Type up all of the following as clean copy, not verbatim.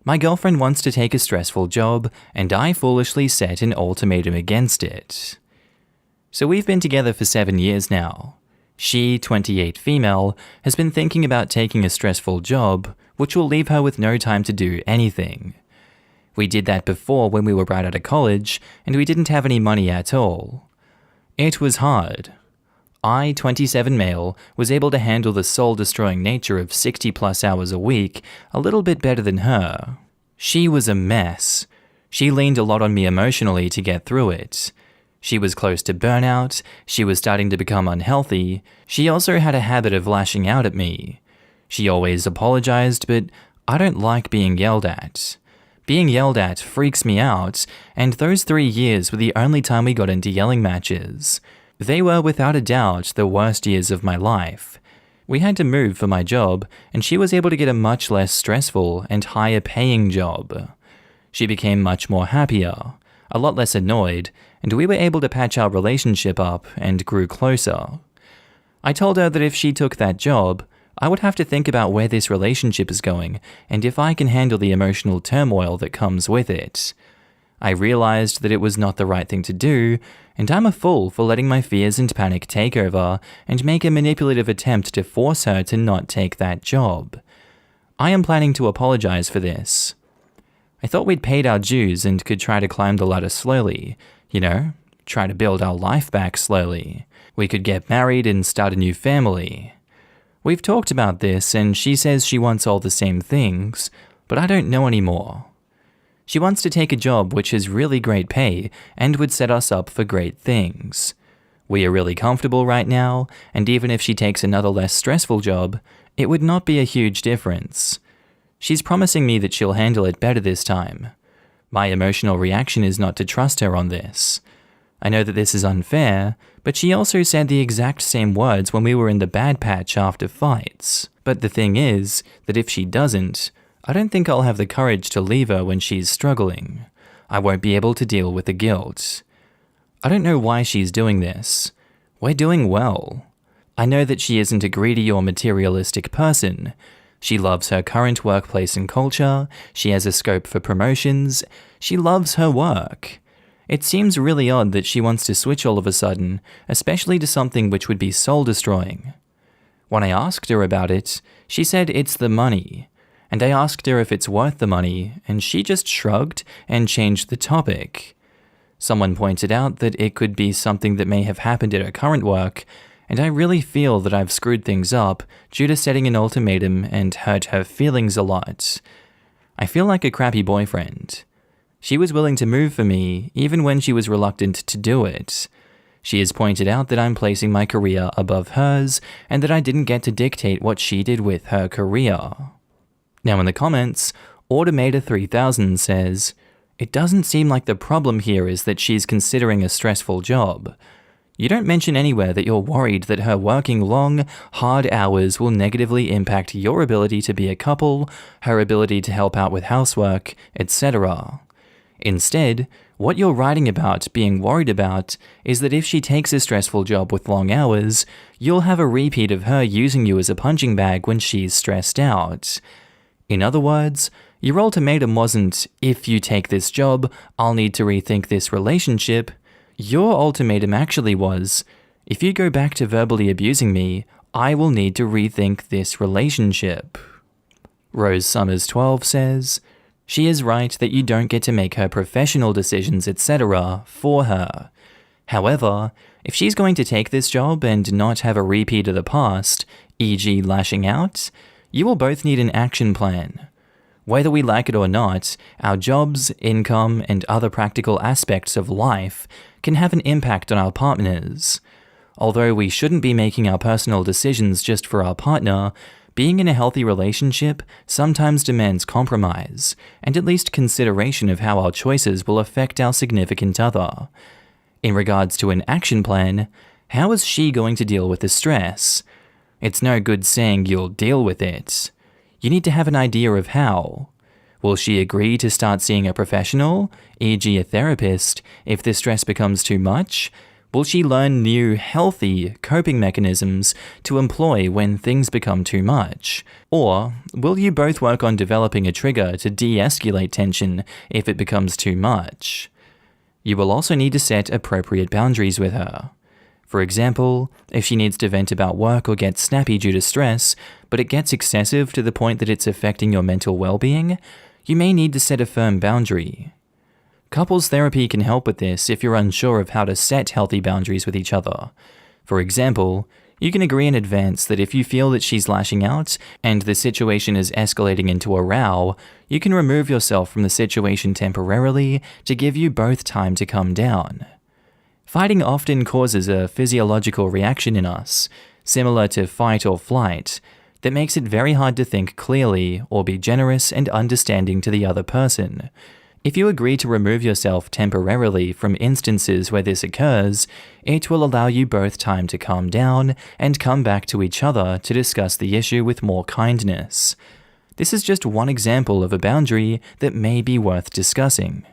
My girlfriend wants to take a stressful job, and I foolishly set an ultimatum against it. So we've been together for 7 years now. She, 28 female, has been thinking about taking a stressful job, which will leave her with no time to do anything. We did that before when we were right out of college, and we didn't have any money at all. It was hard. I, 27 male, was able to handle the soul-destroying nature of 60+ hours a week a little bit better than her. She was a mess. She leaned a lot on me emotionally to get through it. She was close to burnout, she was starting to become unhealthy, she also had a habit of lashing out at me. She always apologized, but I don't like being yelled at. Being yelled at freaks me out, and those 3 years were the only time we got into yelling matches. They were without a doubt the worst years of my life. We had to move for my job, and she was able to get a much less stressful and higher paying job. She became much more happier, a lot less annoyed, and we were able to patch our relationship up and grew closer. I told her that if she took that job, I would have to think about where this relationship is going and if I can handle the emotional turmoil that comes with it. I realized that it was not the right thing to do, and I'm a fool for letting my fears and panic take over and make a manipulative attempt to force her to not take that job. I am planning to apologize for this. I thought we'd paid our dues and could try to climb the ladder slowly, try to build our life back slowly. We could get married and start a new family. We've talked about this, and she says she wants all the same things, but I don't know anymore. She wants to take a job which has really great pay and would set us up for great things. We are really comfortable right now, and even if she takes another less stressful job, it would not be a huge difference. She's promising me that she'll handle it better this time. My emotional reaction is not to trust her on this. I know that this is unfair, but she also said the exact same words when we were in the bad patch after fights. But the thing is that if she doesn't, I don't think I'll have the courage to leave her when she's struggling. I won't be able to deal with the guilt. I don't know why she's doing this. We're doing well. I know that she isn't a greedy or materialistic person. She loves her current workplace and culture, she has a scope for promotions, she loves her work. It seems really odd that she wants to switch all of a sudden, especially to something which would be soul-destroying. When I asked her about it, she said it's the money, and I asked her if it's worth the money, and she just shrugged and changed the topic. Someone pointed out that it could be something that may have happened at her current work, and I really feel that I've screwed things up due to setting an ultimatum and hurt her feelings a lot. I feel like a crappy boyfriend. She was willing to move for me, even when she was reluctant to do it. She has pointed out that I'm placing my career above hers, and that I didn't get to dictate what she did with her career. Now in the comments, Automator3000 says, "It doesn't seem like the problem here is that she's considering a stressful job. You don't mention anywhere that you're worried that her working long, hard hours will negatively impact your ability to be a couple, her ability to help out with housework, etc. Instead, what you're writing about, being worried about, is that if she takes a stressful job with long hours, you'll have a repeat of her using you as a punching bag when she's stressed out. In other words, your ultimatum wasn't, if you take this job, I'll need to rethink this relationship. Your ultimatum actually was, if you go back to verbally abusing me, I will need to rethink this relationship." Rose Summers 12 says, "She is right that you don't get to make her professional decisions, etc. for her. However, if she's going to take this job and not have a repeat of the past, e.g. lashing out, you will both need an action plan. Whether we like it or not, our jobs, income, and other practical aspects of life can have an impact on our partners. Although we shouldn't be making our personal decisions just for our partner, being in a healthy relationship sometimes demands compromise, and at least consideration of how our choices will affect our significant other. In regards to an action plan, how is she going to deal with the stress? It's no good saying you'll deal with it. You need to have an idea of how. Will she agree to start seeing a professional, e.g. a therapist, if the stress becomes too much? Will she learn new, healthy coping mechanisms to employ when things become too much? Or will you both work on developing a trigger to de-escalate tension if it becomes too much? You will also need to set appropriate boundaries with her. For example, if she needs to vent about work or get snappy due to stress, but it gets excessive to the point that it's affecting your mental well-being, you may need to set a firm boundary. Couples therapy can help with this if you're unsure of how to set healthy boundaries with each other. For example, you can agree in advance that if you feel that she's lashing out and the situation is escalating into a row, you can remove yourself from the situation temporarily to give you both time to calm down. Fighting often causes a physiological reaction in us, similar to fight or flight, that makes it very hard to think clearly or be generous and understanding to the other person. If you agree to remove yourself temporarily from instances where this occurs, it will allow you both time to calm down and come back to each other to discuss the issue with more kindness. This is just one example of a boundary that may be worth discussing.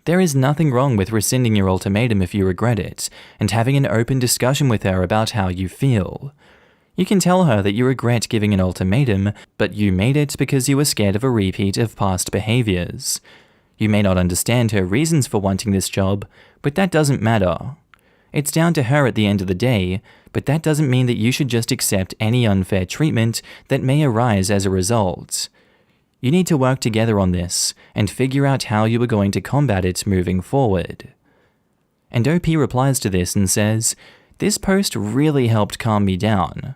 There is nothing wrong with rescinding your ultimatum if you regret it, and having an open discussion with her about how you feel. You can tell her that you regret giving an ultimatum, but you made it because you were scared of a repeat of past behaviors. You may not understand her reasons for wanting this job, but that doesn't matter. It's down to her at the end of the day, but that doesn't mean that you should just accept any unfair treatment that may arise as a result. You need to work together on this and figure out how you are going to combat it moving forward. And OP replies to this and says, "This post really helped calm me down.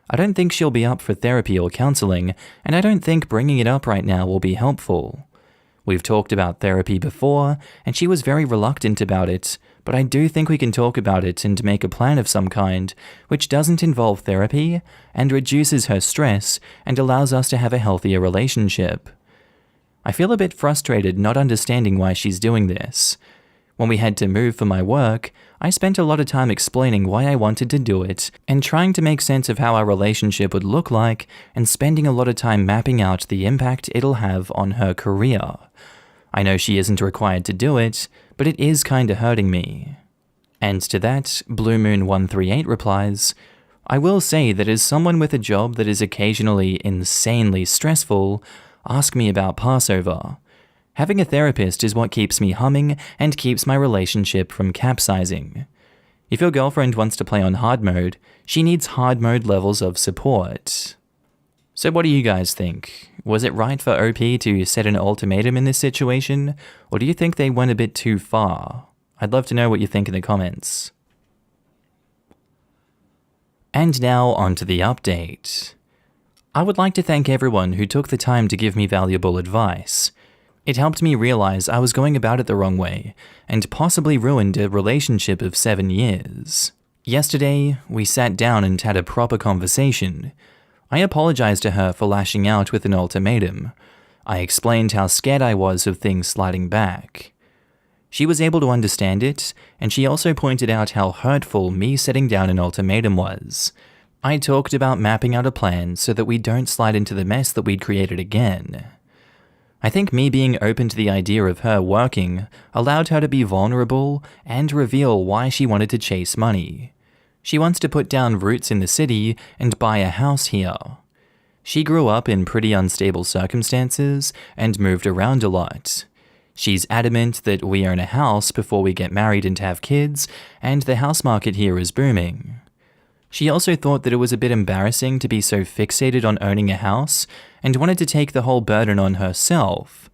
I don't think she'll be up for therapy or counseling, and I don't think bringing it up right now will be helpful. We've talked about therapy before, and she was very reluctant about it, but I do think we can talk about it and make a plan of some kind, which doesn't involve therapy, and reduces her stress, and allows us to have a healthier relationship. I feel a bit frustrated not understanding why she's doing this. When we had to move for my work, I spent a lot of time explaining why I wanted to do it, and trying to make sense of how our relationship would look like, and spending a lot of time mapping out the impact it'll have on her career. I know she isn't required to do it, but it is kinda hurting me." And to that, Blue Moon 138 replies, "I will say that as someone with a job that is occasionally insanely stressful, ask me about Passover. Having a therapist is what keeps me humming and keeps my relationship from capsizing. If your girlfriend wants to play on hard mode, she needs hard mode levels of support." So what do you guys think? Was it right for OP to set an ultimatum in this situation, or do you think they went a bit too far? I'd love to know what you think in the comments. And now onto the update. I would like to thank everyone who took the time to give me valuable advice. It helped me realize I was going about it the wrong way, and possibly ruined a relationship of 7 years. Yesterday, we sat down and had a proper conversation. I apologized to her for lashing out with an ultimatum. I explained how scared I was of things sliding back. She was able to understand it, and she also pointed out how hurtful me setting down an ultimatum was. I talked about mapping out a plan so that we don't slide into the mess that we'd created again. I think me being open to the idea of her working allowed her to be vulnerable and reveal why she wanted to chase money. She wants to put down roots in the city and buy a house here. She grew up in pretty unstable circumstances and moved around a lot. She's adamant that we own a house before we get married and have kids, and the house market here is booming. She also thought that it was a bit embarrassing to be so fixated on owning a house and wanted to take the whole burden on herself.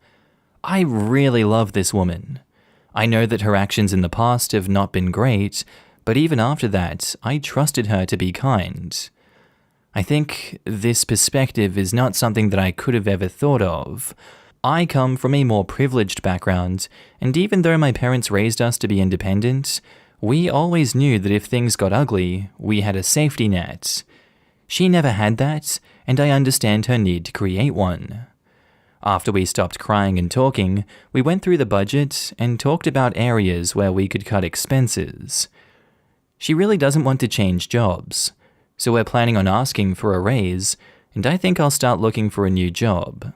I really love this woman. I know that her actions in the past have not been great, but even after that, I trusted her to be kind. I think this perspective is not something that I could have ever thought of. I come from a more privileged background, and even though my parents raised us to be independent, we always knew that if things got ugly, we had a safety net. She never had that, and I understand her need to create one. After we stopped crying and talking, we went through the budget and talked about areas where we could cut expenses. She really doesn't want to change jobs, so we're planning on asking for a raise, and I think I'll start looking for a new job.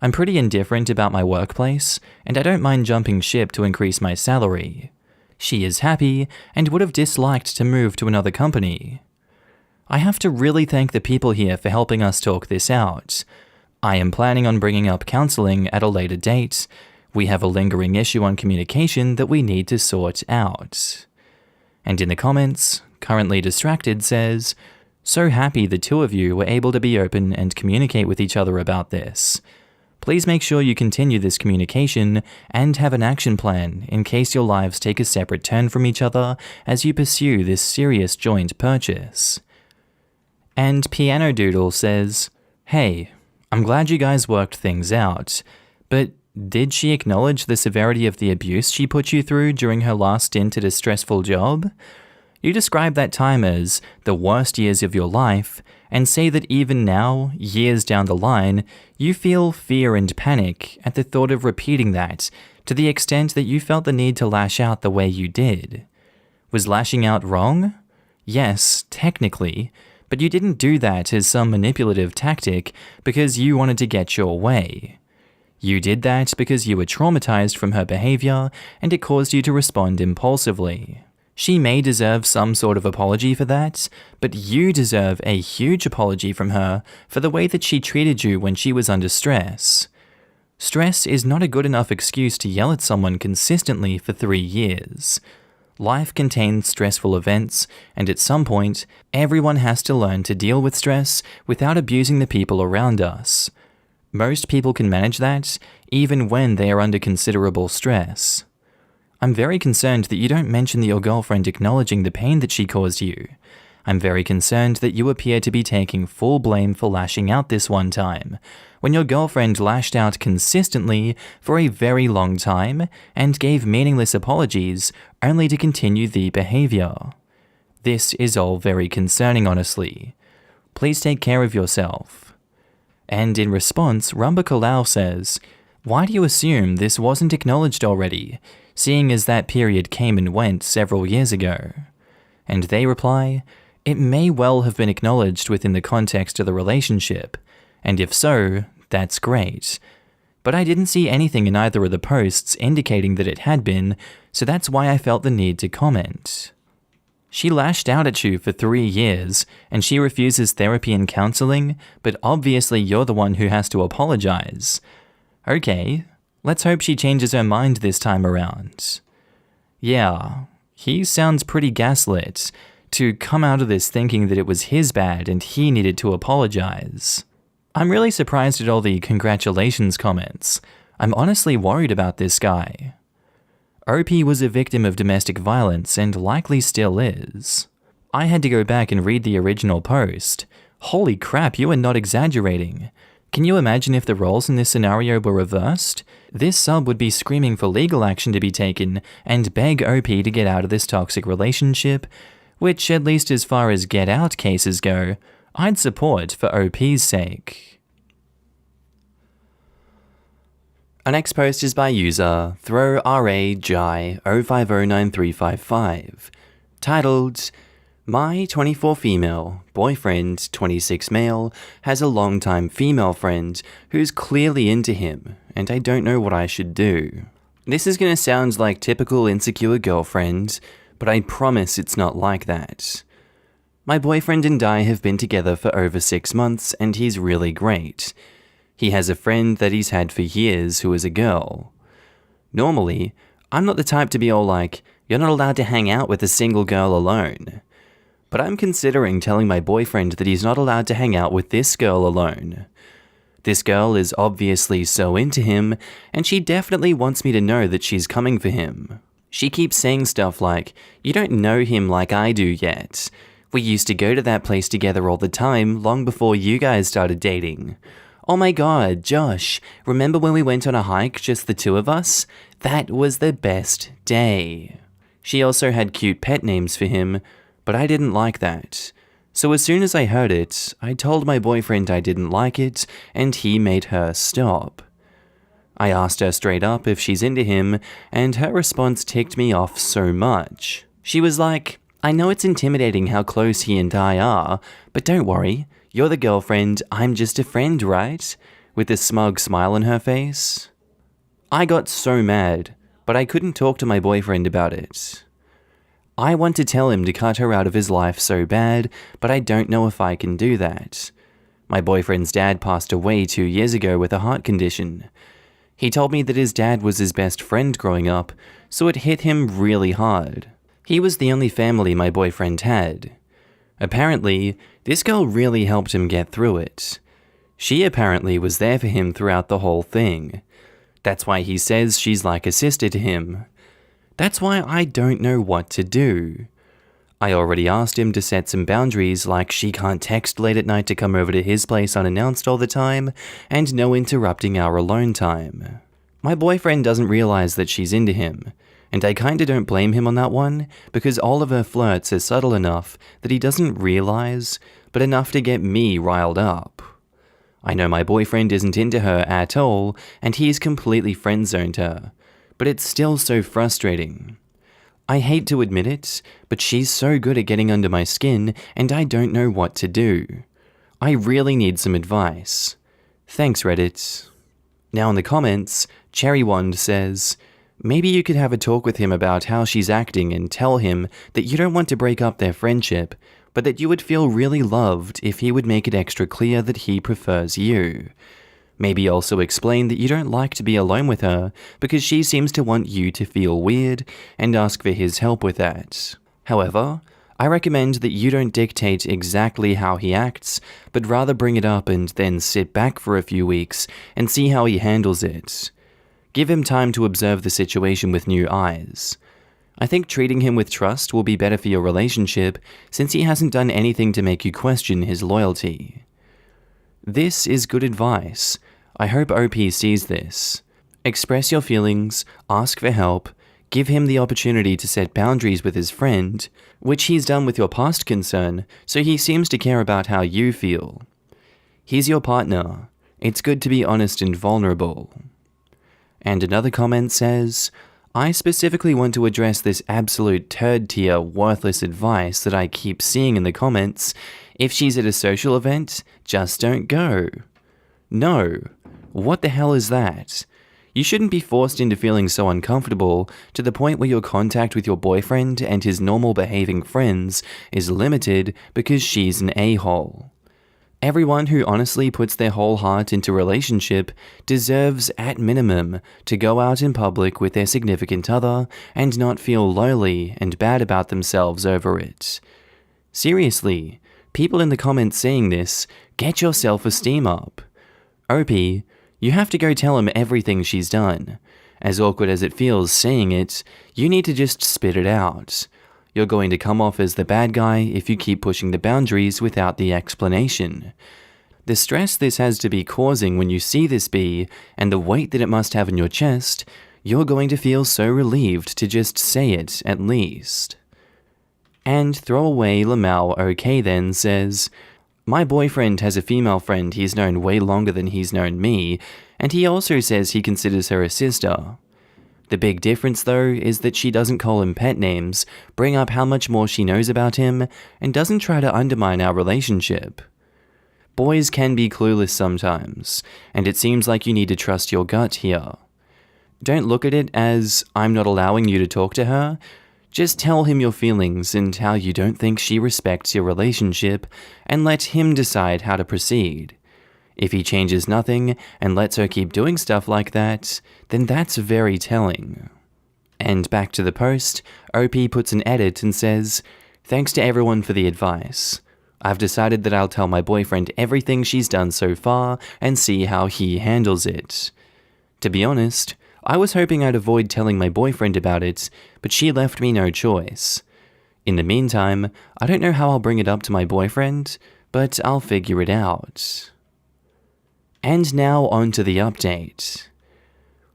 I'm pretty indifferent about my workplace, and I don't mind jumping ship to increase my salary. She is happy and would have disliked to move to another company. I have to really thank the people here for helping us talk this out. I am planning on bringing up counseling at a later date. We have a lingering issue on communication that we need to sort out. And in the comments, Currently Distracted says, "So happy the two of you were able to be open and communicate with each other about this. Please make sure you continue this communication and have an action plan in case your lives take a separate turn from each other as you pursue this serious joint purchase." And Piano Doodle says, "Hey, I'm glad you guys worked things out, but did she acknowledge the severity of the abuse she put you through during her last stint at a stressful job? You describe that time as the worst years of your life and say that even now, years down the line, you feel fear and panic at the thought of repeating that to the extent that you felt the need to lash out the way you did. Was lashing out wrong? Yes, technically, but you didn't do that as some manipulative tactic because you wanted to get your way. You did that because you were traumatized from her behavior and it caused you to respond impulsively. She may deserve some sort of apology for that, but you deserve a huge apology from her for the way that she treated you when she was under stress. Stress is not a good enough excuse to yell at someone consistently for 3 years. Life contains stressful events, and at some point, everyone has to learn to deal with stress without abusing the people around us. Most people can manage that, even when they are under considerable stress. I'm very concerned that you don't mention your girlfriend acknowledging the pain that she caused you. I'm very concerned that you appear to be taking full blame for lashing out this one time, when your girlfriend lashed out consistently for a very long time and gave meaningless apologies only to continue the behavior. This is all very concerning, honestly. Please take care of yourself." And in response, Rumba Kalau says, "Why do you assume this wasn't acknowledged already, seeing as that period came and went several years ago?" And they reply, "It may well have been acknowledged within the context of the relationship, and if so, that's great. But I didn't see anything in either of the posts indicating that it had been, so that's why I felt the need to comment. She lashed out at you for 3 years, and she refuses therapy and counseling, but obviously you're the one who has to apologize. Okay, let's hope she changes her mind this time around." Yeah, he sounds pretty gaslit, to come out of this thinking that it was his bad and he needed to apologize. I'm really surprised at all the congratulations comments. I'm honestly worried about this guy. OP was a victim of domestic violence and likely still is. I had to go back and read the original post. Holy crap, you are not exaggerating. Can you imagine if the roles in this scenario were reversed? This sub would be screaming for legal action to be taken and beg OP to get out of this toxic relationship, which, at least as far as get out cases go, I'd support for OP's sake. Our next post is by user ThrowRAJai05093555, titled, "My 24 female, boyfriend 26 male, has a long-time female friend who's clearly into him, and I don't know what I should do." This is gonna sound like typical insecure girlfriend, but I promise it's not like that. My boyfriend and I have been together for over 6 months, and he's really great. He has a friend that he's had for years who is a girl. Normally, I'm not the type to be all like, "You're not allowed to hang out with a single girl alone." But I'm considering telling my boyfriend that he's not allowed to hang out with this girl alone. This girl is obviously so into him, and she definitely wants me to know that she's coming for him. She keeps saying stuff like, "You don't know him like I do yet. We used to go to that place together all the time long before you guys started dating. Oh my god, Josh, remember when we went on a hike, just the two of us? That was the best day." She also had cute pet names for him, but I didn't like that. So as soon as I heard it, I told my boyfriend I didn't like it, and he made her stop. I asked her straight up if she's into him, and her response ticked me off so much. She was like, "I know it's intimidating how close he and I are, but don't worry. You're the girlfriend, I'm just a friend, right?" With a smug smile on her face. I got so mad, but I couldn't talk to my boyfriend about it. I want to tell him to cut her out of his life so bad, but I don't know if I can do that. My boyfriend's dad passed away 2 years ago with a heart condition. He told me that his dad was his best friend growing up, so it hit him really hard. He was the only family my boyfriend had. Apparently, this girl really helped him get through it. She apparently was there for him throughout the whole thing. That's why he says she's like a sister to him. That's why I don't know what to do. I already asked him to set some boundaries, like she can't text late at night to come over to his place unannounced all the time, and no interrupting our alone time. My boyfriend doesn't realize that she's into him, and I kinda don't blame him on that one, because all of her flirts are subtle enough that he doesn't realize, but enough to get me riled up. I know my boyfriend isn't into her at all, and he's completely friend-zoned her, but it's still so frustrating. I hate to admit it, but she's so good at getting under my skin, and I don't know what to do. I really need some advice. Thanks, Reddit. Now in the comments, Cherrywand says, maybe you could have a talk with him about how she's acting and tell him that you don't want to break up their friendship, but that you would feel really loved if he would make it extra clear that he prefers you. Maybe also explain that you don't like to be alone with her because she seems to want you to feel weird and ask for his help with that. However, I recommend that you don't dictate exactly how he acts, but rather bring it up and then sit back for a few weeks and see how he handles it. Give him time to observe the situation with new eyes. I think treating him with trust will be better for your relationship since he hasn't done anything to make you question his loyalty. This is good advice. I hope OP sees this. Express your feelings, ask for help, give him the opportunity to set boundaries with his friend, which he's done with your past concern, so he seems to care about how you feel. He's your partner. It's good to be honest and vulnerable. And another comment says, I specifically want to address this absolute third-tier worthless advice that I keep seeing in the comments. If she's at a social event, just don't go. No. What the hell is that? You shouldn't be forced into feeling so uncomfortable to the point where your contact with your boyfriend and his normal behaving friends is limited because she's an a-hole. Everyone who honestly puts their whole heart into a relationship deserves, at minimum, to go out in public with their significant other and not feel lonely and bad about themselves over it. Seriously, people in the comments saying this, get your self-esteem up. OP, you have to go tell him everything she's done. As awkward as it feels saying it, you need to just spit it out. You're going to come off as the bad guy if you keep pushing the boundaries without the explanation. The stress this has to be causing when you see this bee, and the weight that it must have in your chest, you're going to feel so relieved to just say it at least. And Throwaway Lamau OK then says, my boyfriend has a female friend he's known way longer than he's known me, and he also says he considers her a sister. The big difference though is that she doesn't call him pet names, bring up how much more she knows about him, and doesn't try to undermine our relationship. Boys can be clueless sometimes, and it seems like you need to trust your gut here. Don't look at it as, I'm not allowing you to talk to her. Just tell him your feelings and how you don't think she respects your relationship, and let him decide how to proceed. If he changes nothing and lets her keep doing stuff like that, then that's very telling. And back to the post, OP puts an edit and says, thanks to everyone for the advice. I've decided that I'll tell my boyfriend everything she's done so far and see how he handles it. To be honest, I was hoping I'd avoid telling my boyfriend about it, but she left me no choice. In the meantime, I don't know how I'll bring it up to my boyfriend, but I'll figure it out. And now on to the update.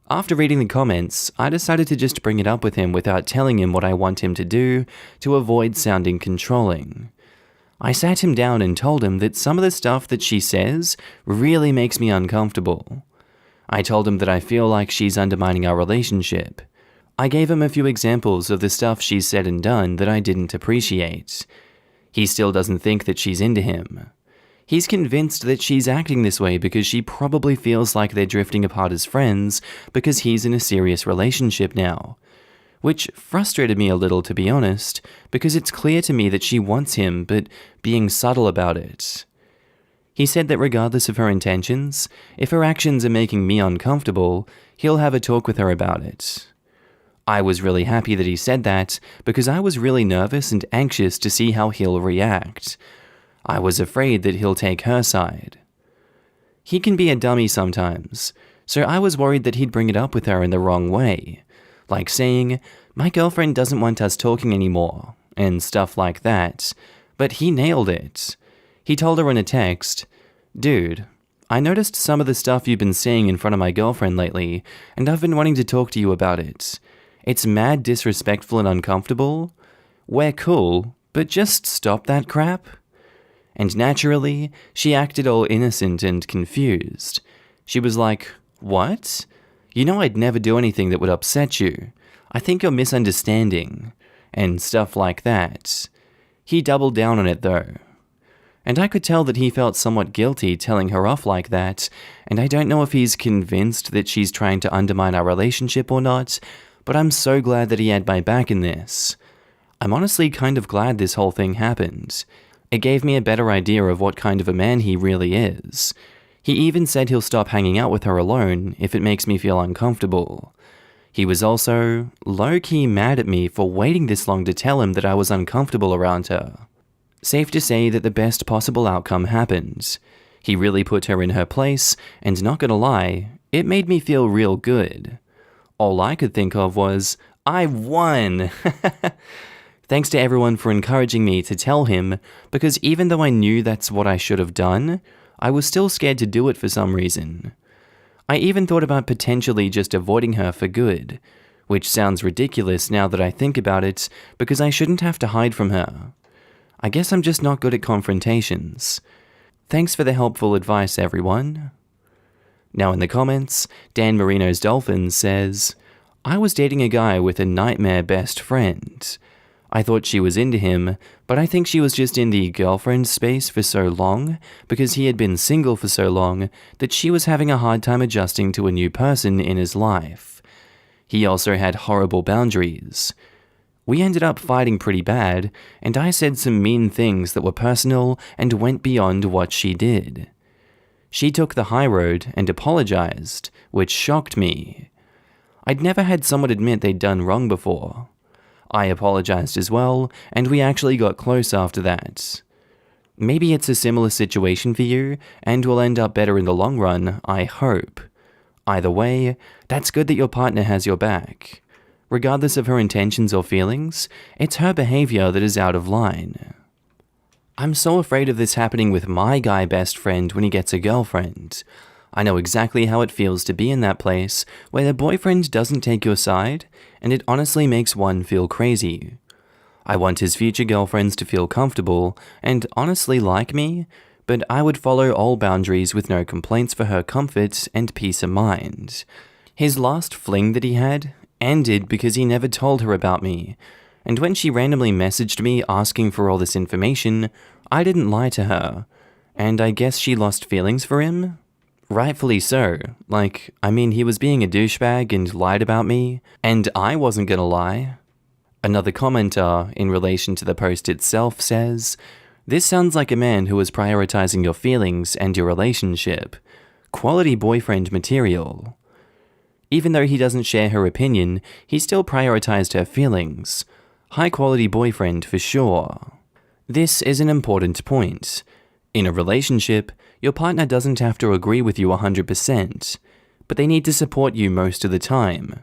After reading the comments, I decided to just bring it up with him without telling him what I want him to do to avoid sounding controlling. I sat him down and told him that some of the stuff that she says really makes me uncomfortable. I told him that I feel like she's undermining our relationship. I gave him a few examples of the stuff she's said and done that I didn't appreciate. He still doesn't think that she's into him. He's convinced that she's acting this way because she probably feels like they're drifting apart as friends because he's in a serious relationship now. which frustrated me a little, to be honest, because it's clear to me that she wants him, but being subtle about it. He said that regardless of her intentions, if her actions are making me uncomfortable, he'll have a talk with her about it. I was really happy that he said that, because I was really nervous and anxious to see how he'll react. I was afraid that he'll take her side. He can be a dummy sometimes, so I was worried that he'd bring it up with her in the wrong way, like saying, "My girlfriend doesn't want us talking anymore," and stuff like that, but he nailed it. He told her in a text, "Dude, I noticed some of the stuff you've been saying in front of my girlfriend lately, and I've been wanting to talk to you about it. It's mad disrespectful and uncomfortable. We're cool, but just stop that crap." And naturally, she acted all innocent and confused. She was like, "What? You know I'd never do anything that would upset you. I think you're misunderstanding," and stuff like that. He doubled down on it though. And I could tell that he felt somewhat guilty telling her off like that, and I don't know if he's convinced that she's trying to undermine our relationship or not, but I'm so glad that he had my back in this. I'm honestly kind of glad this whole thing happened. It gave me a better idea of what kind of a man he really is. He even said he'll stop hanging out with her alone if it makes me feel uncomfortable. He was also low-key mad at me for waiting this long to tell him that I was uncomfortable around her. Safe to say that the best possible outcome happened. He really put her in her place, and not gonna lie, it made me feel real good. All I could think of was, I won! Thanks to everyone for encouraging me to tell him, because even though I knew that's what I should have done, I was still scared to do it for some reason. I even thought about potentially just avoiding her for good, which sounds ridiculous now that I think about it, because I shouldn't have to hide from her. I guess I'm just not good at confrontations. Thanks for the helpful advice, everyone. Now in the comments, Dan Marino's Dolphins says, "I was dating a guy with a nightmare best friend. I thought she was into him, but I think she was just in the girlfriend space for so long, because he had been single for so long, that she was having a hard time adjusting to a new person in his life. He also had horrible boundaries. We ended up fighting pretty bad, and I said some mean things that were personal and went beyond what she did. She took the high road and apologized, which shocked me. I'd never had someone admit they'd done wrong before. I apologized as well, and we actually got close after that. Maybe it's a similar situation for you, and will end up better in the long run, I hope. Either way, that's good that your partner has your back. Regardless of her intentions or feelings, it's her behavior that is out of line. I'm so afraid of this happening with my guy best friend when he gets a girlfriend. I know exactly how it feels to be in that place where the boyfriend doesn't take your side, and it honestly makes one feel crazy. I want his future girlfriends to feel comfortable and honestly like me, but I would follow all boundaries with no complaints for her comfort and peace of mind. His last fling that he had ended because he never told her about me, and when she randomly messaged me asking for all this information, I didn't lie to her, and I guess she lost feelings for him? Rightfully so. He was being a douchebag and lied about me, and I wasn't gonna lie. Another commenter, in relation to the post itself, says, "This sounds like a man who is prioritizing your feelings and your relationship. Quality boyfriend material." Even though he doesn't share her opinion, he still prioritized her feelings. High quality boyfriend for sure. This is an important point. In a relationship, your partner doesn't have to agree with you 100%, but they need to support you most of the time.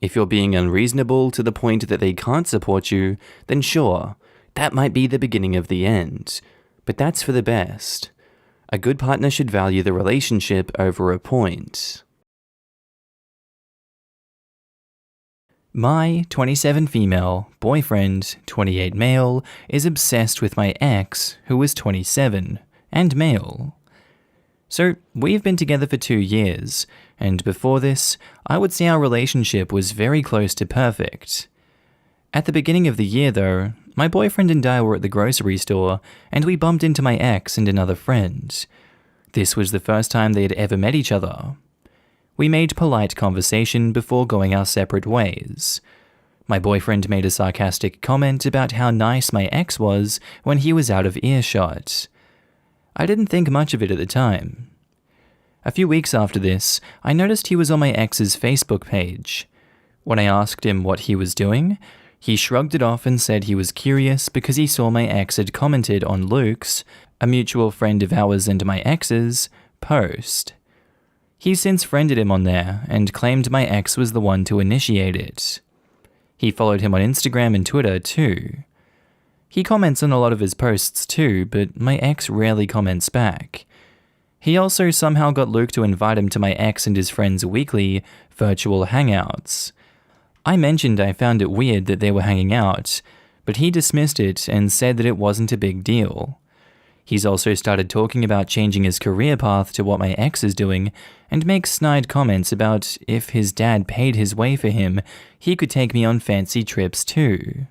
If you're being unreasonable to the point that they can't support you, then sure, that might be the beginning of the end, but that's for the best. A good partner should value the relationship over a point. My 27 female, boyfriend, 28 male, is obsessed with my ex, who is 27, and male. So, we've been together for 2 years, and before this, I would say our relationship was very close to perfect. At the beginning of the year though, my boyfriend and I were at the grocery store, and we bumped into my ex and another friend. This was the first time they had ever met each other. We made polite conversation before going our separate ways. My boyfriend made a sarcastic comment about how nice my ex was when he was out of earshot. I didn't think much of it at the time. A few weeks after this, I noticed he was on my ex's Facebook page. When I asked him what he was doing, he shrugged it off and said he was curious because he saw my ex had commented on Luke's, a mutual friend of ours and my ex's, post. He since friended him on there and claimed my ex was the one to initiate it. He followed him on Instagram and Twitter too. He comments on a lot of his posts too, but my ex rarely comments back. He also somehow got Luke to invite him to my ex and his friends' weekly virtual hangouts. I mentioned I found it weird that they were hanging out, but he dismissed it and said that it wasn't a big deal. He's also started talking about changing his career path to what my ex is doing and makes snide comments about if his dad paid his way for him, he could take me on fancy trips too.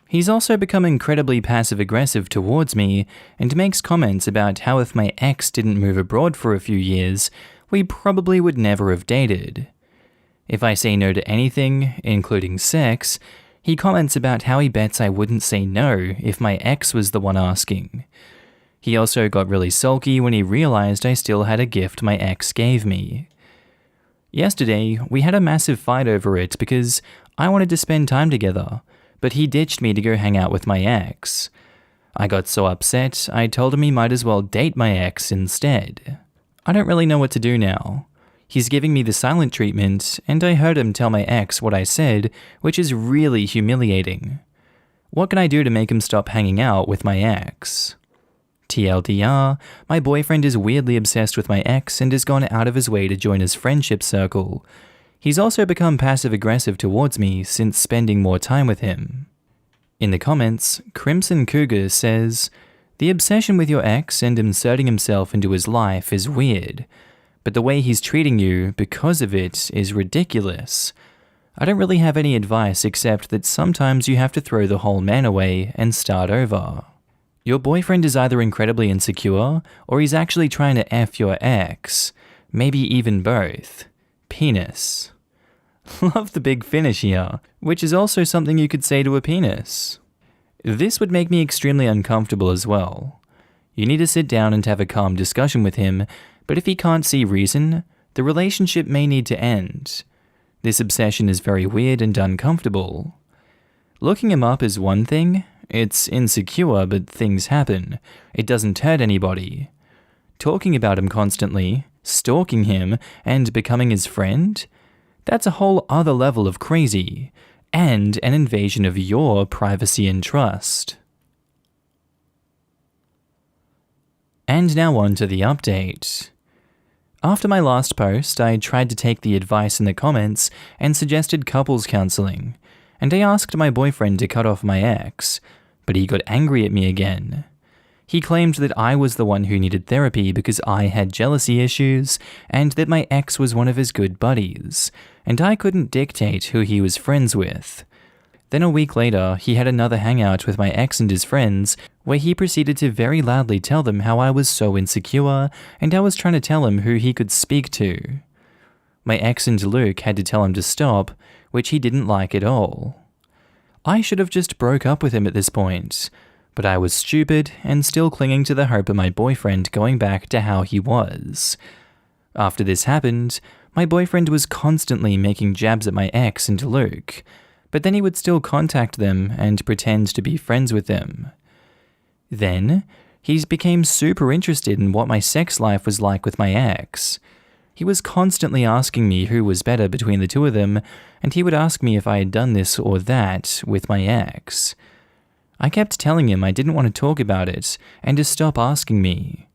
He's also become incredibly passive-aggressive towards me and makes comments about how if my ex didn't move abroad for a few years, we probably would never have dated. If I say no to anything, including sex, he comments about how he bets I wouldn't say no if my ex was the one asking. He also got really sulky when he realized I still had a gift my ex gave me. Yesterday, we had a massive fight over it because I wanted to spend time together, but he ditched me to go hang out with my ex. I got so upset, I told him he might as well date my ex instead. I don't really know what to do now. He's giving me the silent treatment, and I heard him tell my ex what I said, which is really humiliating. What can I do to make him stop hanging out with my ex? TLDR, my boyfriend is weirdly obsessed with my ex and has gone out of his way to join his friendship circle. He's also become passive-aggressive towards me since spending more time with him. In the comments, Crimson Cougar says, "The obsession with your ex and inserting himself into his life is weird, but the way he's treating you because of it is ridiculous. I don't really have any advice except that sometimes you have to throw the whole man away and start over. Your boyfriend is either incredibly insecure or he's actually trying to F your ex. Maybe even both. Penis." Love the big finish here, which is also something you could say to a penis. This would make me extremely uncomfortable as well. You need to sit down and have a calm discussion with him, but if he can't see reason, the relationship may need to end. This obsession is very weird and uncomfortable. Looking him up is one thing. It's insecure, but things happen. It doesn't hurt anybody. Talking about him constantly, stalking him, and becoming his friend? That's a whole other level of crazy, and an invasion of your privacy and trust. And now on to the update. After my last post, I tried to take the advice in the comments and suggested couples counseling, and I asked my boyfriend to cut off my ex, but he got angry at me again. He claimed that I was the one who needed therapy because I had jealousy issues, and that my ex was one of his good buddies, and I couldn't dictate who he was friends with. Then a week later, he had another hangout with my ex and his friends, where he proceeded to very loudly tell them how I was so insecure, and I was trying to tell him who he could speak to. My ex and Luke had to tell him to stop, which he didn't like at all. I should have just broke up with him at this point, but I was stupid and still clinging to the hope of my boyfriend going back to how he was. After this happened, my boyfriend was constantly making jabs at my ex and Luke, but then he would still contact them and pretend to be friends with them. Then, he became super interested in what my sex life was like with my ex. He was constantly asking me who was better between the two of them, and he would ask me if I had done this or that with my ex. I kept telling him I didn't want to talk about it, and to stop asking me.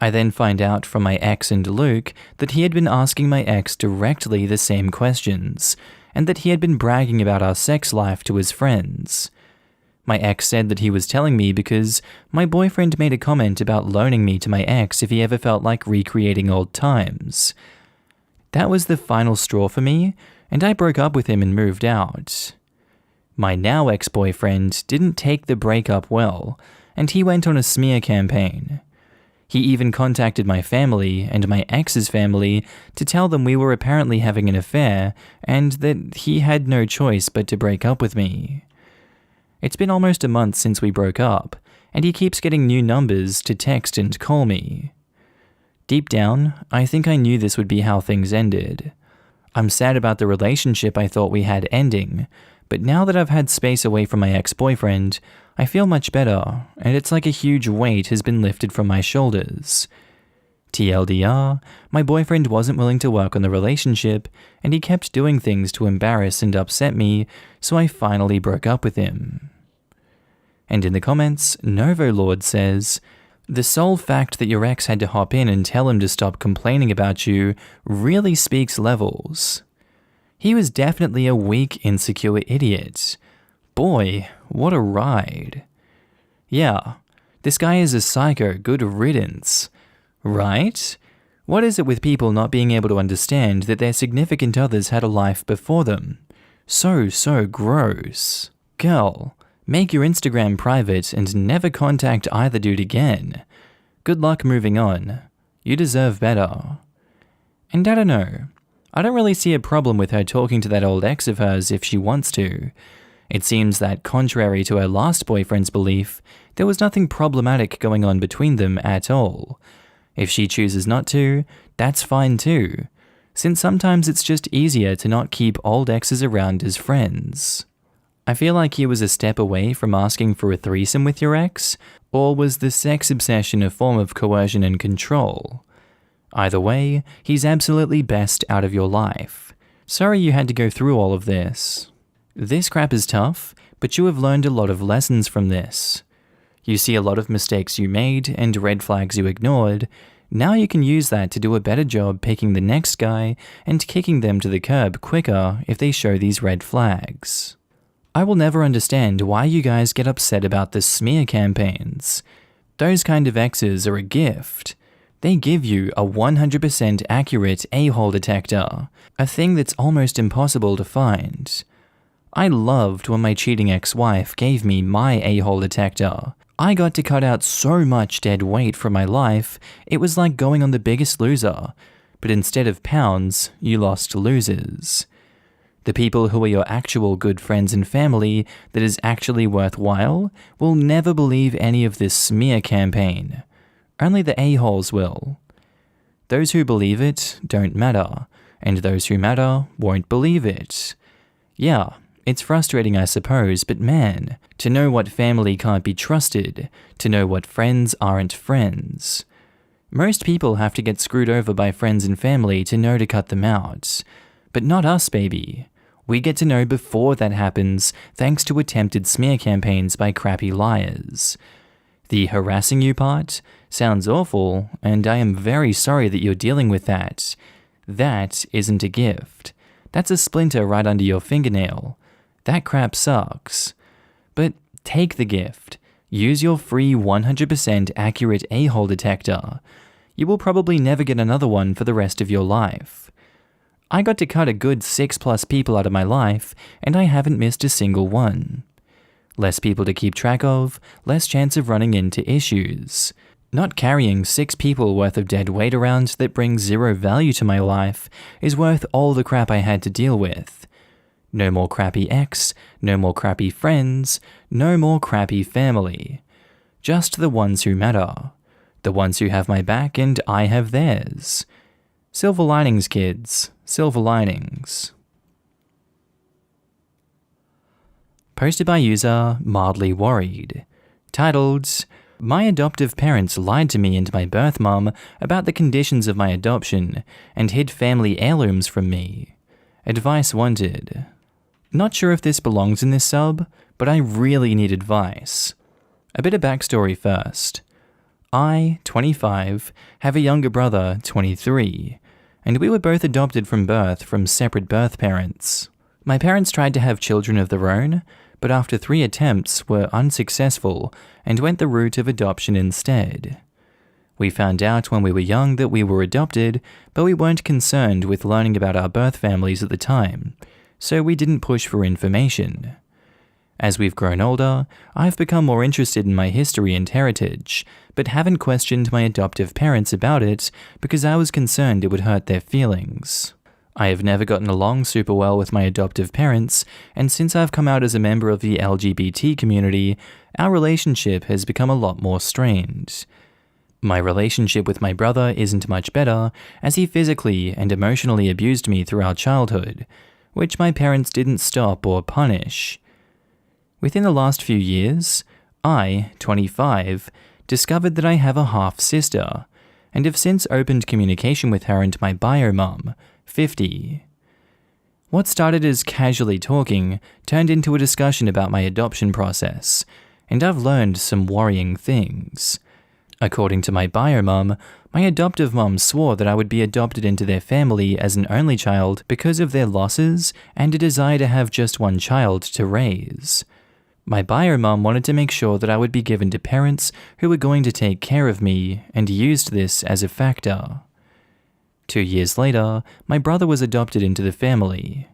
I then find out from my ex and Luke that he had been asking my ex directly the same questions, and that he had been bragging about our sex life to his friends. My ex said that he was telling me because my boyfriend made a comment about loaning me to my ex if he ever felt like recreating old times. That was the final straw for me, and I broke up with him and moved out. My now ex-boyfriend didn't take the breakup well, and he went on a smear campaign. He even contacted my family and my ex's family to tell them we were apparently having an affair and that he had no choice but to break up with me. It's been almost a month since we broke up, and he keeps getting new numbers to text and call me. Deep down, I think I knew this would be how things ended. I'm sad about the relationship I thought we had ending, but now that I've had space away from my ex-boyfriend, I feel much better, and it's like a huge weight has been lifted from my shoulders. TLDR, my boyfriend wasn't willing to work on the relationship, and he kept doing things to embarrass and upset me, so I finally broke up with him. And in the comments, Novolord says, "The sole fact that your ex had to hop in and tell him to stop complaining about you really speaks levels. He was definitely a weak, insecure idiot. Boy, what a ride. Yeah, this guy is a psycho, good riddance. Right? What is it with people not being able to understand that their significant others had a life before them? So gross. Girl, make your Instagram private and never contact either dude again. Good luck moving on. You deserve better." And I don't know. I don't really see a problem with her talking to that old ex of hers if she wants to. It seems that, contrary to her last boyfriend's belief, there was nothing problematic going on between them at all. If she chooses not to, that's fine too, since sometimes it's just easier to not keep old exes around as friends. I feel like he was a step away from asking for a threesome with your ex, or was the sex obsession a form of coercion and control? Either way, he's absolutely best out of your life. Sorry you had to go through all of this. This crap is tough, but you have learned a lot of lessons from this. You see a lot of mistakes you made and red flags you ignored. Now you can use that to do a better job picking the next guy and kicking them to the curb quicker if they show these red flags. I will never understand why you guys get upset about the smear campaigns. Those kind of exes are a gift. They give you a 100% accurate a-hole detector, a thing that's almost impossible to find. I loved when my cheating ex-wife gave me my a-hole detector. I got to cut out so much dead weight from my life, it was like going on The Biggest Loser. But instead of pounds, you lost losers. The people who are your actual good friends and family that is actually worthwhile will never believe any of this smear campaign. Only the a-holes will. Those who believe it don't matter, and those who matter won't believe it. Yeah, it's frustrating I suppose, but man, to know what family can't be trusted, to know what friends aren't friends. Most people have to get screwed over by friends and family to know to cut them out. But not us, baby. We get to know before that happens thanks to attempted smear campaigns by crappy liars. The harassing you part sounds awful, and I am very sorry that you're dealing with that. That isn't a gift. That's a splinter right under your fingernail. That crap sucks. But take the gift. Use your free 100% accurate a-hole detector. You will probably never get another one for the rest of your life. I got to cut a good 6+ people out of my life, and I haven't missed a single one. Less people to keep track of, less chance of running into issues. Not carrying 6 people worth of dead weight around that brings zero value to my life is worth all the crap I had to deal with. No more crappy ex, no more crappy friends, no more crappy family. Just the ones who matter. The ones who have my back and I have theirs. Silver linings, kids. Silver linings. Posted by user Mildly Worried. Titled, "My adoptive parents lied to me and my birth mum about the conditions of my adoption and hid family heirlooms from me. Advice wanted." Not sure if this belongs in this sub, but I really need advice. A bit of backstory first. I, 25, have a younger brother, 23, and we were both adopted from birth from separate birth parents. My parents tried to have children of their own, but after 3 attempts were unsuccessful and went the route of adoption instead. We found out when we were young that we were adopted, but we weren't concerned with learning about our birth families at the time, so we didn't push for information. As we've grown older, I've become more interested in my history and heritage, but haven't questioned my adoptive parents about it because I was concerned it would hurt their feelings. I have never gotten along super well with my adoptive parents, and since I've come out as a member of the LGBT community, our relationship has become a lot more strained. My relationship with my brother isn't much better, as he physically and emotionally abused me throughout childhood, which my parents didn't stop or punish. Within the last few years, I, 25, discovered that I have a half-sister, and have since opened communication with her and my bio mum, 50. What started as casually talking turned into a discussion about my adoption process, and I've learned some worrying things. According to my bio mum, my adoptive mum swore that I would be adopted into their family as an only child because of their losses and a desire to have just one child to raise. My bio mum wanted to make sure that I would be given to parents who were going to take care of me and used this as a factor. 2 years later, my brother was adopted into the family.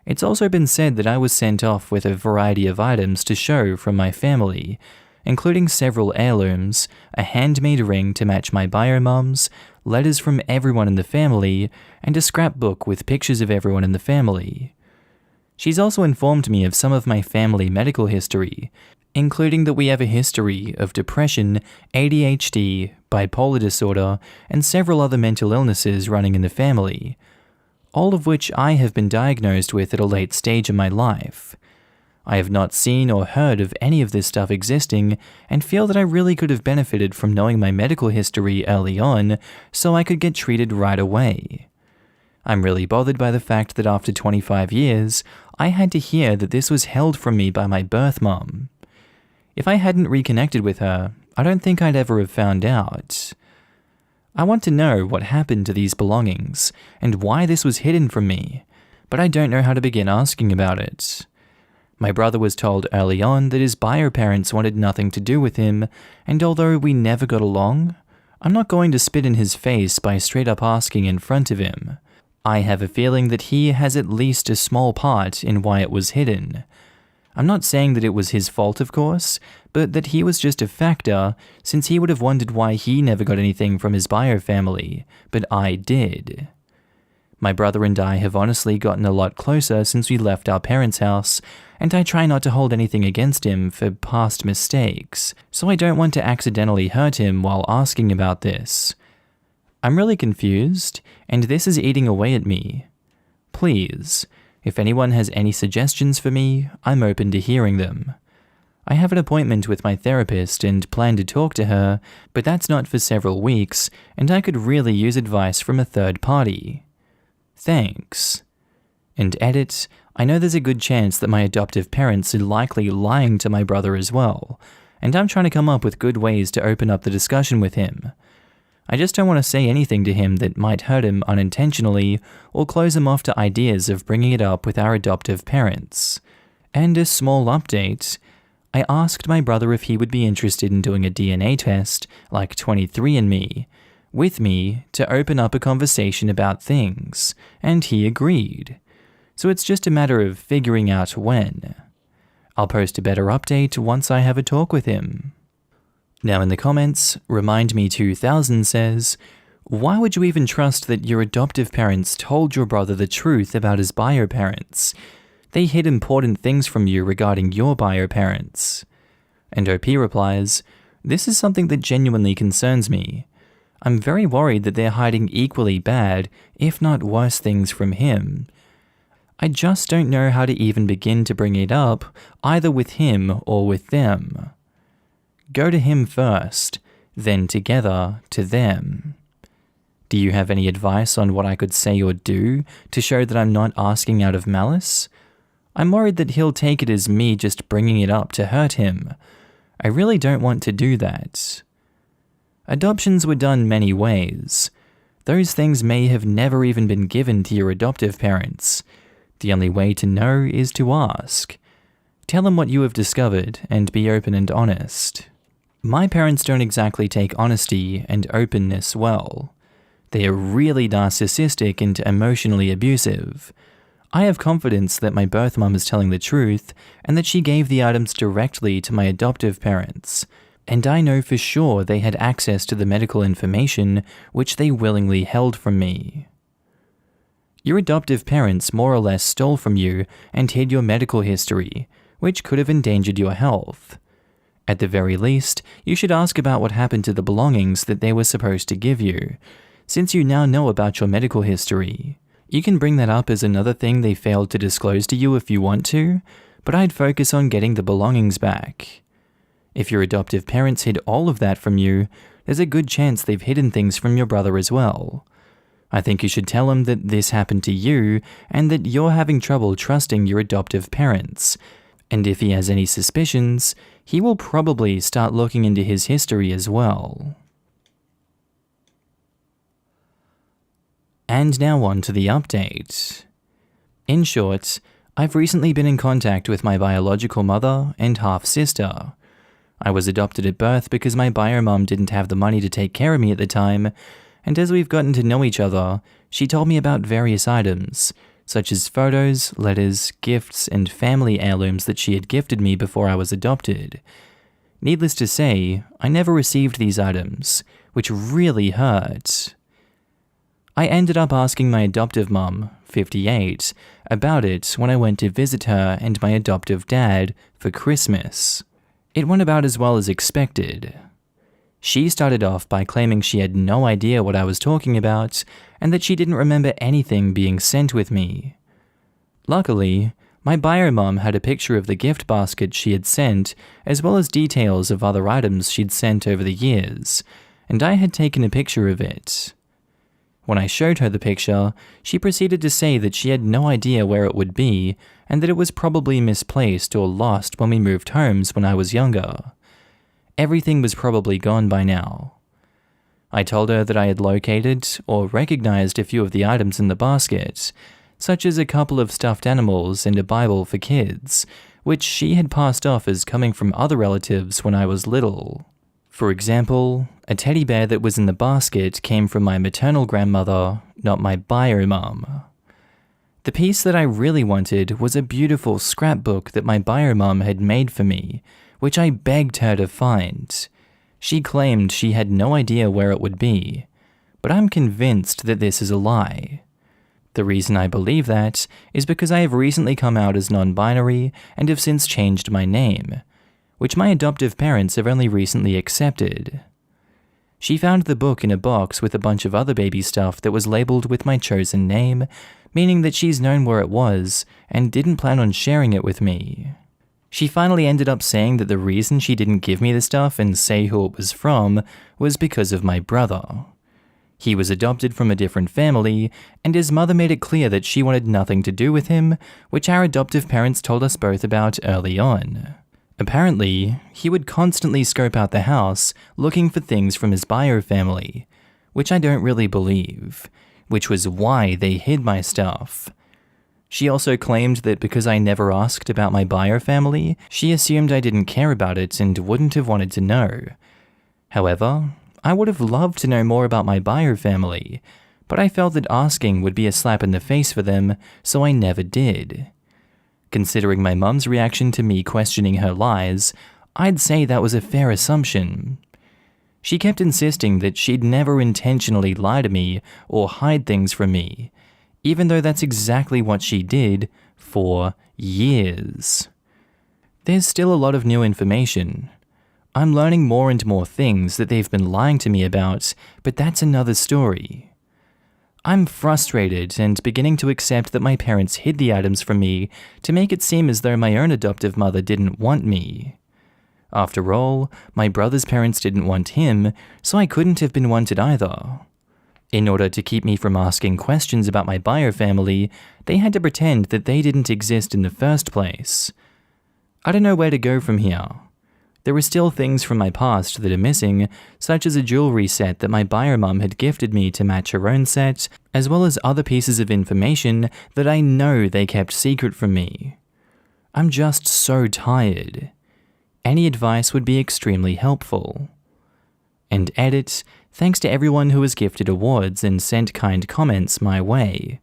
It's also been said that I was sent off with a variety of items to show from my family, including several heirlooms, a handmade ring to match my bio mum's, letters from everyone in the family, and a scrapbook with pictures of everyone in the family. She's also informed me of some of my family medical history, including that we have a history of depression, ADHD, bipolar disorder, and several other mental illnesses running in the family, all of which I have been diagnosed with at a late stage in my life. I have not seen or heard of any of this stuff existing, and feel that I really could have benefited from knowing my medical history early on so I could get treated right away. I'm really bothered by the fact that after 25 years, I had to hear that this was held from me by my birth mum. If I hadn't reconnected with her, I don't think I'd ever have found out. I want to know what happened to these belongings, and why this was hidden from me, but I don't know how to begin asking about it. My brother was told early on that his bio parents wanted nothing to do with him, and although we never got along, I'm not going to spit in his face by straight up asking in front of him. I have a feeling that he has at least a small part in why it was hidden. I'm not saying that it was his fault, of course, but that he was just a factor, since he would have wondered why he never got anything from his bio family, but I did. My brother and I have honestly gotten a lot closer since we left our parents' house, and I try not to hold anything against him for past mistakes, so I don't want to accidentally hurt him while asking about this. I'm really confused, and this is eating away at me. Please, if anyone has any suggestions for me, I'm open to hearing them. I have an appointment with my therapist and plan to talk to her, but that's not for several weeks, and I could really use advice from a third party. Thanks. And edit, I know there's a good chance that my adoptive parents are likely lying to my brother as well, and I'm trying to come up with good ways to open up the discussion with him. I just don't want to say anything to him that might hurt him unintentionally or close him off to ideas of bringing it up with our adoptive parents. And a small update, I asked my brother if he would be interested in doing a DNA test, like 23andMe, with me to open up a conversation about things, and he agreed. So it's just a matter of figuring out when. I'll post a better update once I have a talk with him. Now in the comments, RemindMe2000 says, why would you even trust that your adoptive parents told your brother the truth about his bio parents? They hid important things from you regarding your bio parents. And OP replies, this is something that genuinely concerns me. I'm very worried that they're hiding equally bad, if not worse things from him. I just don't know how to even begin to bring it up, either with him or with them. Go to him first, then together to them. Do you have any advice on what I could say or do to show that I'm not asking out of malice? I'm worried that he'll take it as me just bringing it up to hurt him. I really don't want to do that. Adoptions were done many ways. Those things may have never even been given to your adoptive parents. The only way to know is to ask. Tell them what you have discovered and be open and honest. My parents don't exactly take honesty and openness well. They are really narcissistic and emotionally abusive. I have confidence that my birth mum is telling the truth and that she gave the items directly to my adoptive parents, and I know for sure they had access to the medical information which they willingly held from me. Your adoptive parents more or less stole from you and hid your medical history, which could have endangered your health. At the very least, you should ask about what happened to the belongings that they were supposed to give you, since you now know about your medical history. You can bring that up as another thing they failed to disclose to you if you want to, but I'd focus on getting the belongings back. If your adoptive parents hid all of that from you, there's a good chance they've hidden things from your brother as well. I think you should tell him that this happened to you and that you're having trouble trusting your adoptive parents. And if he has any suspicions, he will probably start looking into his history as well. And now on to the update. In short, I've recently been in contact with my biological mother and half-sister. I was adopted at birth because my bio-mom didn't have the money to take care of me at the time, and as we've gotten to know each other, she told me about various items, such as photos, letters, gifts, and family heirlooms that she had gifted me before I was adopted. Needless to say, I never received these items, which really hurt. I ended up asking my adoptive mum, 58, about it when I went to visit her and my adoptive dad for Christmas. It went about as well as expected. She started off by claiming she had no idea what I was talking about and that she didn't remember anything being sent with me. Luckily, my bio mom had a picture of the gift basket she had sent as well as details of other items she'd sent over the years, and I had taken a picture of it. When I showed her the picture, she proceeded to say that she had no idea where it would be and that it was probably misplaced or lost when we moved homes when I was younger. Everything was probably gone by now. I told her that I had located or recognized a few of the items in the basket, such as a couple of stuffed animals and a Bible for kids, which she had passed off as coming from other relatives when I was little. For example, a teddy bear that was in the basket came from my maternal grandmother, not my bio mum. The piece that I really wanted was a beautiful scrapbook that my bio mum had made for me, which I begged her to find. She claimed she had no idea where it would be, but I'm convinced that this is a lie. The reason I believe that is because I have recently come out as non-binary and have since changed my name, which my adoptive parents have only recently accepted. She found the book in a box with a bunch of other baby stuff that was labeled with my chosen name, meaning that she's known where it was and didn't plan on sharing it with me. She finally ended up saying that the reason she didn't give me the stuff and say who it was from was because of my brother. He was adopted from a different family, and his mother made it clear that she wanted nothing to do with him, which our adoptive parents told us both about early on. Apparently, he would constantly scope out the house looking for things from his bio family, which I don't really believe, which was why they hid my stuff. She also claimed that because I never asked about my bio family, she assumed I didn't care about it and wouldn't have wanted to know. However, I would have loved to know more about my bio family, but I felt that asking would be a slap in the face for them, so I never did. Considering my mum's reaction to me questioning her lies, I'd say that was a fair assumption. She kept insisting that she'd never intentionally lie to me or hide things from me, even though that's exactly what she did for years. There's still a lot of new information. I'm learning more and more things that they've been lying to me about, but that's another story. I'm frustrated and beginning to accept that my parents hid the items from me to make it seem as though my own adoptive mother didn't want me. After all, my brother's parents didn't want him, so I couldn't have been wanted either. In order to keep me from asking questions about my bio family, they had to pretend that they didn't exist in the first place. I don't know where to go from here. There are still things from my past that are missing, such as a jewelry set that my bio mum had gifted me to match her own set, as well as other pieces of information that I know they kept secret from me. I'm just so tired. Any advice would be extremely helpful. And edit, thanks to everyone who has gifted awards and sent kind comments my way.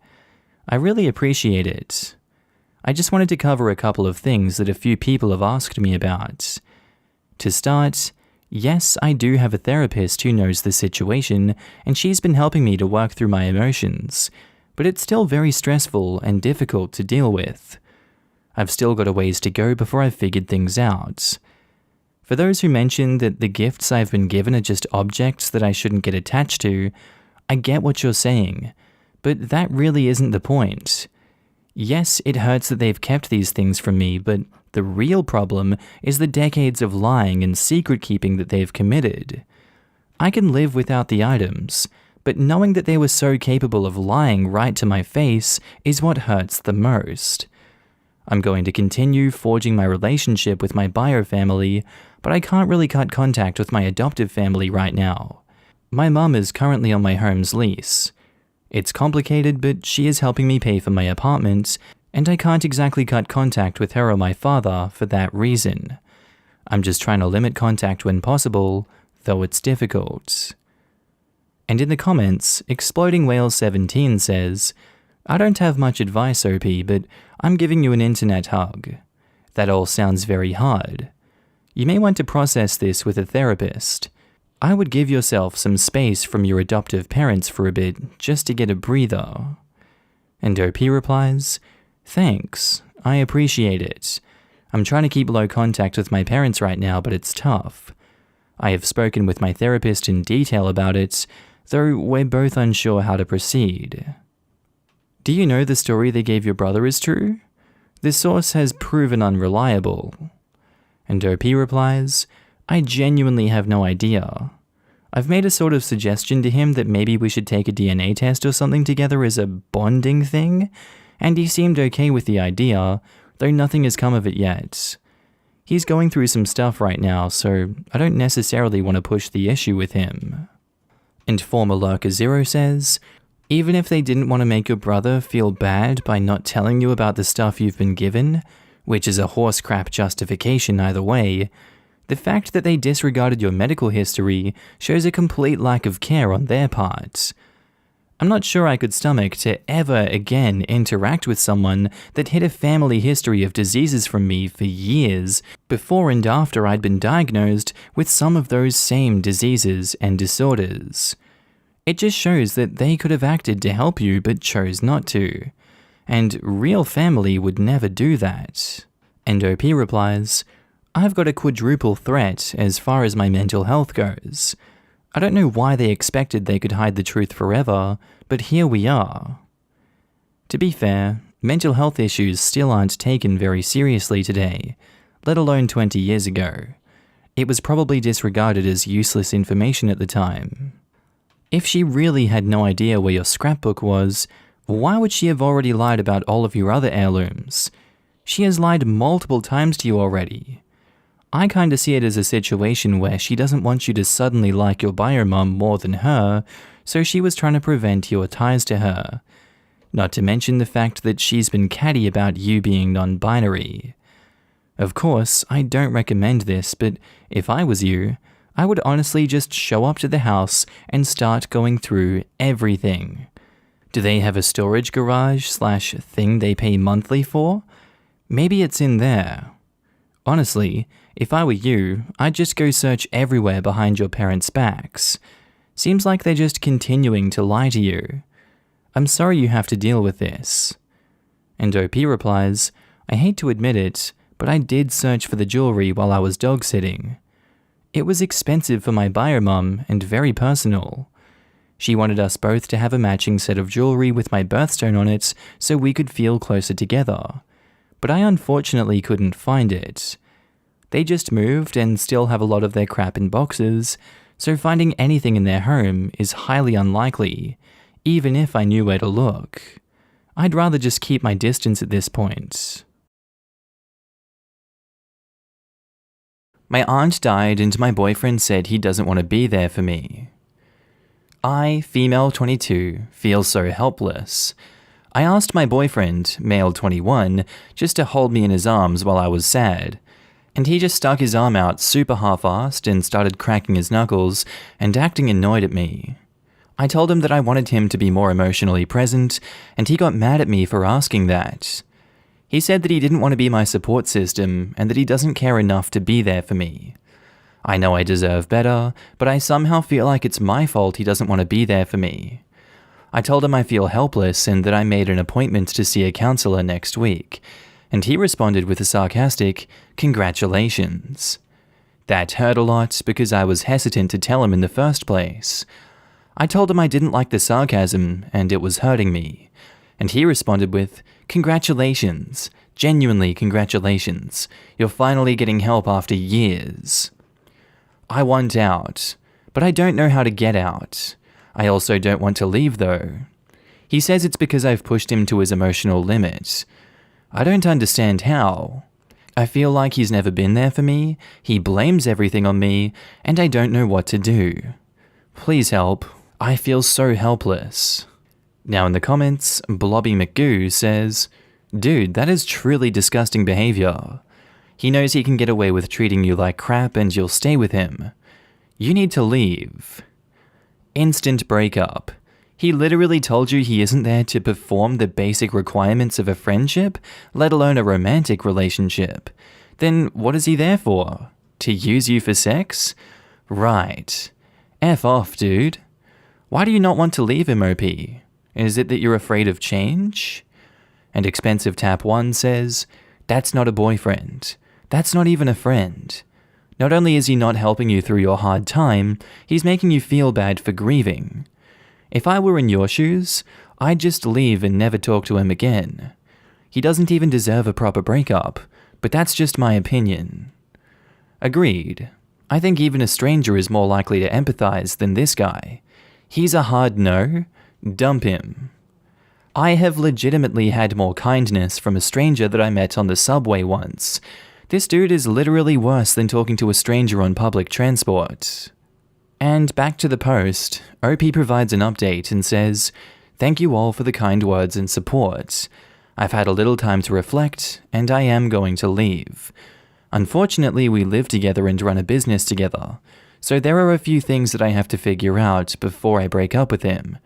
I really appreciate it. I just wanted to cover a couple of things that a few people have asked me about. To start, Yes, I do have a therapist who knows the situation, and she's been helping me to work through my emotions, but it's still very stressful and difficult to deal with. I've still got a ways to go before I've figured things out. For those who mention that the gifts I've been given are just objects that I shouldn't get attached to, I get what you're saying, but that really isn't the point. Yes, it hurts that they've kept these things from me, but the real problem is the decades of lying and secret-keeping that they've committed. I can live without the items, but knowing that they were so capable of lying right to my face is what hurts the most. I'm going to continue forging my relationship with my bio family, but I can't really cut contact with my adoptive family right now. My mum is currently on my home's lease. It's complicated, but she is helping me pay for my apartment, and I can't exactly cut contact with her or my father for that reason. I'm just trying to limit contact when possible, though it's difficult. And in the comments, Exploding Whale 17 says, I don't have much advice, OP, but I'm giving you an internet hug. That all sounds very hard. You may want to process this with a therapist. I would give yourself some space from your adoptive parents for a bit, just to get a breather. And OP replies, Thanks, I appreciate it. I'm trying to keep low contact with my parents right now, but it's tough. I have spoken with my therapist in detail about it, though we're both unsure how to proceed. Do you know the story they gave your brother is true? This source has proven unreliable. And OP replies, I genuinely have no idea. I've made a sort of suggestion to him that maybe we should take a DNA test or something together as a bonding thing, and he seemed okay with the idea, though nothing has come of it yet. He's going through some stuff right now, so I don't necessarily want to push the issue with him. And former Lurker Zero says, even if they didn't want to make your brother feel bad by not telling you about the stuff you've been given, which is a horse crap justification either way, the fact that they disregarded your medical history shows a complete lack of care on their part. I'm not sure I could stomach to ever again interact with someone that hid a family history of diseases from me for years before and after I'd been diagnosed with some of those same diseases and disorders. It just shows that they could have acted to help you but chose not to. And real family would never do that. And OP replies, I've got a quadruple threat as far as my mental health goes. I don't know why they expected they could hide the truth forever, but here we are. To be fair, mental health issues still aren't taken very seriously today, let alone 20 years ago. It was probably disregarded as useless information at the time. If she really had no idea where your scrapbook was, why would she have already lied about all of your other heirlooms? She has lied multiple times to you already. I kinda see it as a situation where she doesn't want you to suddenly like your bio mom more than her, so she was trying to prevent your ties to her. Not to mention the fact that she's been catty about you being non-binary. Of course, I don't recommend this, but if I was you, I would honestly just show up to the house and start going through everything. Do they have a storage garage / thing they pay monthly for? Maybe it's in there. Honestly, if I were you, I'd just go search everywhere behind your parents' backs. Seems like they're just continuing to lie to you. I'm sorry you have to deal with this. And OP replies, I hate to admit it, but I did search for the jewelry while I was dog sitting. It was expensive for my bio mum and very personal. She wanted us both to have a matching set of jewelry with my birthstone on it so we could feel closer together. But I unfortunately couldn't find it. They just moved and still have a lot of their crap in boxes, so finding anything in their home is highly unlikely, even if I knew where to look. I'd rather just keep my distance at this point. My aunt died and my boyfriend said he doesn't want to be there for me. I, female 22, feel so helpless. I asked my boyfriend, male 21, just to hold me in his arms while I was sad, and he just stuck his arm out super half-assed and started cracking his knuckles and acting annoyed at me. I told him that I wanted him to be more emotionally present, and he got mad at me for asking that. He said that he didn't want to be my support system and that he doesn't care enough to be there for me. I know I deserve better, but I somehow feel like it's my fault he doesn't want to be there for me. I told him I feel helpless and that I made an appointment to see a counselor next week, and he responded with a sarcastic, "Congratulations." That hurt a lot because I was hesitant to tell him in the first place. I told him I didn't like the sarcasm and it was hurting me, and he responded with, "Congratulations, genuinely congratulations, you're finally getting help after years." I want out, but I don't know how to get out. I also don't want to leave though. He says it's because I've pushed him to his emotional limit. I don't understand how. I feel like he's never been there for me, he blames everything on me, and I don't know what to do. Please help. I feel so helpless. Now in the comments, Blobby McGoo says, "Dude, that is truly disgusting behavior. He knows he can get away with treating you like crap and you'll stay with him. You need to leave." Instant breakup. He literally told you he isn't there to perform the basic requirements of a friendship, let alone a romantic relationship. Then what is he there for? To use you for sex? Right. F off, dude. Why do you not want to leave him, OP? Is it that you're afraid of change? And Expensive Tap 1 says, "That's not a boyfriend. That's not even a friend. Not only is he not helping you through your hard time, he's making you feel bad for grieving. If I were in your shoes, I'd just leave and never talk to him again. He doesn't even deserve a proper breakup, but that's just my opinion." Agreed. I think even a stranger is more likely to empathize than this guy. He's a hard no. Dump him. I have legitimately had more kindness from a stranger that I met on the subway once. This dude is literally worse than talking to a stranger on public transport. And back to the post, OP provides an update and says, "Thank you all for the kind words and support. I've had a little time to reflect, and I am going to leave. Unfortunately, we live together and run a business together, so there are a few things that I have to figure out before I break up with him.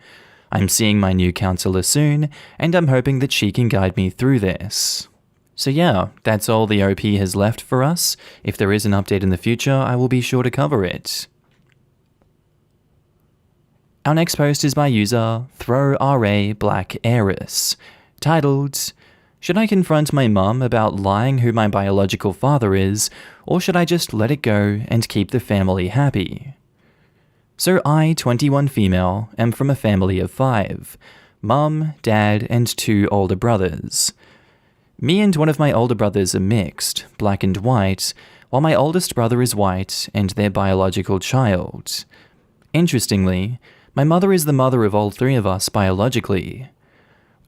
I'm seeing my new counselor soon, and I'm hoping that she can guide me through this." So yeah, that's all the OP has left for us. If there is an update in the future, I will be sure to cover it. Our next post is by user ThrowRA_Black_Heiress, titled, "Should I confront my mum about lying who my biological father is, or should I just let it go and keep the family happy?" So I, 21 female, am from a family of 5, mum, dad, and 2 older brothers. Me and one of my older brothers are mixed, black and white, while my oldest brother is white and their biological child. Interestingly, my mother is the mother of all 3 of us biologically.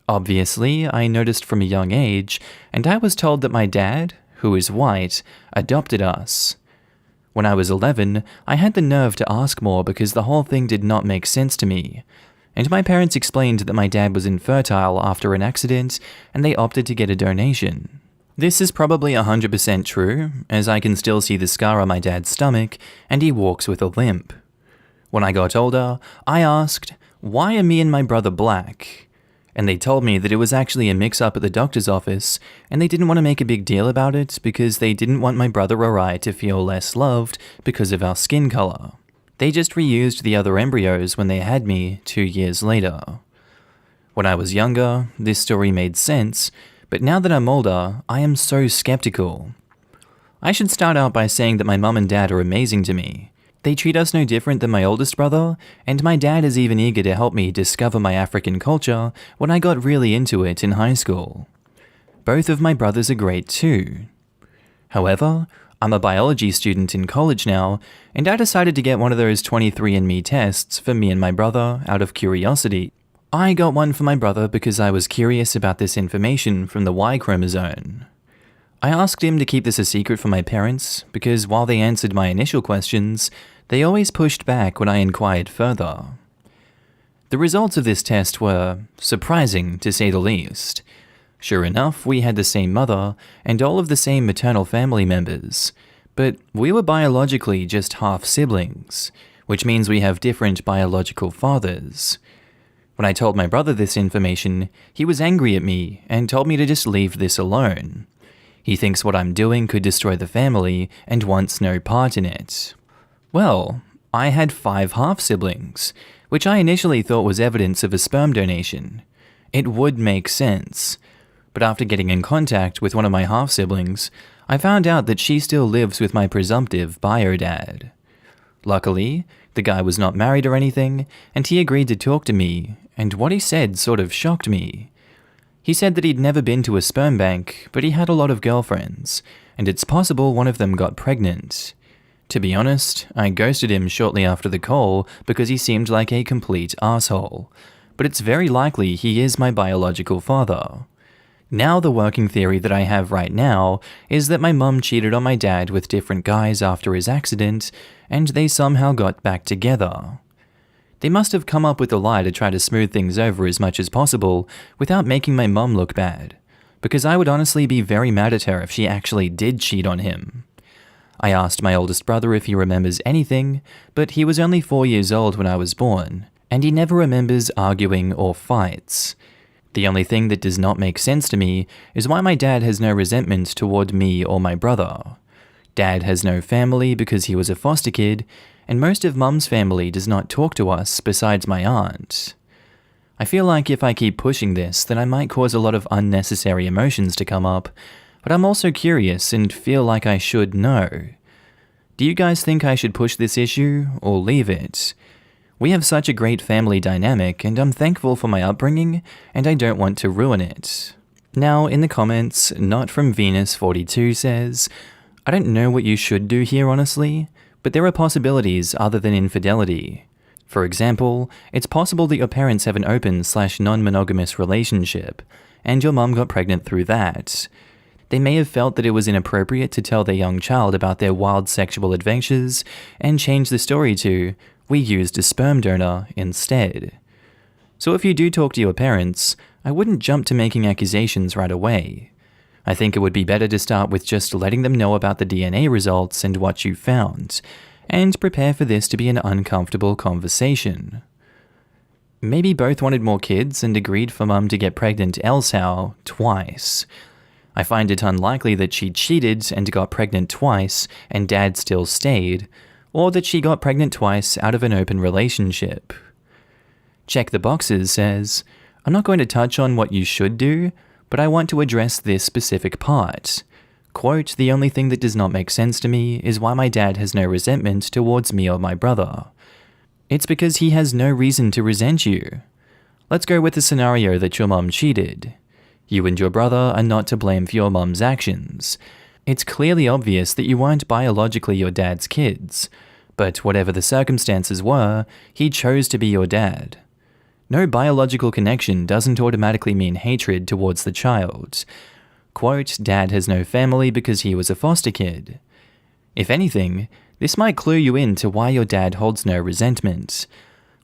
Obviously, I noticed from a young age, and I was told that my dad, who is white, adopted us. When I was 11, I had the nerve to ask more because the whole thing did not make sense to me, and my parents explained that my dad was infertile after an accident, and they opted to get a donation. This is probably 100% true, as I can still see the scar on my dad's stomach, and he walks with a limp. When I got older, I asked, "Why are me and my brother black?" And they told me that it was actually a mix-up at the doctor's office, and they didn't want to make a big deal about it because they didn't want my brother or I to feel less loved because of our skin color. They just reused the other embryos when they had me 2 years later. When I was younger, this story made sense, but now that I'm older, I am so skeptical. I should start out by saying that my mum and dad are amazing to me. They treat us no different than my oldest brother, and my dad is even eager to help me discover my African culture when I got really into it in high school. Both of my brothers are great too. However, I'm a biology student in college now, and I decided to get one of those 23andMe tests for me and my brother out of curiosity. I got one for my brother because I was curious about this information from the Y chromosome. I asked him to keep this a secret from my parents because while they answered my initial questions, they always pushed back when I inquired further. The results of this test were surprising, to say the least. Sure enough, we had the same mother and all of the same maternal family members, but we were biologically just half siblings, which means we have different biological fathers. When I told my brother this information, he was angry at me and told me to just leave this alone. He thinks what I'm doing could destroy the family and wants no part in it. Well, I had 5 half-siblings, which I initially thought was evidence of a sperm donation. It would make sense. But after getting in contact with one of my half-siblings, I found out that she still lives with my presumptive bio-dad. Luckily, the guy was not married or anything, and he agreed to talk to me, and what he said sort of shocked me. He said that he'd never been to a sperm bank, but he had a lot of girlfriends, and it's possible one of them got pregnant. To be honest, I ghosted him shortly after the call because he seemed like a complete asshole, but it's very likely he is my biological father. Now the working theory that I have right now is that my mum cheated on my dad with different guys after his accident, and they somehow got back together. They must have come up with a lie to try to smooth things over as much as possible without making my mum look bad, because I would honestly be very mad at her if she actually did cheat on him. I asked my oldest brother if he remembers anything, but he was only 4 years old when I was born, and he never remembers arguing or fights. The only thing that does not make sense to me is why my dad has no resentment toward me or my brother. Dad has no family because he was a foster kid, and most of Mum's family does not talk to us besides my aunt. I feel like if I keep pushing this, then I might cause a lot of unnecessary emotions to come up, but I'm also curious and feel like I should know. Do you guys think I should push this issue or leave it? We have such a great family dynamic, and I'm thankful for my upbringing, and I don't want to ruin it. Now, in the comments, Not From Venus 42 says, I don't know what you should do here honestly, but there are possibilities other than infidelity. For example, it's possible that your parents have an open/non-monogamous relationship, and your mum got pregnant through that. They may have felt that it was inappropriate to tell their young child about their wild sexual adventures, and change the story to, we used a sperm donor instead. So if you do talk to your parents, I wouldn't jump to making accusations right away. I think it would be better to start with just letting them know about the DNA results and what you found, and prepare for this to be an uncomfortable conversation. Maybe both wanted more kids and agreed for Mum to get pregnant elsehow twice. I find it unlikely that she cheated and got pregnant twice and Dad still stayed, or that she got pregnant twice out of an open relationship. Check the Boxes says, I'm not going to touch on what you should do, but I want to address this specific part. Quote, the only thing that does not make sense to me is why my dad has no resentment towards me or my brother. It's because he has no reason to resent you. Let's go with the scenario that your mum cheated. You and your brother are not to blame for your mum's actions. It's clearly obvious that you weren't biologically your dad's kids, but whatever the circumstances were, he chose to be your dad. No biological connection doesn't automatically mean hatred towards the child. Quote, Dad has no family because he was a foster kid. If anything, this might clue you in to why your dad holds no resentment.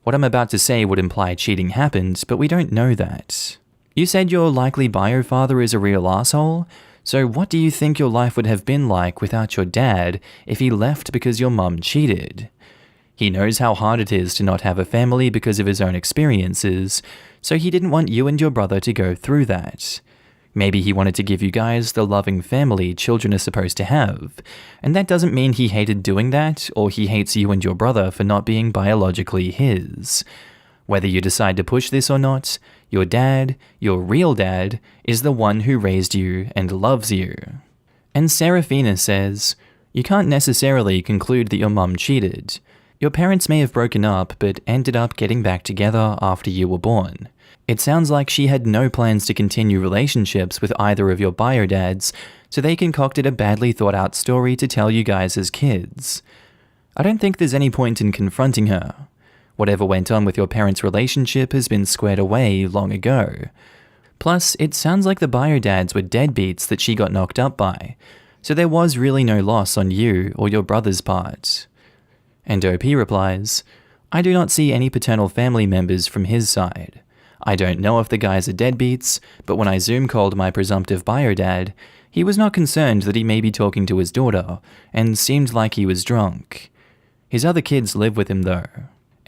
What I'm about to say would imply cheating happened, but we don't know that. You said your likely bio father is a real asshole, so what do you think your life would have been like without your dad if he left because your mum cheated? He knows how hard it is to not have a family because of his own experiences, so he didn't want you and your brother to go through that. Maybe he wanted to give you guys the loving family children are supposed to have, and that doesn't mean he hated doing that or he hates you and your brother for not being biologically his. Whether you decide to push this or not, your dad, your real dad, is the one who raised you and loves you. And Seraphina says, you can't necessarily conclude that your mum cheated. Your parents may have broken up but ended up getting back together after you were born. It sounds like she had no plans to continue relationships with either of your bio dads, so they concocted a badly thought out story to tell you guys as kids. I don't think there's any point in confronting her. Whatever went on with your parents' relationship has been squared away long ago. Plus, it sounds like the bio dads were deadbeats that she got knocked up by, so there was really no loss on you or your brother's part. And OP replies, I do not see any paternal family members from his side. I don't know if the guys are deadbeats, but when I Zoom called my presumptive bio dad, he was not concerned that he may be talking to his daughter, and seemed like he was drunk. His other kids live with him though.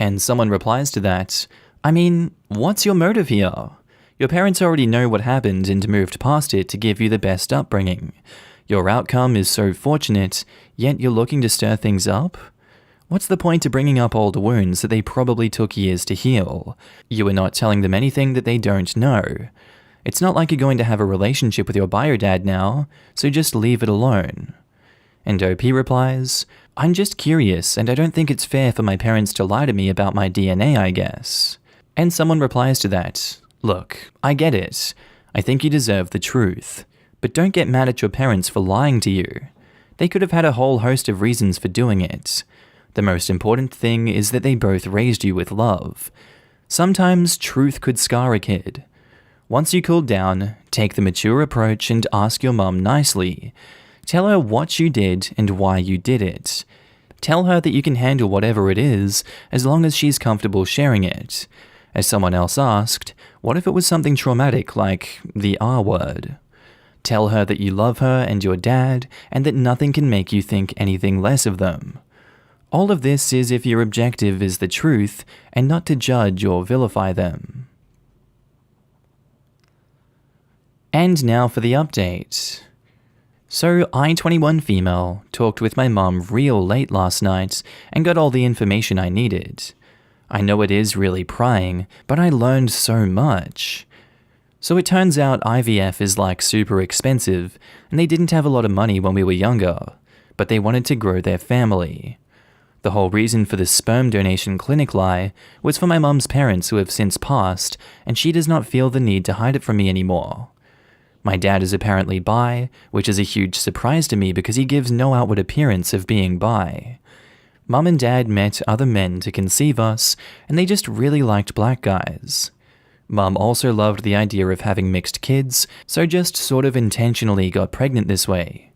And someone replies to that, I mean, what's your motive here? Your parents already know what happened and moved past it to give you the best upbringing. Your outcome is so fortunate, yet you're looking to stir things up? What's the point of bringing up old wounds that they probably took years to heal? You are not telling them anything that they don't know. It's not like you're going to have a relationship with your bio dad now, so just leave it alone. And OP replies, I'm just curious, and I don't think it's fair for my parents to lie to me about my DNA, I guess. And someone replies to that, look, I get it. I think you deserve the truth. But don't get mad at your parents for lying to you. They could have had a whole host of reasons for doing it. The most important thing is that they both raised you with love. Sometimes truth could scar a kid. Once you cool down, take the mature approach and ask your mum nicely. Tell her what you did and why you did it. Tell her that you can handle whatever it is as long as she's comfortable sharing it. As someone else asked, what if it was something traumatic like the R word? Tell her that you love her and your dad and that nothing can make you think anything less of them. All of this is if your objective is the truth and not to judge or vilify them. And now for the update. So, I-21 female talked with my mum real late last night and got all the information I needed. I know it is really prying, but I learned so much. So it turns out IVF is like super expensive, and they didn't have a lot of money when we were younger, but they wanted to grow their family. The whole reason for the sperm donation clinic lie was for my mum's parents who have since passed, and she does not feel the need to hide it from me anymore. My dad is apparently bi, which is a huge surprise to me because he gives no outward appearance of being bi. Mum and dad met other men to conceive us, and they just really liked black guys. Mum also loved the idea of having mixed kids, so just sort of intentionally got pregnant this way.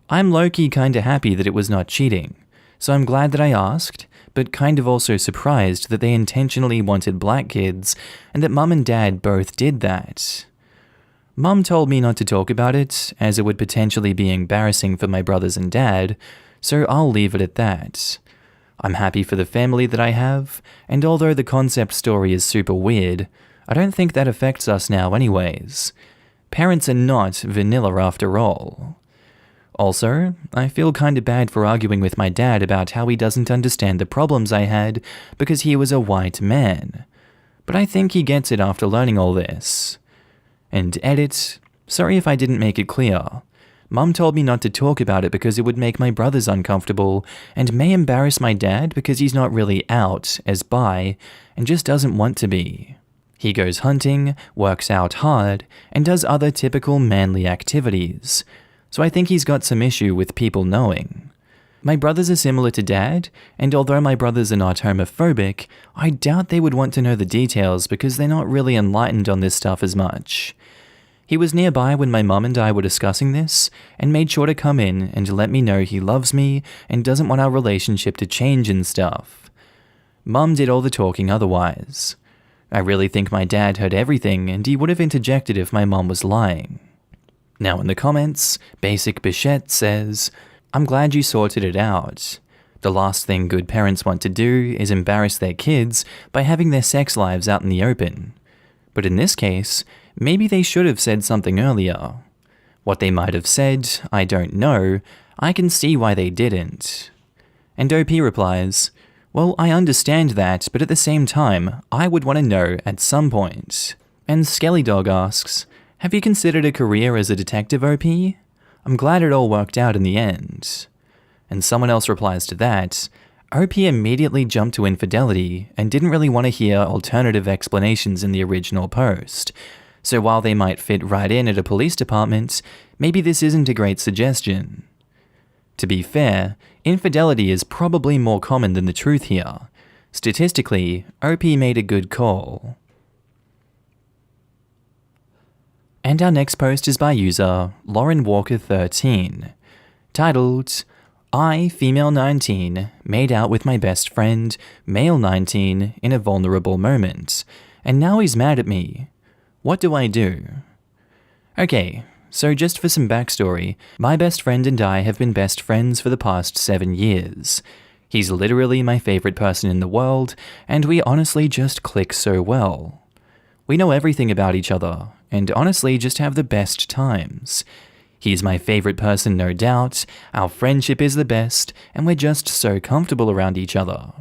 I'm low-key kinda happy that it was not cheating, so I'm glad that I asked, but kind of also surprised that they intentionally wanted black kids, and that Mum and Dad both did that. Mum told me not to talk about it, as it would potentially be embarrassing for my brothers and dad, so I'll leave it at that. I'm happy for the family that I have, and although the concept story is super weird, I don't think that affects us now anyways. Parents are not vanilla after all. Also, I feel kinda bad for arguing with my dad about how he doesn't understand the problems I had because he was a white man. But I think he gets it after learning all this. And edit, sorry if I didn't make it clear. Mum told me not to talk about it because it would make my brothers uncomfortable and may embarrass my dad because he's not really out as bi and just doesn't want to be. He goes hunting, works out hard, and does other typical manly activities, so I think he's got some issue with people knowing. My brothers are similar to dad, and although my brothers are not homophobic, I doubt they would want to know the details because they're not really enlightened on this stuff as much. He was nearby when my mum and I were discussing this, and made sure to come in and let me know he loves me and doesn't want our relationship to change and stuff. Mum did all the talking otherwise. I really think my dad heard everything and he would have interjected if my mum was lying. Now in the comments, Basic Bichette says, I'm glad you sorted it out. The last thing good parents want to do is embarrass their kids by having their sex lives out in the open. But in this case, maybe they should have said something earlier. What they might have said, I don't know. I can see why they didn't. And OP replies, well, I understand that, but at the same time, I would want to know at some point. And Skelly Dog asks, have you considered a career as a detective, OP? I'm glad it all worked out in the end. And someone else replies to that, OP immediately jumped to infidelity and didn't really want to hear alternative explanations in the original post. So while they might fit right in at a police department, maybe this isn't a great suggestion. To be fair, infidelity is probably more common than the truth here. Statistically, OP made a good call. And our next post is by user Lauren Walker 13, titled, I, female 19, made out with my best friend, male 19, in a vulnerable moment, and now he's mad at me. What do I do? Okay, so just for some backstory, my best friend and I have been best friends for the past 7 years. He's literally my favorite person in the world, and we honestly just click so well. We know everything about each other, and honestly just have the best times. He's my favorite person, no doubt. Our friendship is the best, and we're just so comfortable around each other.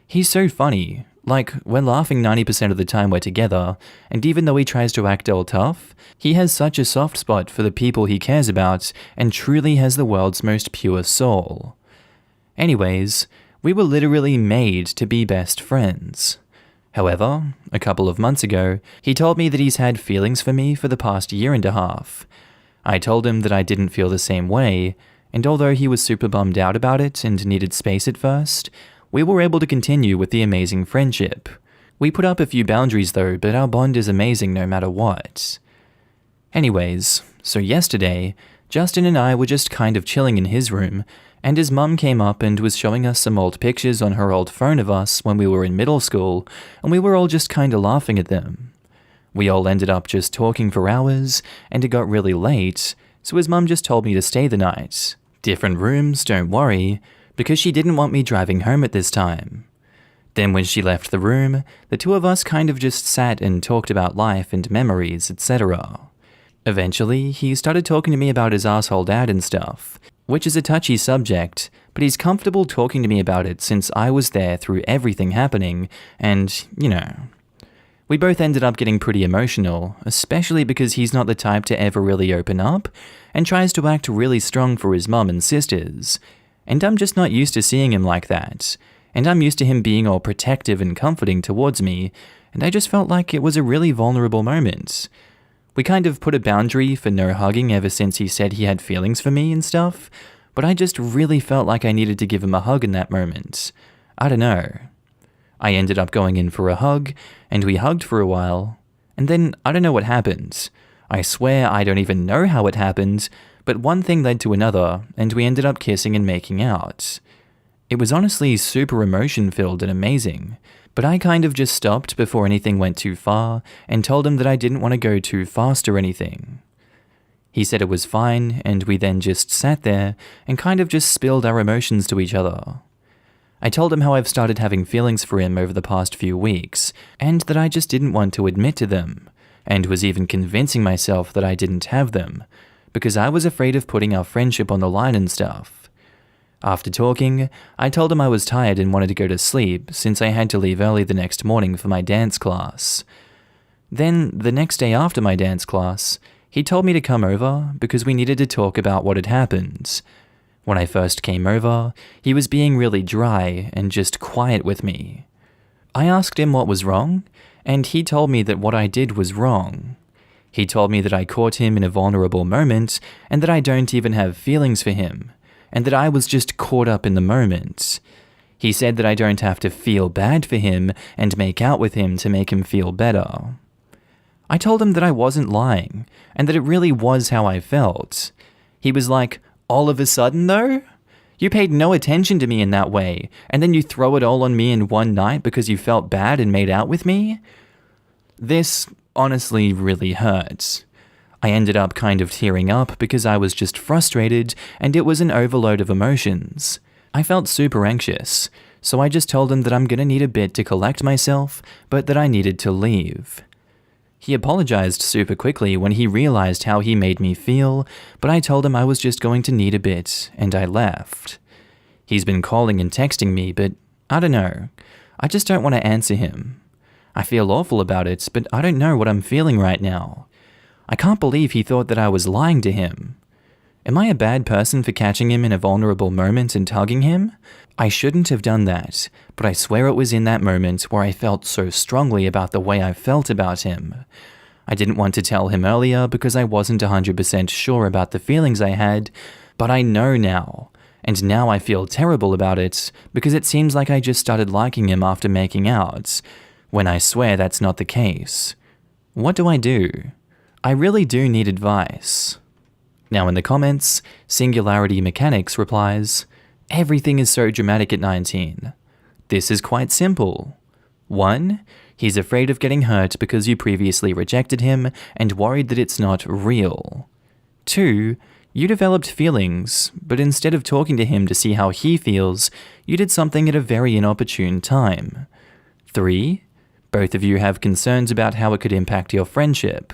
He's so funny. Like, we're laughing 90% of the time we're together, and even though he tries to act all tough, he has such a soft spot for the people he cares about and truly has the world's most pure soul. Anyways, we were literally made to be best friends. However, a couple of months ago, he told me that he's had feelings for me for the past year and a half. I told him that I didn't feel the same way, and although he was super bummed out about it and needed space at first, we were able to continue with the amazing friendship. We put up a few boundaries though, but our bond is amazing no matter what. Anyways, so yesterday, Justin and I were just kind of chilling in his room, and his mum came up and was showing us some old pictures on her old phone of us when we were in middle school, and we were all just kinda laughing at them. We all ended up just talking for hours, and it got really late, so his mum just told me to stay the night. Different rooms, don't worry, because she didn't want me driving home at this time. Then when she left the room, the two of us kind of just sat and talked about life and memories, etc. Eventually, he started talking to me about his asshole dad and stuff, which is a touchy subject, but he's comfortable talking to me about it since I was there through everything happening, and, you know. We both ended up getting pretty emotional, especially because he's not the type to ever really open up, and tries to act really strong for his mum and sisters. And I'm just not used to seeing him like that, and I'm used to him being all protective and comforting towards me, and I just felt like it was a really vulnerable moment. We kind of put a boundary for no hugging ever since he said he had feelings for me and stuff, but I just really felt like I needed to give him a hug in that moment. I don't know. I ended up going in for a hug, and we hugged for a while, and then I don't know what happened. I swear I don't even know how it happened, but one thing led to another, and we ended up kissing and making out. It was honestly super emotion-filled and amazing, but I kind of just stopped before anything went too far and told him that I didn't want to go too fast or anything. He said it was fine, and we then just sat there and kind of just spilled our emotions to each other. I told him how I've started having feelings for him over the past few weeks, and that I just didn't want to admit to them, and was even convincing myself that I didn't have them, because I was afraid of putting our friendship on the line and stuff. After talking, I told him I was tired and wanted to go to sleep since I had to leave early the next morning for my dance class. Then, the next day after my dance class, he told me to come over because we needed to talk about what had happened. When I first came over, he was being really dry and just quiet with me. I asked him what was wrong, and he told me that what I did was wrong. He told me that I caught him in a vulnerable moment, and that I don't even have feelings for him, and that I was just caught up in the moment. He said that I don't have to feel bad for him and make out with him to make him feel better. I told him that I wasn't lying, and that it really was how I felt. He was like, "All of a sudden, though? You paid no attention to me in that way, and then you throw it all on me in one night because you felt bad and made out with me?" This honestly really hurt. I ended up kind of tearing up because I was just frustrated, and it was an overload of emotions. I felt super anxious, so I just told him that I'm gonna need a bit to collect myself, but that I needed to leave. He apologized super quickly when he realized how he made me feel, but I told him I was just going to need a bit, and I left. He's been calling and texting me, but I don't know. I just don't want to answer him. I feel awful about it, but I don't know what I'm feeling right now. I can't believe he thought that I was lying to him. Am I a bad person for catching him in a vulnerable moment and hugging him? I shouldn't have done that, but I swear it was in that moment where I felt so strongly about the way I felt about him. I didn't want to tell him earlier because I wasn't 100% sure about the feelings I had, but I know now, and now I feel terrible about it because it seems like I just started liking him after making out, when I swear that's not the case. What do I do? I really do need advice. Now in the comments, Singularity Mechanics replies, "Everything is so dramatic at 19. This is quite simple. 1. He's afraid of getting hurt because you previously rejected him and worried that it's not real. 2. You developed feelings, but instead of talking to him to see how he feels, you did something at a very inopportune time. 3. Both of you have concerns about how it could impact your friendship.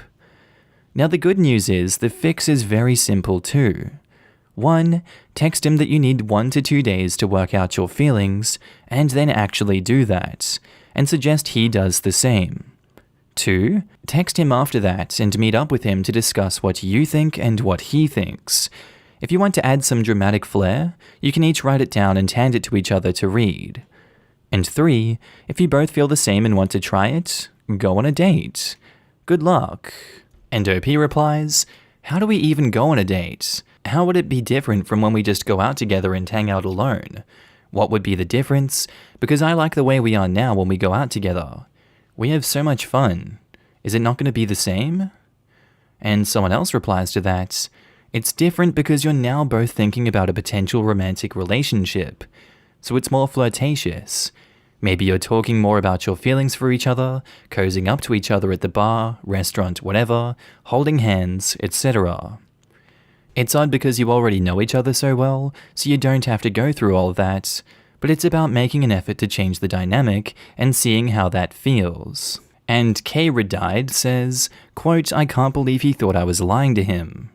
Now the good news is the fix is very simple too. 1. Text him that you need 1 to 2 days to work out your feelings, and then actually do that, and suggest he does the same. 2. Text him after that and meet up with him to discuss what you think and what he thinks. If you want to add some dramatic flair, you can each write it down and hand it to each other to read. And 3. If you both feel the same and want to try it, go on a date. Good luck. And OP replies, how do we even go on a date? How would it be different from when we just go out together and hang out alone? What would be the difference? Because I like the way we are now when we go out together. We have so much fun. Is it not going to be the same? And someone else replies to that, it's different because you're now both thinking about a potential romantic relationship. So it's more flirtatious. Maybe you're talking more about your feelings for each other, cozying up to each other at the bar, restaurant, whatever, holding hands, etc. It's odd because you already know each other so well, so you don't have to go through all of that, but it's about making an effort to change the dynamic and seeing how that feels. And K. Redied says, quote, I can't believe he thought I was lying to him.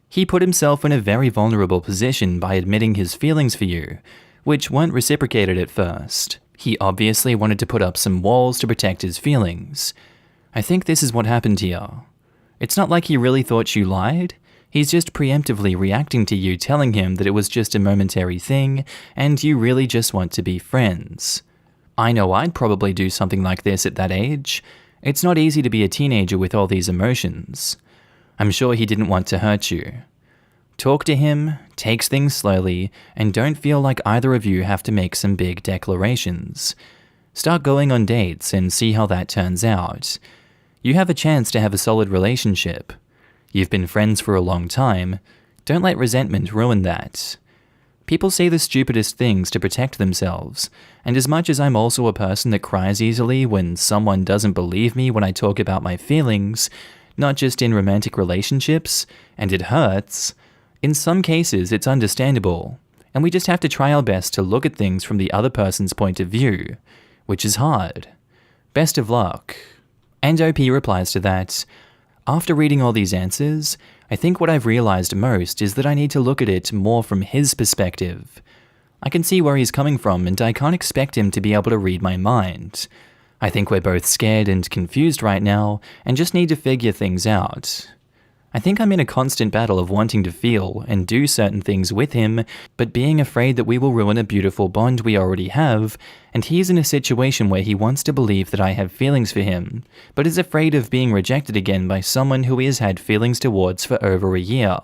He put himself in a very vulnerable position by admitting his feelings for you, which weren't reciprocated at first. He obviously wanted to put up some walls to protect his feelings. I think this is what happened here. It's not like he really thought you lied. He's just preemptively reacting to you telling him that it was just a momentary thing and you really just want to be friends. I know I'd probably do something like this at that age. It's not easy to be a teenager with all these emotions. I'm sure he didn't want to hurt you. Talk to him, take things slowly, and don't feel like either of you have to make some big declarations. Start going on dates and see how that turns out. You have a chance to have a solid relationship. You've been friends for a long time. Don't let resentment ruin that. People say the stupidest things to protect themselves, and as much as I'm also a person that cries easily when someone doesn't believe me when I talk about my feelings, not just in romantic relationships, and it hurts, in some cases it's understandable, and we just have to try our best to look at things from the other person's point of view, which is hard. Best of luck. And OP replies to that, after reading all these answers, I think what I've realized most is that I need to look at it more from his perspective. I can see where he's coming from and I can't expect him to be able to read my mind. I think we're both scared and confused right now and just need to figure things out. I think I'm in a constant battle of wanting to feel and do certain things with him, but being afraid that we will ruin a beautiful bond we already have, and he's in a situation where he wants to believe that I have feelings for him, but is afraid of being rejected again by someone who he has had feelings towards for over a year.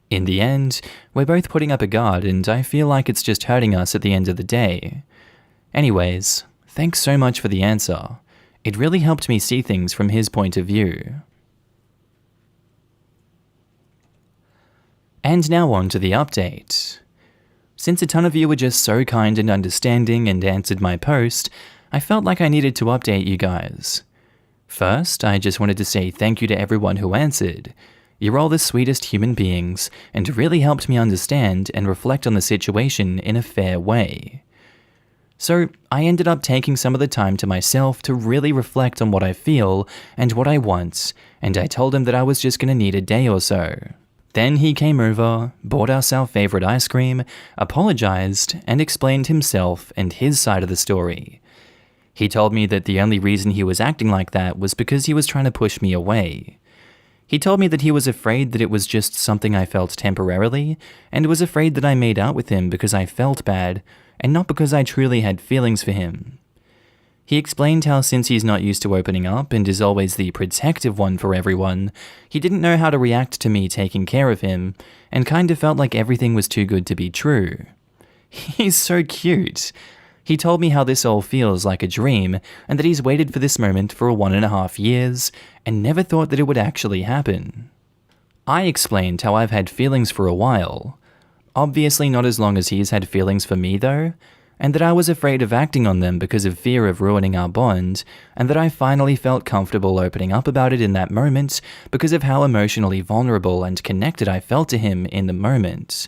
In the end, we're both putting up a guard and I feel like it's just hurting us at the end of the day. Anyways, thanks so much for the answer. It really helped me see things from his point of view. And now on to the update. Since a ton of you were just so kind and understanding and answered my post, I felt like I needed to update you guys. First, I just wanted to say thank you to everyone who answered. You're all the sweetest human beings and really helped me understand and reflect on the situation in a fair way. So, I ended up taking some of the time to myself to really reflect on what I feel and what I want, and I told him that I was just going to need a day or so. Then he came over, bought us our favorite ice cream, apologized, and explained himself and his side of the story. He told me that the only reason he was acting like that was because he was trying to push me away. He told me that he was afraid that it was just something I felt temporarily, and was afraid that I made out with him because I felt bad, and not because I truly had feelings for him. He explained how since he's not used to opening up and is always the protective one for everyone, he didn't know how to react to me taking care of him, and kind of felt like everything was too good to be true. He's so cute. He told me how this all feels like a dream, and that he's waited for this moment for 1.5 years, and never thought that it would actually happen. I explained how I've had feelings for a while. Obviously not as long as he's had feelings for me though, and that I was afraid of acting on them because of fear of ruining our bond, and that I finally felt comfortable opening up about it in that moment because of how emotionally vulnerable and connected I felt to him in the moment.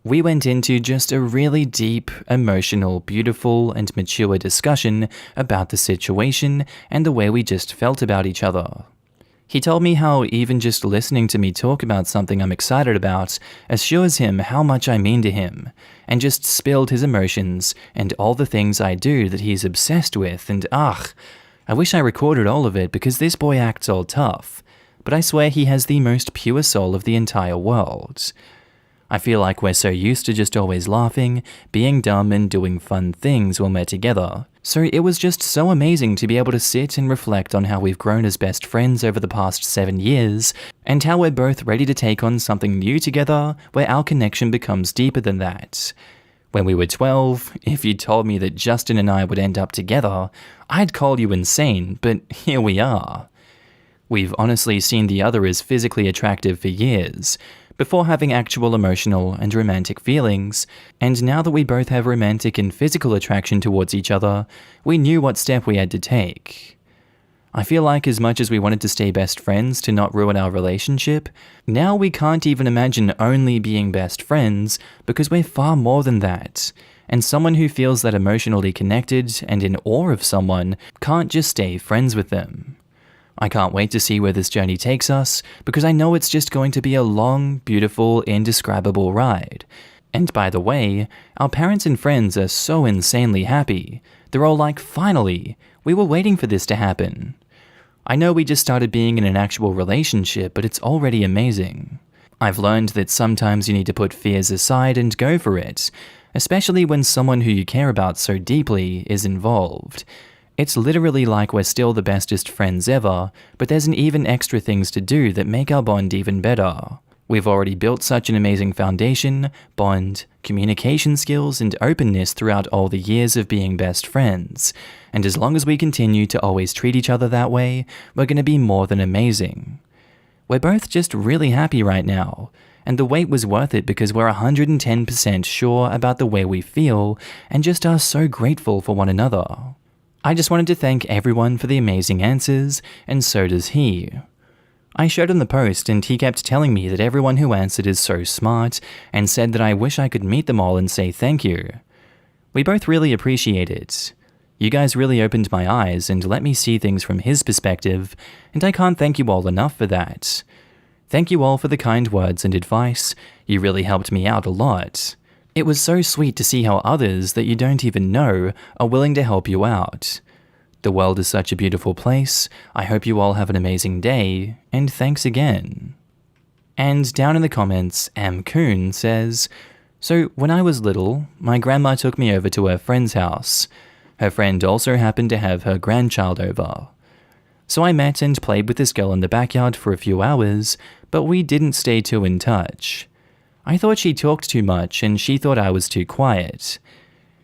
We went into just a really deep, emotional, beautiful, and mature discussion about the situation and the way we just felt about each other. He told me how even just listening to me talk about something I'm excited about assures him how much I mean to him, and just spilled his emotions and all the things I do that he's obsessed with, and I wish I recorded all of it because this boy acts all tough, but I swear he has the most pure soul of the entire world. I feel like we're so used to just always laughing, being dumb, and doing fun things when we're together. So it was just so amazing to be able to sit and reflect on how we've grown as best friends over the past 7 years, and how we're both ready to take on something new together where our connection becomes deeper than that. When we were 12, if you'd told me that Justin and I would end up together, I'd call you insane, but here we are. We've honestly seen the other as physically attractive for years, before having actual emotional and romantic feelings, and now that we both have romantic and physical attraction towards each other, we knew what step we had to take. I feel like as much as we wanted to stay best friends to not ruin our relationship, now we can't even imagine only being best friends because we're far more than that, and someone who feels that emotionally connected and in awe of someone can't just stay friends with them. I can't wait to see where this journey takes us, because I know it's just going to be a long, beautiful, indescribable ride. And by the way, our parents and friends are so insanely happy. They're all like, finally, we were waiting for this to happen. I know we just started being in an actual relationship, but it's already amazing. I've learned that sometimes you need to put fears aside and go for it, especially when someone who you care about so deeply is involved. It's literally like we're still the bestest friends ever, but there's an even extra things to do that make our bond even better. We've already built such an amazing foundation, bond, communication skills, and openness throughout all the years of being best friends, and as long as we continue to always treat each other that way, we're going to be more than amazing. We're both just really happy right now, and the wait was worth it because we're 110% sure about the way we feel, and just are so grateful for one another. I just wanted to thank everyone for the amazing answers, and so does he. I showed him the post and he kept telling me that everyone who answered is so smart, and said that I wish I could meet them all and say thank you. We both really appreciate it. You guys really opened my eyes and let me see things from his perspective, and I can't thank you all enough for that. Thank you all for the kind words and advice. You really helped me out a lot. It was so sweet to see how others that you don't even know are willing to help you out. The world is such a beautiful place. I hope you all have an amazing day, and thanks again. And down in the comments, Am Coon says, so when I was little, my grandma took me over to her friend's house. Her friend also happened to have her grandchild over. So I met and played with this girl in the backyard for a few hours, but we didn't stay too in touch. I thought she talked too much and she thought I was too quiet.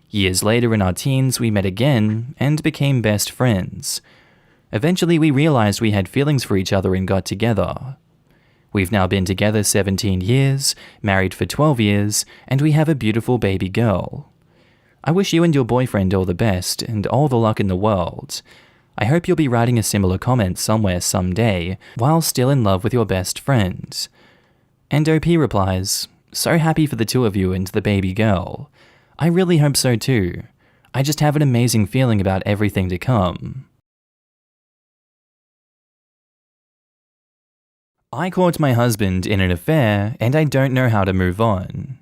Years later in our teens, we met again and became best friends. Eventually, we realized we had feelings for each other and got together. We've now been together 17 years, married for 12 years, and we have a beautiful baby girl. I wish you and your boyfriend all the best and all the luck in the world. I hope you'll be writing a similar comment somewhere someday while still in love with your best friend. And OP replies, so happy for the two of you and the baby girl. I really hope so too. I just have an amazing feeling about everything to come. I caught my husband in an affair and I don't know how to move on.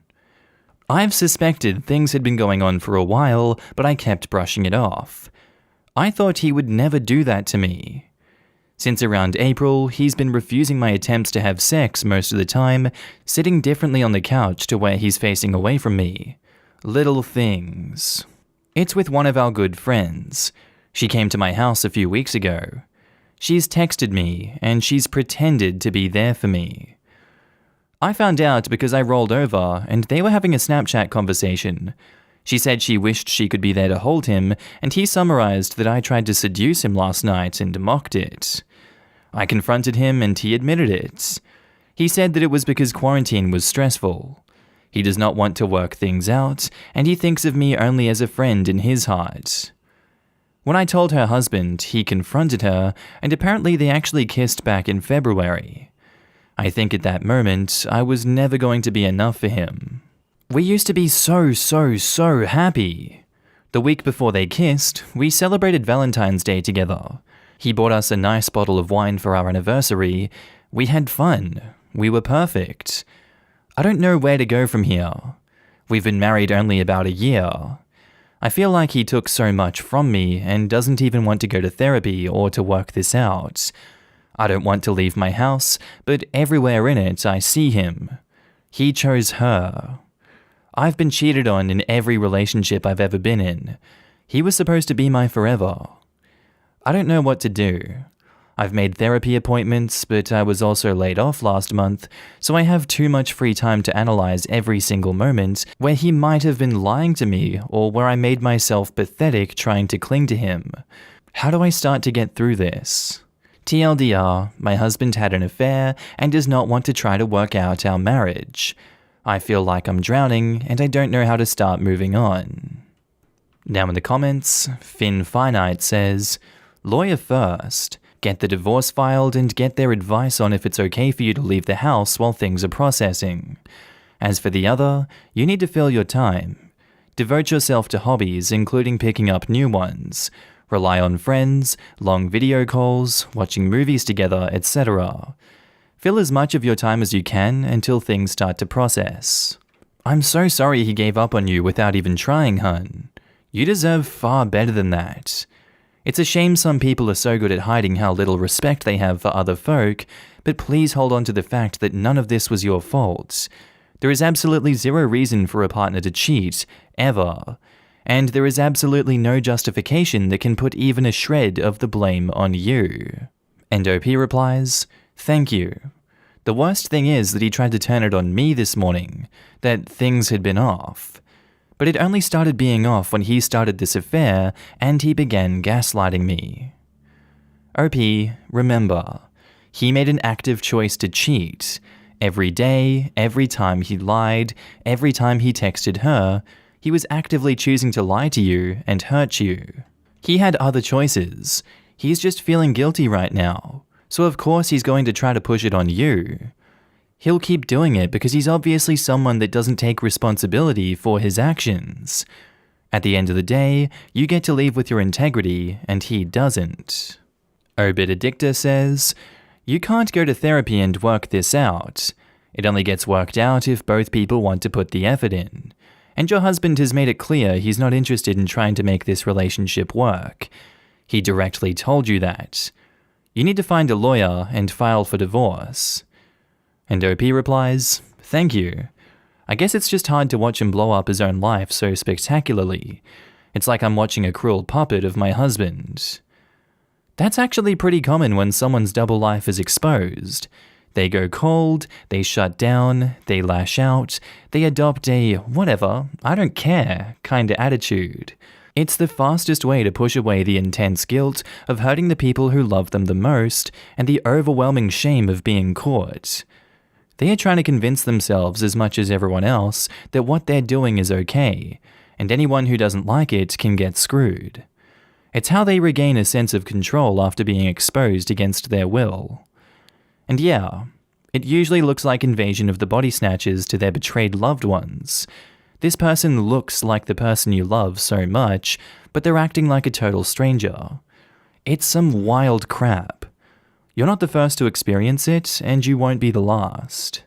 I've suspected things had been going on for a while, but I kept brushing it off. I thought he would never do that to me. Since around April, he's been refusing my attempts to have sex most of the time, sitting differently on the couch to where he's facing away from me. Little things. It's with one of our good friends. She came to my house a few weeks ago. She's texted me, and she's pretended to be there for me. I found out because I rolled over, and they were having a Snapchat conversation. She said she wished she could be there to hold him, and he summarized that I tried to seduce him last night and mocked it. I confronted him and he admitted it. He said that it was because quarantine was stressful. He does not want to work things out, and he thinks of me only as a friend in his heart. When I told her husband, he confronted her, and apparently they actually kissed back in February. I think at that moment, I was never going to be enough for him. We used to be so happy. The week before they kissed, we celebrated Valentine's Day together. He bought us a nice bottle of wine for our anniversary. We had fun. We were perfect. I don't know where to go from here. We've been married only about a year. I feel like he took so much from me and doesn't even want to go to therapy or to work this out. I don't want to leave my house, but everywhere in it I see him. He chose her. I've been cheated on in every relationship I've ever been in. He was supposed to be my forever. I don't know what to do. I've made therapy appointments, but I was also laid off last month, so I have too much free time to analyze every single moment where he might have been lying to me or where I made myself pathetic trying to cling to him. How do I start to get through this? TLDR, my husband had an affair and does not want to try to work out our marriage. I feel like I'm drowning and I don't know how to start moving on. Now in the comments, Finn Finite says, lawyer first. Get the divorce filed and get their advice on if it's okay for you to leave the house while things are processing. As for the other, you need to fill your time. Devote yourself to hobbies, including picking up new ones. Rely on friends, long video calls, watching movies together, etc. Fill as much of your time as you can until things start to process. I'm so sorry he gave up on you without even trying, hun. You deserve far better than that. It's a shame some people are so good at hiding how little respect they have for other folk, but please hold on to the fact that none of this was your fault. There is absolutely zero reason for a partner to cheat, ever. And there is absolutely no justification that can put even a shred of the blame on you. And OP replies, thank you. The worst thing is that he tried to turn it on me this morning, that things had been off. But it only started being off when he started this affair and he began gaslighting me. OP, remember, he made an active choice to cheat. Every day, every time he lied, every time he texted her, he was actively choosing to lie to you and hurt you. He had other choices. He's just feeling guilty right now. So of course he's going to try to push it on you. He'll keep doing it because he's obviously someone that doesn't take responsibility for his actions. At the end of the day, you get to leave with your integrity, and he doesn't. Obit Addictor says, you can't go to therapy and work this out. It only gets worked out if both people want to put the effort in. And your husband has made it clear he's not interested in trying to make this relationship work. He directly told you that. You need to find a lawyer and file for divorce. And OP replies, thank you. I guess it's just hard to watch him blow up his own life so spectacularly. It's like I'm watching a cruel puppet of my husband. That's actually pretty common when someone's double life is exposed. They go cold, they shut down, they lash out, they adopt a whatever, I don't care kind of attitude. It's the fastest way to push away the intense guilt of hurting the people who love them the most and the overwhelming shame of being caught. They are trying to convince themselves as much as everyone else that what they're doing is okay, and anyone who doesn't like it can get screwed. It's how they regain a sense of control after being exposed against their will. And yeah, it usually looks like invasion of the body snatchers to their betrayed loved ones. This person looks like the person you love so much, but they're acting like a total stranger. It's some wild crap. You're not the first to experience it, and you won't be the last.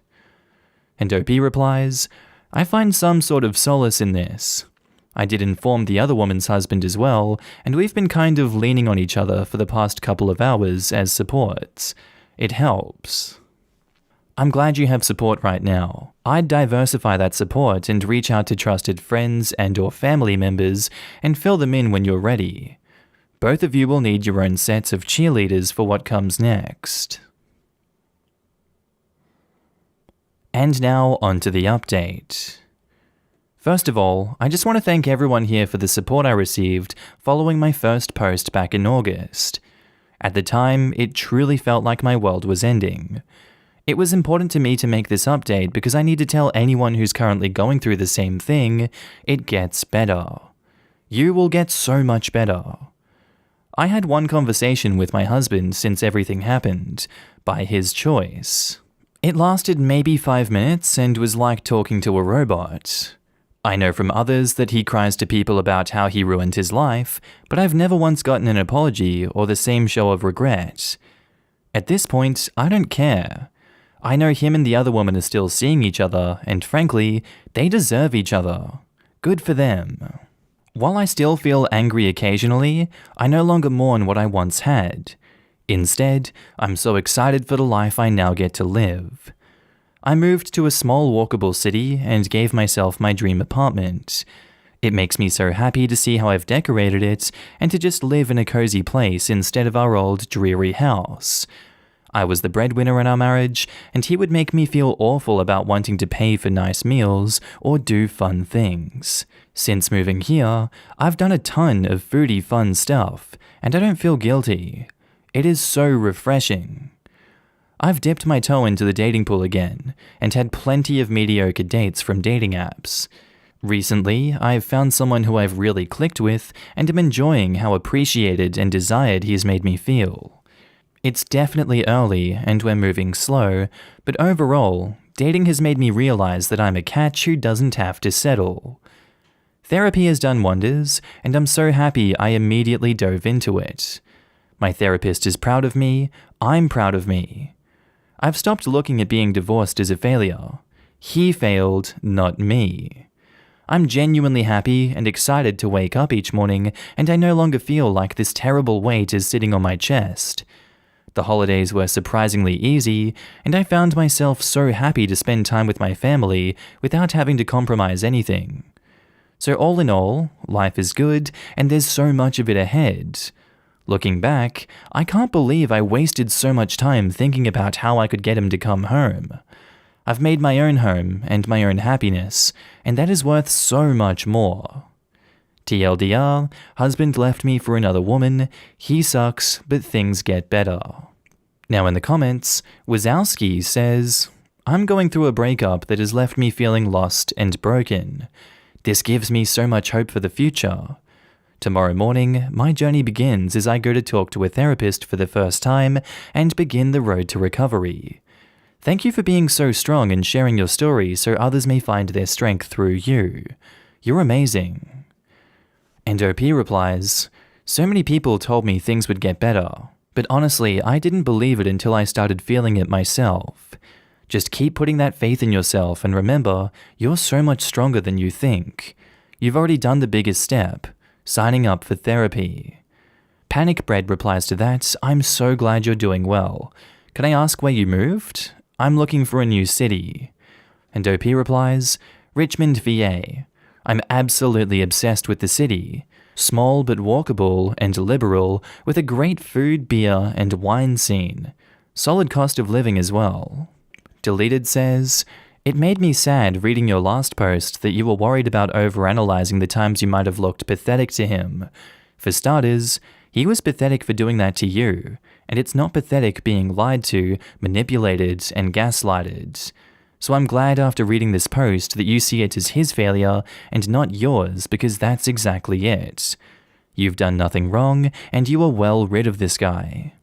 And OP replies, I find some sort of solace in this. I did inform the other woman's husband as well, and we've been kind of leaning on each other for the past couple of hours as supports. It helps. I'm glad you have support right now. I'd diversify that support and reach out to trusted friends and/or family members and fill them in when you're ready. Both of you will need your own sets of cheerleaders for what comes next. And now onto the update. First of all, I just want to thank everyone here for the support I received following my first post back in August. At the time, it truly felt like my world was ending. It was important to me to make this update because I need to tell anyone who's currently going through the same thing, it gets better. You will get so much better. I had one conversation with my husband since everything happened, by his choice. It lasted maybe 5 minutes and was like talking to a robot. I know from others that he cries to people about how he ruined his life, but I've never once gotten an apology or the same show of regret. At this point, I don't care. I know him and the other woman are still seeing each other, and frankly, they deserve each other. Good for them. While I still feel angry occasionally, I no longer mourn what I once had. Instead, I'm so excited for the life I now get to live. I moved to a small walkable city and gave myself my dream apartment. It makes me so happy to see how I've decorated it and to just live in a cozy place instead of our old dreary house. I was the breadwinner in our marriage, and he would make me feel awful about wanting to pay for nice meals or do fun things. Since moving here, I've done a ton of foodie fun stuff, and I don't feel guilty. It is so refreshing. I've dipped my toe into the dating pool again, and had plenty of mediocre dates from dating apps. Recently, I've found someone who I've really clicked with, and am enjoying how appreciated and desired he has made me feel. It's definitely early, and we're moving slow, but overall, dating has made me realize that I'm a catch who doesn't have to settle. Therapy has done wonders, and I'm so happy I immediately dove into it. My therapist is proud of me, I'm proud of me. I've stopped looking at being divorced as a failure. He failed, not me. I'm genuinely happy and excited to wake up each morning, and I no longer feel like this terrible weight is sitting on my chest. The holidays were surprisingly easy, and I found myself so happy to spend time with my family without having to compromise anything. So all in all, life is good, and there's so much of it ahead. Looking back, I can't believe I wasted so much time thinking about how I could get him to come home. I've made my own home and my own happiness, and that is worth so much more. TLDR, husband left me for another woman, he sucks, but things get better. Now in the comments, Wazowski says, I'm going through a breakup that has left me feeling lost and broken. This gives me so much hope for the future. Tomorrow morning, my journey begins as I go to talk to a therapist for the first time and begin the road to recovery. Thank you for being so strong and sharing your story so others may find their strength through you. You're amazing. And OP replies, so many people told me things would get better, but honestly, I didn't believe it until I started feeling it myself. Just keep putting that faith in yourself and remember, you're so much stronger than you think. You've already done the biggest step, signing up for therapy. Panic Bread replies to that, I'm so glad you're doing well. Can I ask where you moved? I'm looking for a new city. And OP replies, Richmond, VA. I'm absolutely obsessed with the city. Small but walkable and liberal, with a great food, beer, and wine scene. Solid cost of living as well. Deleted says, it made me sad reading your last post that you were worried about overanalyzing the times you might have looked pathetic to him. For starters, he was pathetic for doing that to you, and it's not pathetic being lied to, manipulated, and gaslighted. So I'm glad after reading this post that you see it as his failure and not yours, because that's exactly it. You've done nothing wrong, and you are well rid of this guy.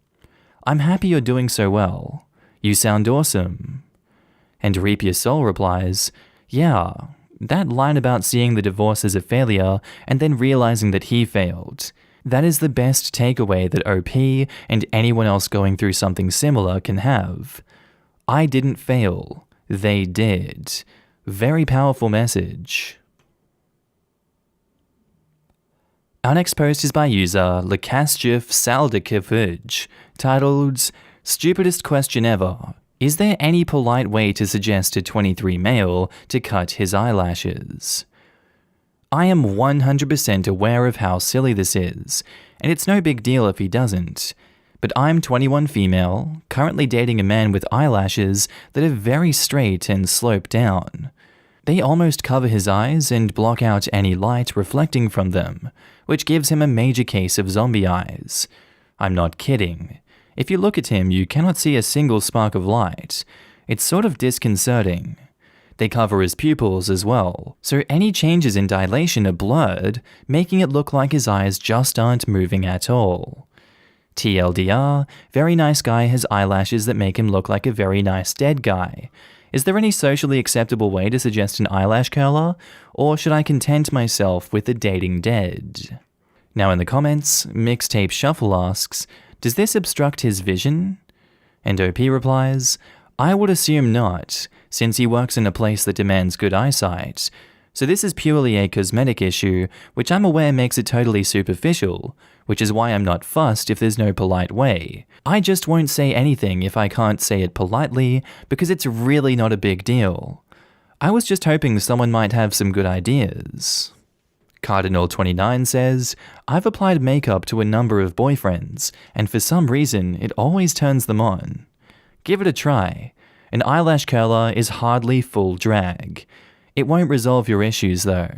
I'm happy you're doing so well. You sound awesome. And Reap Your Soul replies, yeah, that line about seeing the divorce as a failure and then realizing that he failed. That is the best takeaway that OP and anyone else going through something similar can have. I didn't fail. They did. Very powerful message. Our next post is by user Lekastjev Saldakifuj, titled, Stupidest Question Ever. Is there any polite way to suggest a 23 male to cut his eyelashes? I am 100% aware of how silly this is, and it's no big deal if he doesn't. But I'm 21 female, currently dating a man with eyelashes that are very straight and slope down. They almost cover his eyes and block out any light reflecting from them, which gives him a major case of zombie eyes. I'm not kidding. If you look at him, you cannot see a single spark of light. It's sort of disconcerting. They cover his pupils as well, so any changes in dilation are blurred, making it look like his eyes just aren't moving at all. TLDR, very nice guy has eyelashes that make him look like a very nice dead guy. Is there any socially acceptable way to suggest an eyelash curler, or should I content myself with the dating dead? Now in the comments, Mixtape Shuffle asks, does this obstruct his vision? And OP replies, I would assume not, since he works in a place that demands good eyesight. So this is purely a cosmetic issue, which I'm aware makes it totally superficial, which is why I'm not fussed if there's no polite way. I just won't say anything if I can't say it politely, because it's really not a big deal. I was just hoping someone might have some good ideas. Cardinal29 says, I've applied makeup to a number of boyfriends, and for some reason, it always turns them on. Give it a try. An eyelash curler is hardly full drag. It won't resolve your issues though.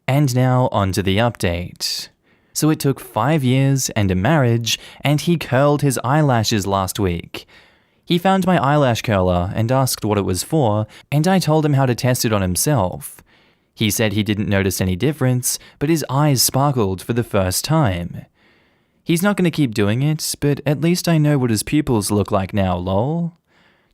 And now onto the update. So it took 5 years and a marriage, and he curled his eyelashes last week. He found my eyelash curler and asked what it was for, and I told him how to test it on himself. He said he didn't notice any difference, but his eyes sparkled for the first time. He's not going to keep doing it, but at least I know what his pupils look like now, lol.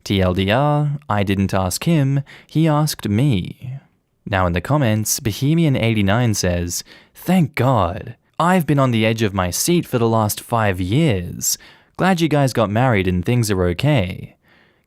TLDR, I didn't ask him, he asked me. Now in the comments, Bohemian89 says, thank God, I've been on the edge of my seat for the last 5 years. Glad you guys got married and things are okay.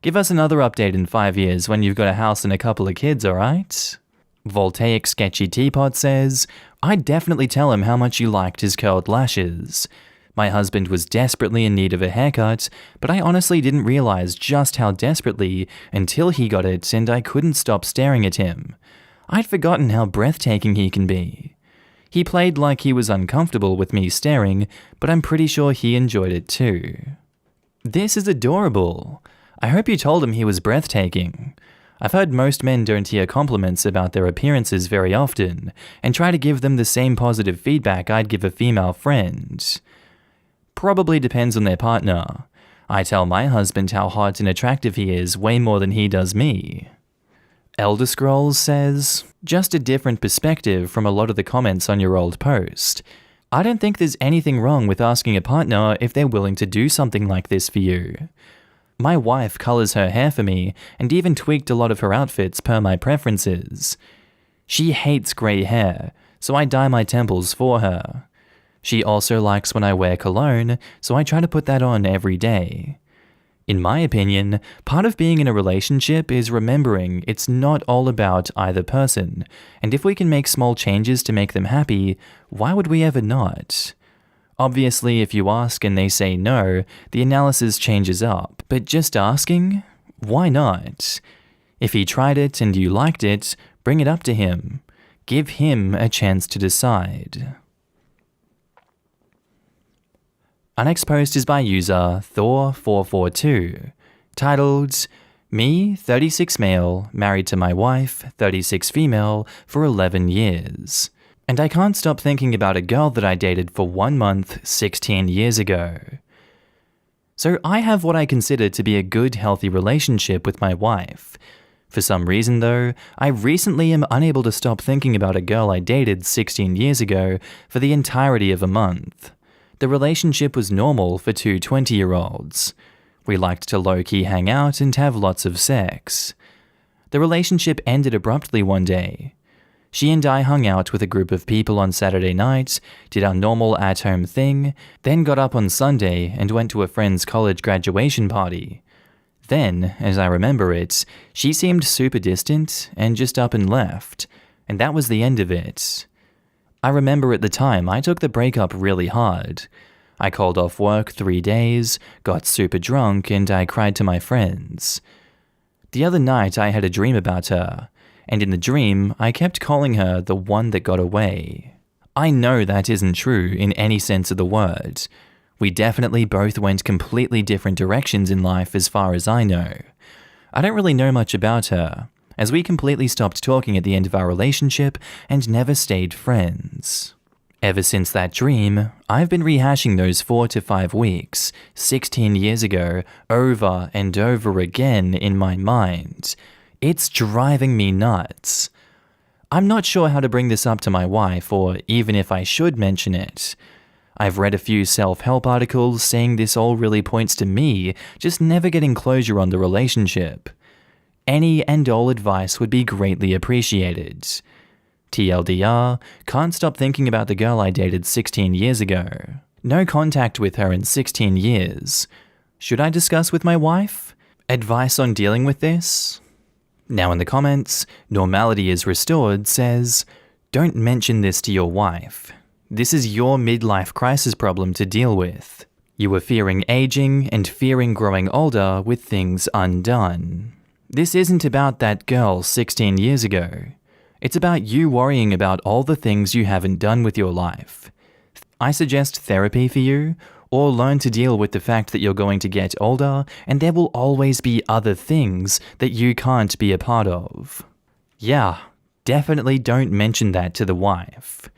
Give us another update in 5 years when you've got a house and a couple of kids, alright? Voltaic Sketchy Teapot says, I'd definitely tell him how much you liked his curled lashes. My husband was desperately in need of a haircut, but I honestly didn't realize just how desperately until he got it, and I couldn't stop staring at him. I'd forgotten how breathtaking he can be. He played like he was uncomfortable with me staring, but I'm pretty sure he enjoyed it too. This is adorable. I hope you told him he was breathtaking. I've heard most men don't hear compliments about their appearances very often, and try to give them the same positive feedback I'd give a female friend. Probably depends on their partner. I tell my husband how hot and attractive he is way more than he does me. Elder Scrolls says, just a different perspective from a lot of the comments on your old post. I don't think there's anything wrong with asking a partner if they're willing to do something like this for you. My wife colors her hair for me and even tweaked a lot of her outfits per my preferences. She hates grey hair, so I dye my temples for her. She also likes when I wear cologne, so I try to put that on every day. In my opinion, part of being in a relationship is remembering it's not all about either person, and if we can make small changes to make them happy, why would we ever not? Obviously, if you ask and they say no, the analysis changes up, but just asking? Why not? If he tried it and you liked it, bring it up to him. Give him a chance to decide. Our next post is by user Thor442, titled, Me, 36 male, married to my wife, 36 female, for 11 years. And I can't stop thinking about a girl that I dated for 1 month 16 years ago. So I have what I consider to be a good, healthy relationship with my wife. For some reason though, I recently am unable to stop thinking about a girl I dated 16 years ago for the entirety of a month. The relationship was normal for two 20-year-olds. We liked to low-key hang out and have lots of sex. The relationship ended abruptly one day. She and I hung out with a group of people on Saturday night, did our normal at-home thing, then got up on Sunday and went to a friend's college graduation party. Then, as I remember it, she seemed super distant and just up and left, and that was the end of it. I remember at the time I took the breakup really hard. I called off work 3 days, got super drunk, and I cried to my friends. The other night I had a dream about her, and in the dream I kept calling her the one that got away. I know that isn't true in any sense of the word. We definitely both went completely different directions in life as far as I know. I don't really know much about her, as we completely stopped talking at the end of our relationship and never stayed friends. Ever since that dream, I've been rehashing those 4 to 5 weeks, 16 years ago, over and over again in my mind. It's driving me nuts. I'm not sure how to bring this up to my wife, or even if I should mention it. I've read a few self-help articles saying this all really points to me just never getting closure on the relationship. Any and all advice would be greatly appreciated. TLDR, can't stop thinking about the girl I dated 16 years ago. No contact with her in 16 years. Should I discuss with my wife? Advice on dealing with this? Now in the comments, Normality is Restored says, don't mention this to your wife. This is your midlife crisis problem to deal with. You are fearing aging and fearing growing older with things undone. This isn't about that girl 16 years ago. It's about you worrying about all the things you haven't done with your life. I suggest therapy for you, or learn to deal with the fact that you're going to get older and there will always be other things that you can't be a part of. Yeah, definitely don't mention that to the wife.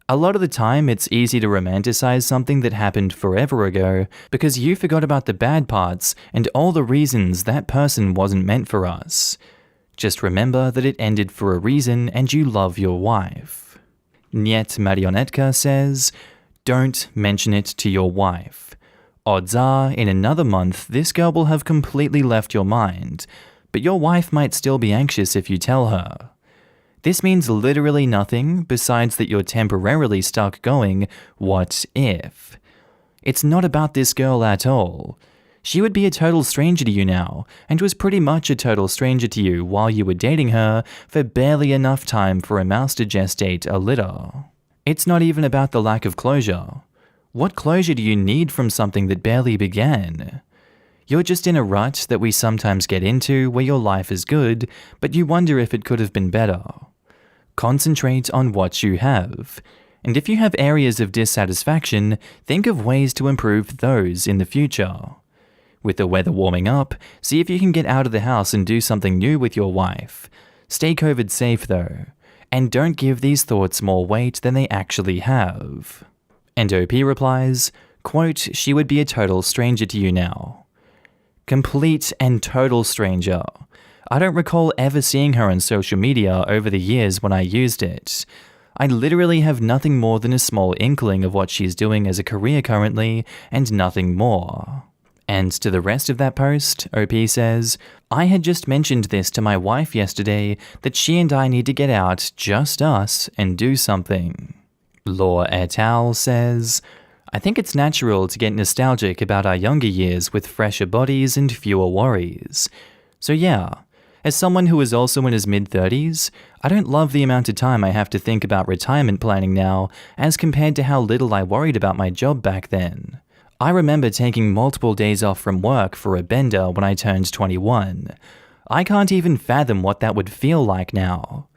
A lot of the time, it's easy to romanticize something that happened forever ago because you forgot about the bad parts and all the reasons that person wasn't meant for us. Just remember that it ended for a reason and you love your wife. Niet Marionetka says, don't mention it to your wife. Odds are, in another month, this girl will have completely left your mind, but your wife might still be anxious if you tell her. This means literally nothing besides that you're temporarily stuck going, what if? It's not about this girl at all. She would be a total stranger to you now, and was pretty much a total stranger to you while you were dating her for barely enough time for a mouse to gestate a litter. It's not even about the lack of closure. What closure do you need from something that barely began? You're just in a rut that we sometimes get into where your life is good, but you wonder if it could have been better. Concentrate on what you have. And if you have areas of dissatisfaction, think of ways to improve those in the future. With the weather warming up, see if you can get out of the house and do something new with your wife. Stay COVID safe though, and don't give these thoughts more weight than they actually have. And OP replies, quote, she would be a total stranger to you now. Complete and total stranger. I don't recall ever seeing her on social media over the years when I used it. I literally have nothing more than a small inkling of what she's doing as a career currently, and nothing more. And to the rest of that post, OP says, I had just mentioned this to my wife yesterday, that she and I need to get out, just us, and do something. Law et al. Says, I think it's natural to get nostalgic about our younger years with fresher bodies and fewer worries. So yeah, as someone who is also in his mid-30s, I don't love the amount of time I have to think about retirement planning now as compared to how little I worried about my job back then. I remember taking multiple days off from work for a bender when I turned 21. I can't even fathom what that would feel like now.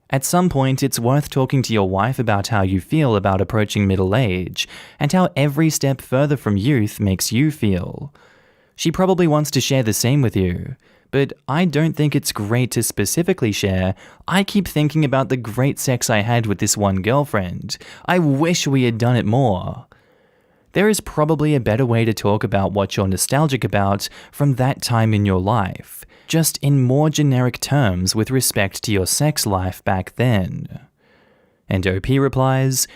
At some point, it's worth talking to your wife about how you feel about approaching middle age, and how every step further from youth makes you feel. She probably wants to share the same with you, but I don't think it's great to specifically share, I keep thinking about the great sex I had with this one girlfriend. I wish we had done it more. There is probably a better way to talk about what you're nostalgic about from that time in your life, just in more generic terms with respect to your sex life back then. And OP replies,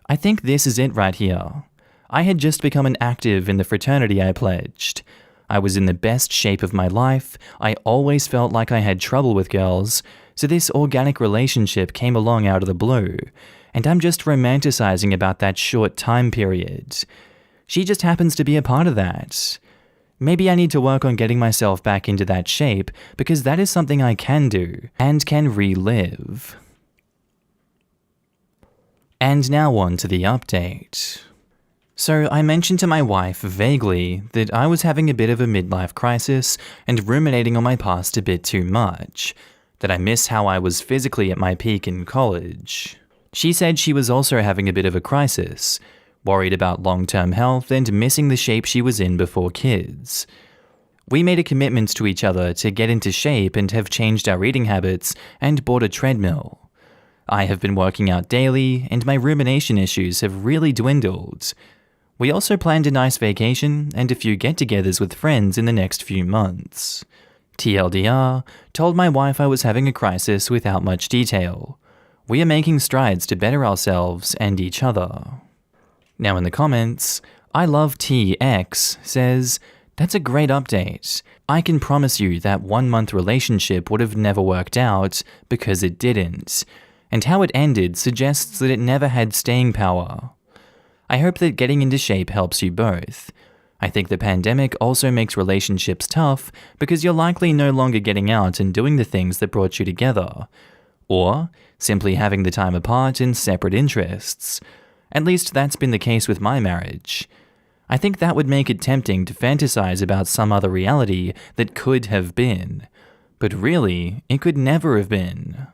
I think this is it right here. I had just become an active in the fraternity I pledged. I was in the best shape of my life, I always felt like I had trouble with girls, so this organic relationship came along out of the blue, and I'm just romanticizing about that short time period. She just happens to be a part of that. Maybe I need to work on getting myself back into that shape, because that is something I can do, and can relive. And now on to the update. So I mentioned to my wife vaguely that I was having a bit of a midlife crisis and ruminating on my past a bit too much, that I miss how I was physically at my peak in college. She said she was also having a bit of a crisis, worried about long-term health and missing the shape she was in before kids. We made a commitment to each other to get into shape and have changed our eating habits and bought a treadmill. I have been working out daily and my rumination issues have really dwindled. We also planned a nice vacation and a few get-togethers with friends in the next few months. TLDR, told my wife I was having a crisis without much detail. We are making strides to better ourselves and each other. Now in the comments, I Love TX says, "That's a great update. I can promise you that 1-month relationship would have never worked out because it didn't. And how it ended suggests that it never had staying power. I hope that getting into shape helps you both. I think the pandemic also makes relationships tough because you're likely no longer getting out and doing the things that brought you together. Or simply having the time apart in separate interests. At least that's been the case with my marriage. I think that would make it tempting to fantasize about some other reality that could have been. But really, it could never have been.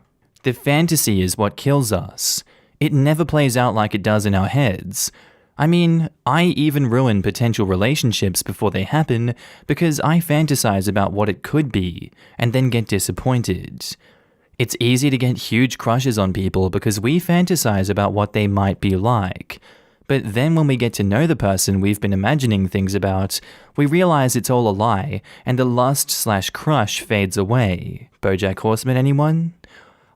The fantasy is what kills us. It never plays out like it does in our heads. I mean, I even ruin potential relationships before they happen because I fantasize about what it could be and then get disappointed. It's easy to get huge crushes on people because we fantasize about what they might be like. But then when we get to know the person we've been imagining things about, we realize it's all a lie and the lust/crush fades away. BoJack Horseman, anyone?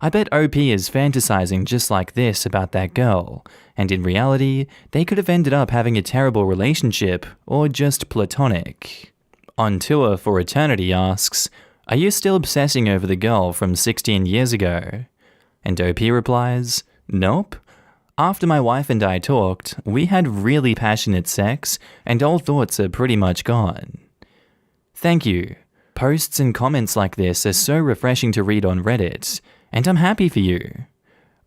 I bet OP is fantasizing just like this about that girl, and in reality, they could have ended up having a terrible relationship, or just platonic. On Tour for Eternity asks, "Are you still obsessing over the girl from 16 years ago?" And OP replies, "Nope. After my wife and I talked, we had really passionate sex, and all thoughts are pretty much gone." Thank you. Posts and comments like this are so refreshing to read on Reddit, and I'm happy for you.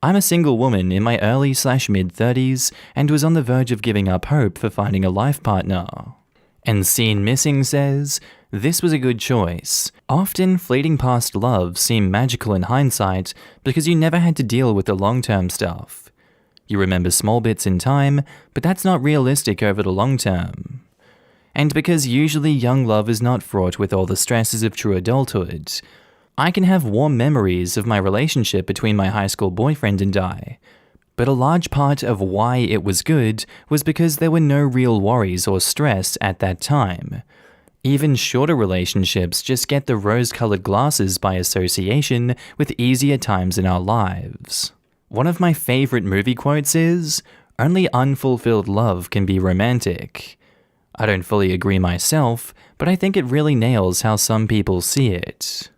I'm a single woman in my early/mid-30s and was on the verge of giving up hope for finding a life partner. And Seen Missing says, "This was a good choice. Often fleeting past love seem magical in hindsight because you never had to deal with the long-term stuff. You remember small bits in time, but that's not realistic over the long term. And because usually young love is not fraught with all the stresses of true adulthood, I can have warm memories of my relationship between my high school boyfriend and I, but a large part of why it was good was because there were no real worries or stress at that time. Even shorter relationships just get the rose-colored glasses by association with easier times in our lives." One of my favorite movie quotes is, "Only unfulfilled love can be romantic." I don't fully agree myself, but I think it really nails how some people see it.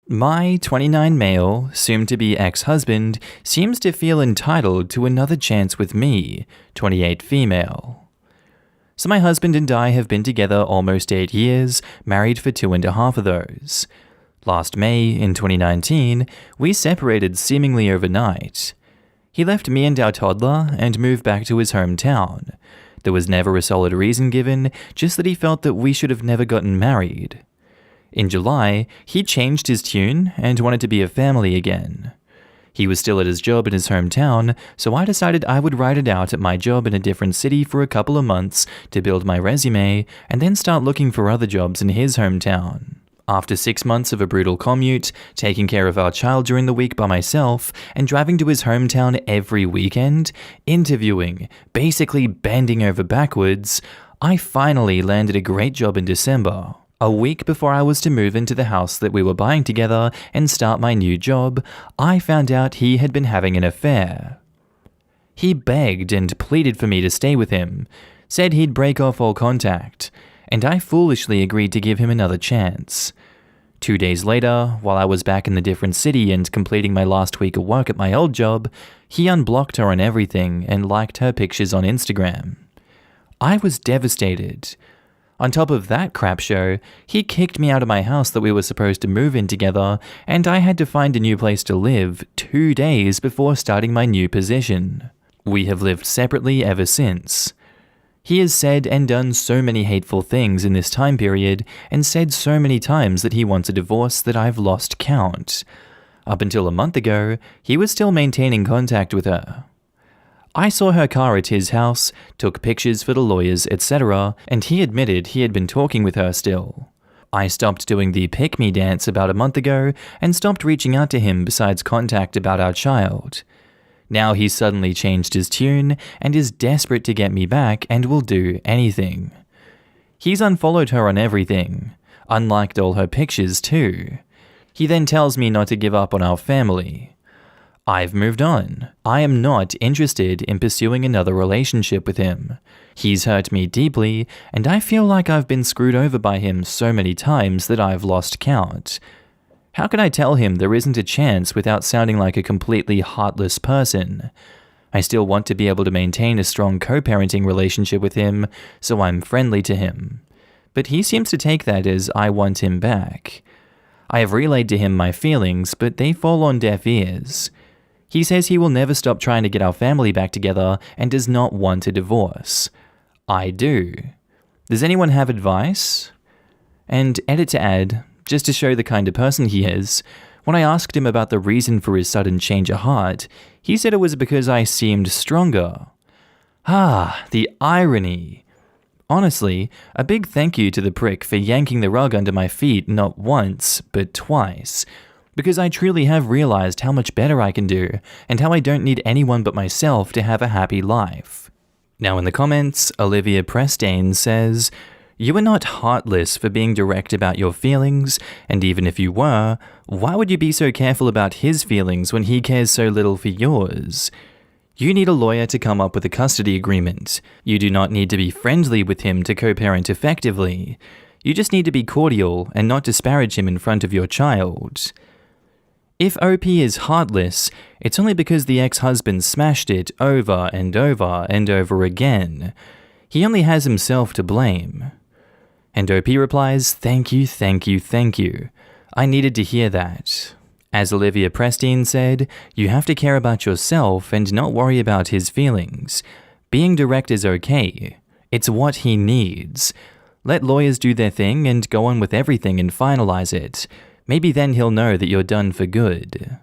My 29 male, soon-to-be ex-husband, seems to feel entitled to another chance with me, 28 female. So my husband and I have been together almost 8 years, married for 2.5 of those. Last May, in 2019, we separated seemingly overnight. He left me and our toddler and moved back to his hometown. There was never a solid reason given, just that he felt that we should have never gotten married. In July, he changed his tune and wanted to be a family again. He was still at his job in his hometown, so I decided I would ride it out at my job in a different city for a couple of months to build my resume and then start looking for other jobs in his hometown. After 6 months of a brutal commute, taking care of our child during the week by myself, and driving to his hometown every weekend, interviewing, basically bending over backwards, I finally landed a great job in December. A week before I was to move into the house that we were buying together and start my new job, I found out he had been having an affair. He begged and pleaded for me to stay with him, said he'd break off all contact, and I foolishly agreed to give him another chance. 2 days later, while I was back in the different city and completing my last week of work at my old job, he unblocked her on everything and liked her pictures on Instagram. I was devastated. On top of that crap show, he kicked me out of my house that we were supposed to move in together, and I had to find a new place to live 2 days before starting my new position. We have lived separately ever since. He has said and done so many hateful things in this time period, and said so many times that he wants a divorce that I've lost count. Up until a month ago, he was still maintaining contact with her. I saw her car at his house, took pictures for the lawyers, etc., and he admitted he had been talking with her still. I stopped doing the pick-me dance about a month ago and stopped reaching out to him besides contact about our child. Now he's suddenly changed his tune and is desperate to get me back and will do anything. He's unfollowed her on everything, unliked all her pictures too. He then tells me not to give up on our family. I've moved on. I am not interested in pursuing another relationship with him. He's hurt me deeply, and I feel like I've been screwed over by him so many times that I've lost count. How can I tell him there isn't a chance without sounding like a completely heartless person? I still want to be able to maintain a strong co-parenting relationship with him, so I'm friendly to him. But he seems to take that as I want him back. I have relayed to him my feelings, but they fall on deaf ears. He says he will never stop trying to get our family back together and does not want a divorce. I do. Does anyone have advice? And edit to add, just to show the kind of person he is, when I asked him about the reason for his sudden change of heart, he said it was because I seemed stronger. Ah, the irony. Honestly, a big thank you to the prick for yanking the rug under my feet not once, but twice, because I truly have realized how much better I can do, and how I don't need anyone but myself to have a happy life. Now in the comments, Olivia Prestane says, "You are not heartless for being direct about your feelings, and even if you were, why would you be so careful about his feelings when he cares so little for yours? You need a lawyer to come up with a custody agreement. You do not need to be friendly with him to co-parent effectively. You just need to be cordial and not disparage him in front of your child." If OP is heartless, it's only because the ex-husband smashed it over and over and over again. He only has himself to blame. And OP replies, "Thank you, thank you, thank you. I needed to hear that." As Olivia Prestane said, you have to care about yourself and not worry about his feelings. Being direct is okay. It's what he needs. Let lawyers do their thing and go on with everything and finalize it. Maybe then he'll know that you're done for good.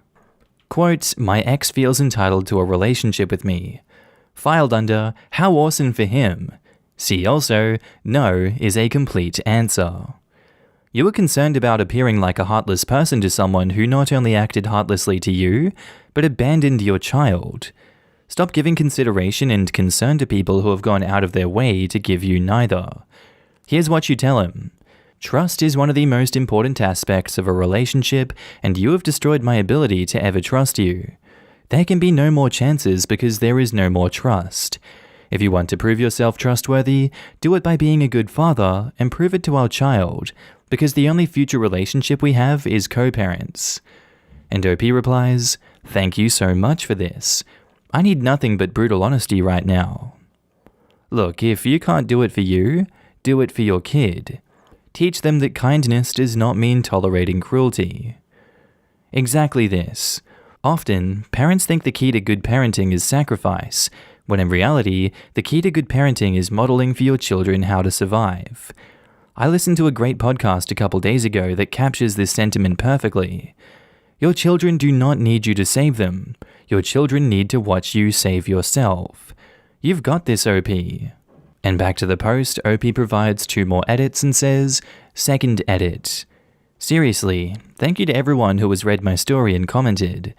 Quote, "My ex feels entitled to a relationship with me." Filed under, "How awesome for him." See also, "No" is a complete answer. You were concerned about appearing like a heartless person to someone who not only acted heartlessly to you, but abandoned your child. Stop giving consideration and concern to people who have gone out of their way to give you neither. Here's what you tell him. Trust is one of the most important aspects of a relationship, and you have destroyed my ability to ever trust you. There can be no more chances because there is no more trust. If you want to prove yourself trustworthy, do it by being a good father and prove it to our child, because the only future relationship we have is co-parents. And OP replies, "Thank you so much for this. I need nothing but brutal honesty right now." Look, if you can't do it for you, do it for your kid. Teach them that kindness does not mean tolerating cruelty. Exactly this. Often, parents think the key to good parenting is sacrifice, when in reality, the key to good parenting is modeling for your children how to survive. I listened to a great podcast a couple days ago that captures this sentiment perfectly. Your children do not need you to save them. Your children need to watch you save yourself. You've got this, OP. And back to the post, OP provides 2 more edits and says, "Second edit. Seriously, thank you to everyone who has read my story and commented.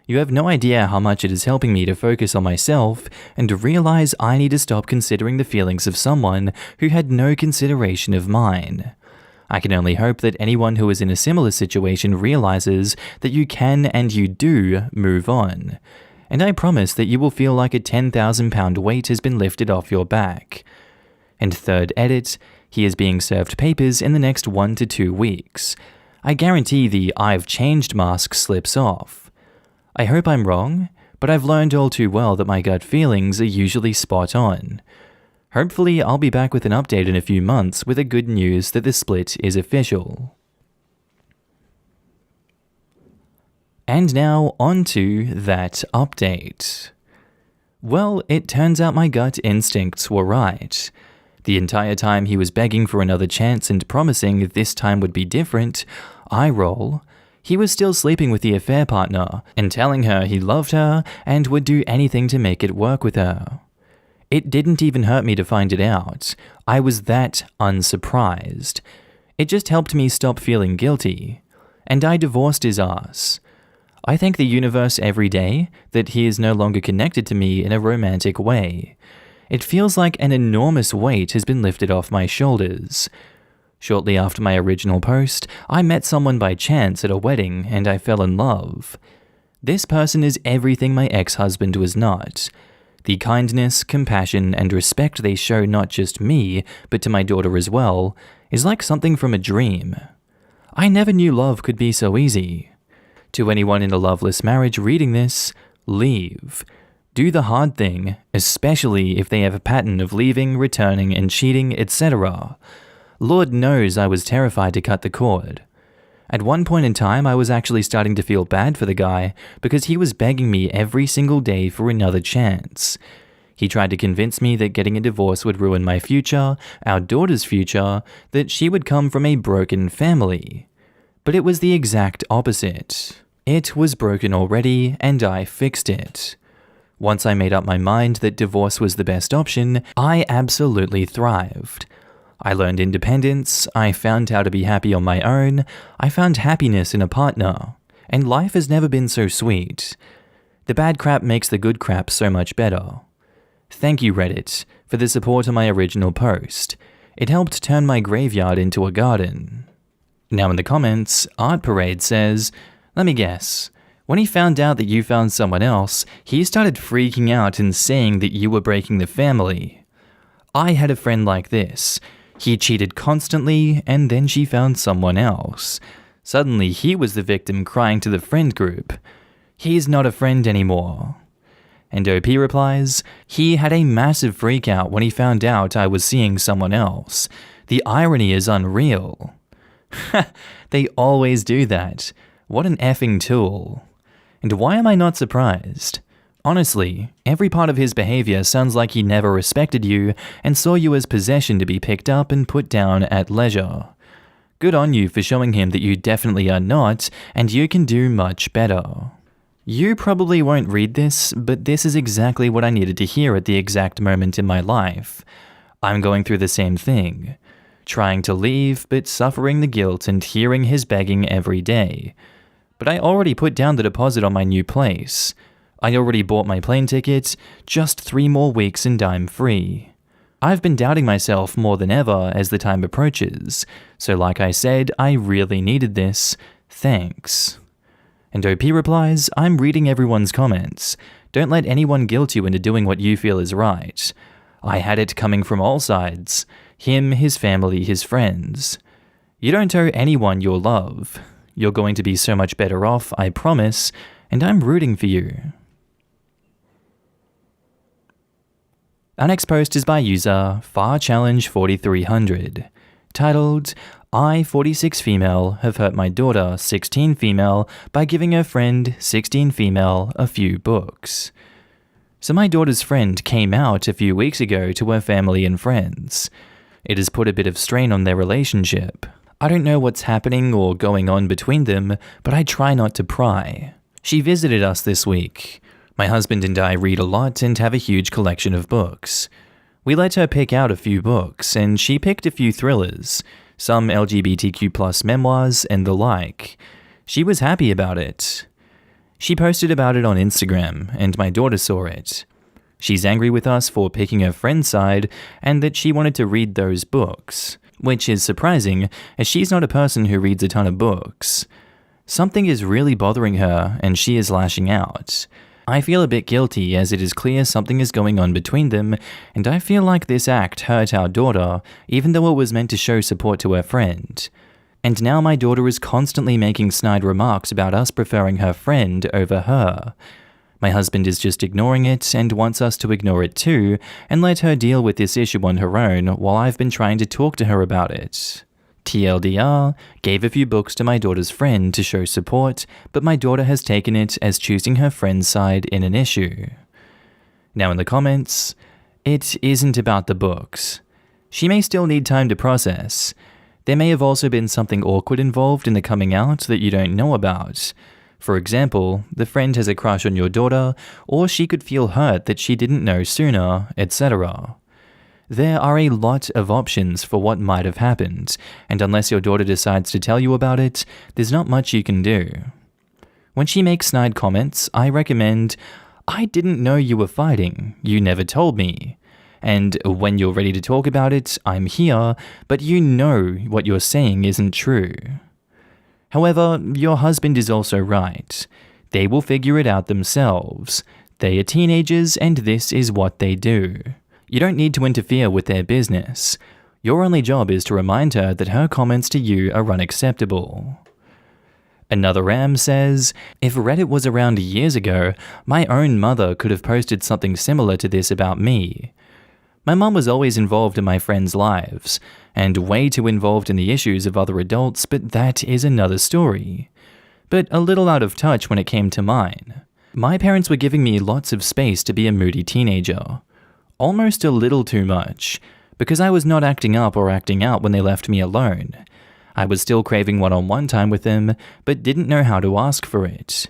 You have no idea how much it is helping me to focus on myself and to realize I need to stop considering the feelings of someone who had no consideration of mine. I can only hope that anyone who is in a similar situation realizes that you can and you do move on. And I promise that you will feel like a 10,000-pound weight has been lifted off your back." And third edit, he is being served papers in the next 1 to 2 weeks. I guarantee the "I've changed" mask slips off. I hope I'm wrong, but I've learned all too well that my gut feelings are usually spot on. Hopefully, I'll be back with an update in a few months with the good news that the split is official. And now, on to that update. Well, it turns out my gut instincts were right. The entire time he was begging for another chance and promising this time would be different, eye roll, he was still sleeping with the affair partner and telling her he loved her and would do anything to make it work with her. It didn't even hurt me to find it out. I was that unsurprised. It just helped me stop feeling guilty. And I divorced his ass. I thank the universe every day that he is no longer connected to me in a romantic way. It feels like an enormous weight has been lifted off my shoulders. Shortly after my original post, I met someone by chance at a wedding and I fell in love. This person is everything my ex-husband was not. The kindness, compassion, and respect they show not just me, but to my daughter as well, is like something from a dream. I never knew love could be so easy. To anyone in a loveless marriage reading this, leave. Do the hard thing, especially if they have a pattern of leaving, returning, and cheating, etc. Lord knows I was terrified to cut the cord. At one point in time, I was actually starting to feel bad for the guy because he was begging me every single day for another chance. He tried to convince me that getting a divorce would ruin my future, our daughter's future, that she would come from a broken family. But it was the exact opposite. It was broken already, and I fixed it. Once I made up my mind that divorce was the best option, I absolutely thrived. I learned independence, I found how to be happy on my own, I found happiness in a partner, and life has never been so sweet. The bad crap makes the good crap so much better. Thank you, Reddit, for the support on my original post. It helped turn my graveyard into a garden. Now in the comments, Art Parade says, let me guess. When he found out that you found someone else, he started freaking out and saying that you were breaking the family. I had a friend like this. He cheated constantly, and then she found someone else. Suddenly, he was the victim crying to the friend group. He's not a friend anymore. And OP replies, he had a massive freak out when he found out I was seeing someone else. The irony is unreal. They always do that. What an effing tool. And why am I not surprised? Honestly, every part of his behavior sounds like he never respected you and saw you as possession to be picked up and put down at leisure. Good on you for showing him that you definitely are not, and you can do much better. You probably won't read this, but this is exactly what I needed to hear at the exact moment in my life. I'm going through the same thing. Trying to leave, but suffering the guilt and hearing his begging every day. But I already put down the deposit on my new place. I already bought my plane ticket, just 3 more weeks and I'm free. I've been doubting myself more than ever as the time approaches, so like I said, I really needed this. Thanks. And OP replies, I'm reading everyone's comments. Don't let anyone guilt you into doing what you feel is right. I had it coming from all sides. Him, his family, his friends. You don't owe anyone your love. You're going to be so much better off, I promise, and I'm rooting for you. Our next post is by user FarChallenge4300, titled, I, 46 female, have hurt my daughter, 16 female, by giving her friend, 16 female, a few books. So my daughter's friend came out a few weeks ago to her family and friends. It has put a bit of strain on their relationship. I don't know what's happening or going on between them, but I try not to pry. She visited us this week. My husband and I read a lot and have a huge collection of books. We let her pick out a few books, and she picked a few thrillers, some LGBTQ+ memoirs, and the like. She was happy about it. She posted about it on Instagram, and my daughter saw it. She's angry with us for picking her friend's side, and that she wanted to read those books, which is surprising, as she's not a person who reads a ton of books. Something is really bothering her, and she is lashing out. I feel a bit guilty as it is clear something is going on between them, and I feel like this act hurt our daughter, even though it was meant to show support to her friend. And now my daughter is constantly making snide remarks about us preferring her friend over her. My husband is just ignoring it and wants us to ignore it too, and let her deal with this issue on her own while I've been trying to talk to her about it. TLDR, gave a few books to my daughter's friend to show support, but my daughter has taken it as choosing her friend's side in an issue. Now in the comments, it isn't about the books. She may still need time to process. There may have also been something awkward involved in the coming out that you don't know about. For example, the friend has a crush on your daughter, or she could feel hurt that she didn't know sooner, etc. There are a lot of options for what might have happened, and unless your daughter decides to tell you about it, there's not much you can do. When she makes snide comments, I recommend, I didn't know you were fighting, you never told me. And when you're ready to talk about it, I'm here, but you know what you're saying isn't true. However, your husband is also right. They will figure it out themselves. They are teenagers and this is what they do. You don't need to interfere with their business. Your only job is to remind her that her comments to you are unacceptable. Another Ram says, if Reddit was around years ago, my own mother could have posted something similar to this about me. My mum was always involved in my friends' lives, and way too involved in the issues of other adults, but that is another story. But a little out of touch when it came to mine. My parents were giving me lots of space to be a moody teenager. Almost a little too much, because I was not acting up or acting out when they left me alone. I was still craving one-on-one time with them, but didn't know how to ask for it.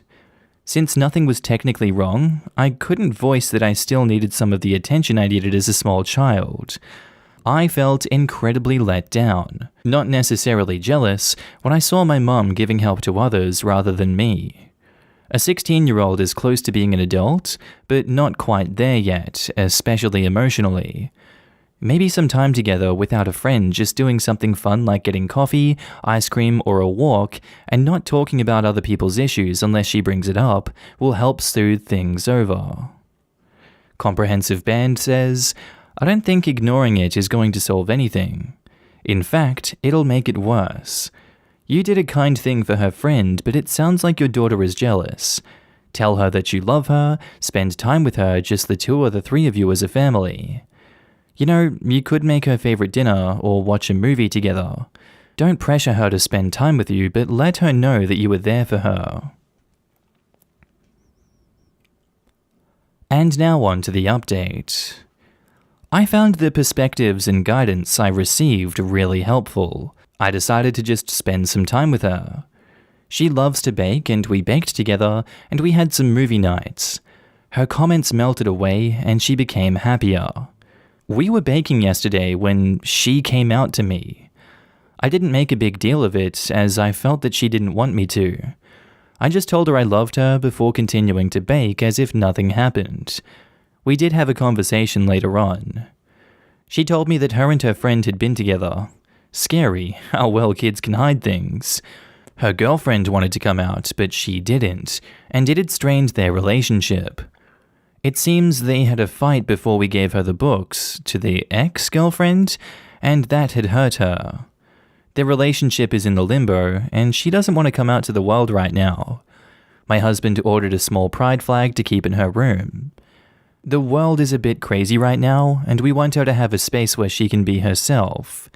Since nothing was technically wrong, I couldn't voice that I still needed some of the attention I needed as a small child. I felt incredibly let down, not necessarily jealous, when I saw my mum giving help to others rather than me. A 16-year-old is close to being an adult, but not quite there yet, especially emotionally. Maybe some time together without a friend, just doing something fun like getting coffee, ice cream, or a walk, and not talking about other people's issues unless she brings it up, will help soothe things over. Comprehensive Band says, I don't think ignoring it is going to solve anything. In fact, it'll make it worse. You did a kind thing for her friend, but it sounds like your daughter is jealous. Tell her that you love her, spend time with her, just the two or the three of you as a family. You know, you could make her favorite dinner or watch a movie together. Don't pressure her to spend time with you, but let her know that you were there for her. And now on to the update. I found the perspectives and guidance I received really helpful. I decided to just spend some time with her. She loves to bake and we baked together and we had some movie nights. Her comments melted away and she became happier. We were baking yesterday when she came out to me. I didn't make a big deal of it as I felt that she didn't want me to. I just told her I loved her before continuing to bake as if nothing happened. We did have a conversation later on. She told me that her and her friend had been together. Scary how well kids can hide things. Her girlfriend wanted to come out, but she didn't, and it had strained their relationship. It seems they had a fight before we gave her the books to the ex-girlfriend, and that had hurt her. Their relationship is in the limbo, and she doesn't want to come out to the world right now. My husband ordered a small pride flag to keep in her room. The world is a bit crazy right now, and we want her to have a space where she can be herself.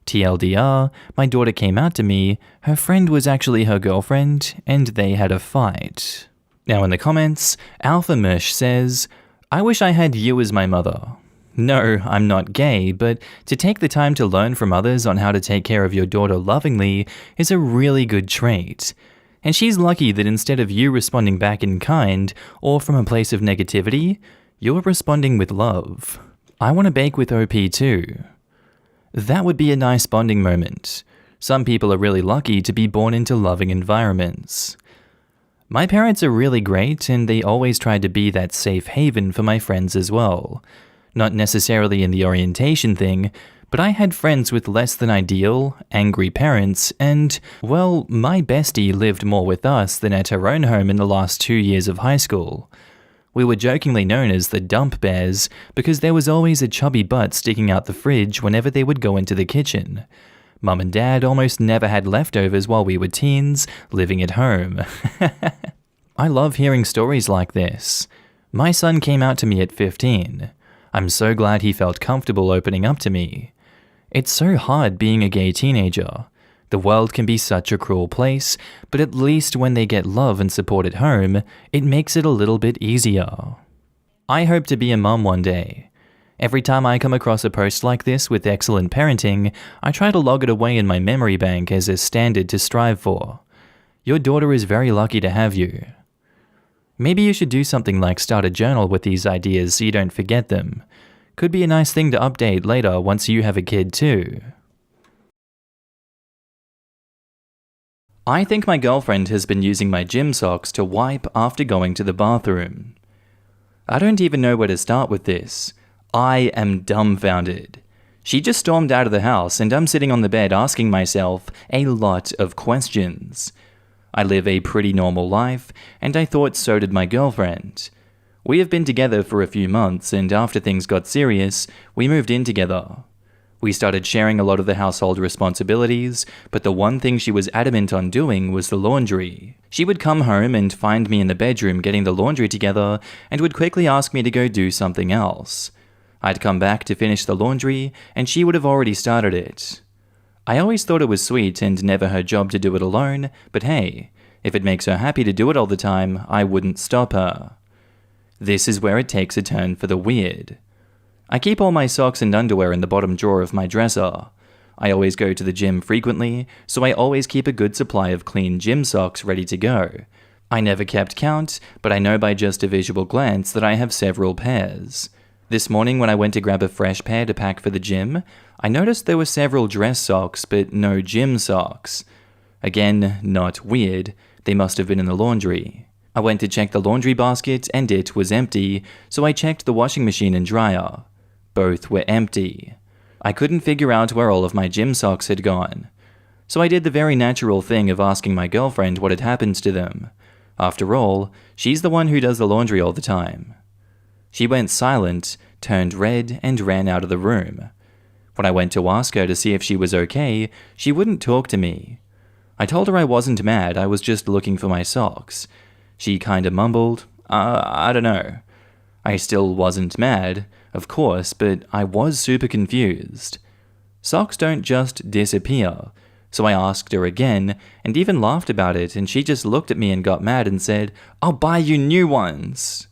TLDR, my daughter came out to me, her friend was actually her girlfriend, and they had a fight. Now in the comments, Alpha Mush says, I wish I had you as my mother. No, I'm not gay, but to take the time to learn from others on how to take care of your daughter lovingly is a really good trait. And she's lucky that instead of you responding back in kind or from a place of negativity, you're responding with love. I want to bake with OP too. That would be a nice bonding moment. Some people are really lucky to be born into loving environments. My parents are really great and they always tried to be that safe haven for my friends as well. Not necessarily in the orientation thing, but I had friends with less than ideal, angry parents and, well, my bestie lived more with us than at her own home in the last 2 years of high school. We were jokingly known as the dump bears because there was always a chubby butt sticking out the fridge whenever they would go into the kitchen. Mum and Dad almost never had leftovers while we were teens, living at home. I love hearing stories like this. My son came out to me at 15. I'm so glad he felt comfortable opening up to me. It's so hard being a gay teenager. The world can be such a cruel place, but at least when they get love and support at home, it makes it a little bit easier. I hope to be a mum one day. Every time I come across a post like this with excellent parenting, I try to log it away in my memory bank as a standard to strive for. Your daughter is very lucky to have you. Maybe you should do something like start a journal with these ideas so you don't forget them. Could be a nice thing to update later once you have a kid too. I think my girlfriend has been using my gym socks to wipe after going to the bathroom. I don't even know where to start with this. I am dumbfounded. She just stormed out of the house and I'm sitting on the bed asking myself a lot of questions. I live a pretty normal life, and I thought so did my girlfriend. We have been together for a few months, and after things got serious, we moved in together. We started sharing a lot of the household responsibilities, but the one thing she was adamant on doing was the laundry. She would come home and find me in the bedroom getting the laundry together, and would quickly ask me to go do something else. I'd come back to finish the laundry, and she would have already started it. I always thought it was sweet and never her job to do it alone, but hey, if it makes her happy to do it all the time, I wouldn't stop her. This is where it takes a turn for the weird. I keep all my socks and underwear in the bottom drawer of my dresser. I always go to the gym frequently, so I always keep a good supply of clean gym socks ready to go. I never kept count, but I know by just a visual glance that I have several pairs. This morning when I went to grab a fresh pair to pack for the gym, I noticed there were several dress socks, but no gym socks. Again, not weird, they must have been in the laundry. I went to check the laundry basket and it was empty, so I checked the washing machine and dryer. Both were empty. I couldn't figure out where all of my gym socks had gone. So I did the very natural thing of asking my girlfriend what had happened to them. After all, she's the one who does the laundry all the time. She went silent, turned red, and ran out of the room. When I went to ask her to see if she was okay, she wouldn't talk to me. I told her I wasn't mad, I was just looking for my socks. She kinda mumbled, I don't know. I still wasn't mad, of course, but I was super confused. Socks don't just disappear, so I asked her again, and even laughed about it, and she just looked at me and got mad and said, I'll buy you new ones.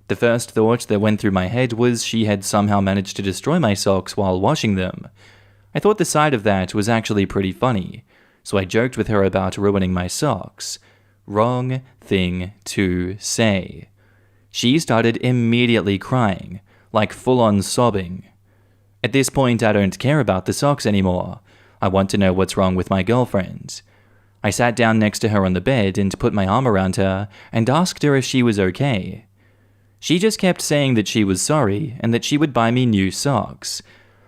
The first thought that went through my head was she had somehow managed to destroy my socks while washing them. I thought the side of that was actually pretty funny, so I joked with her about ruining my socks. Wrong thing to say. She started immediately crying, like full-on sobbing. At this point, I don't care about the socks anymore. I want to know what's wrong with my girlfriend. I sat down next to her on the bed and put my arm around her and asked her if she was okay. She just kept saying that she was sorry and that she would buy me new socks.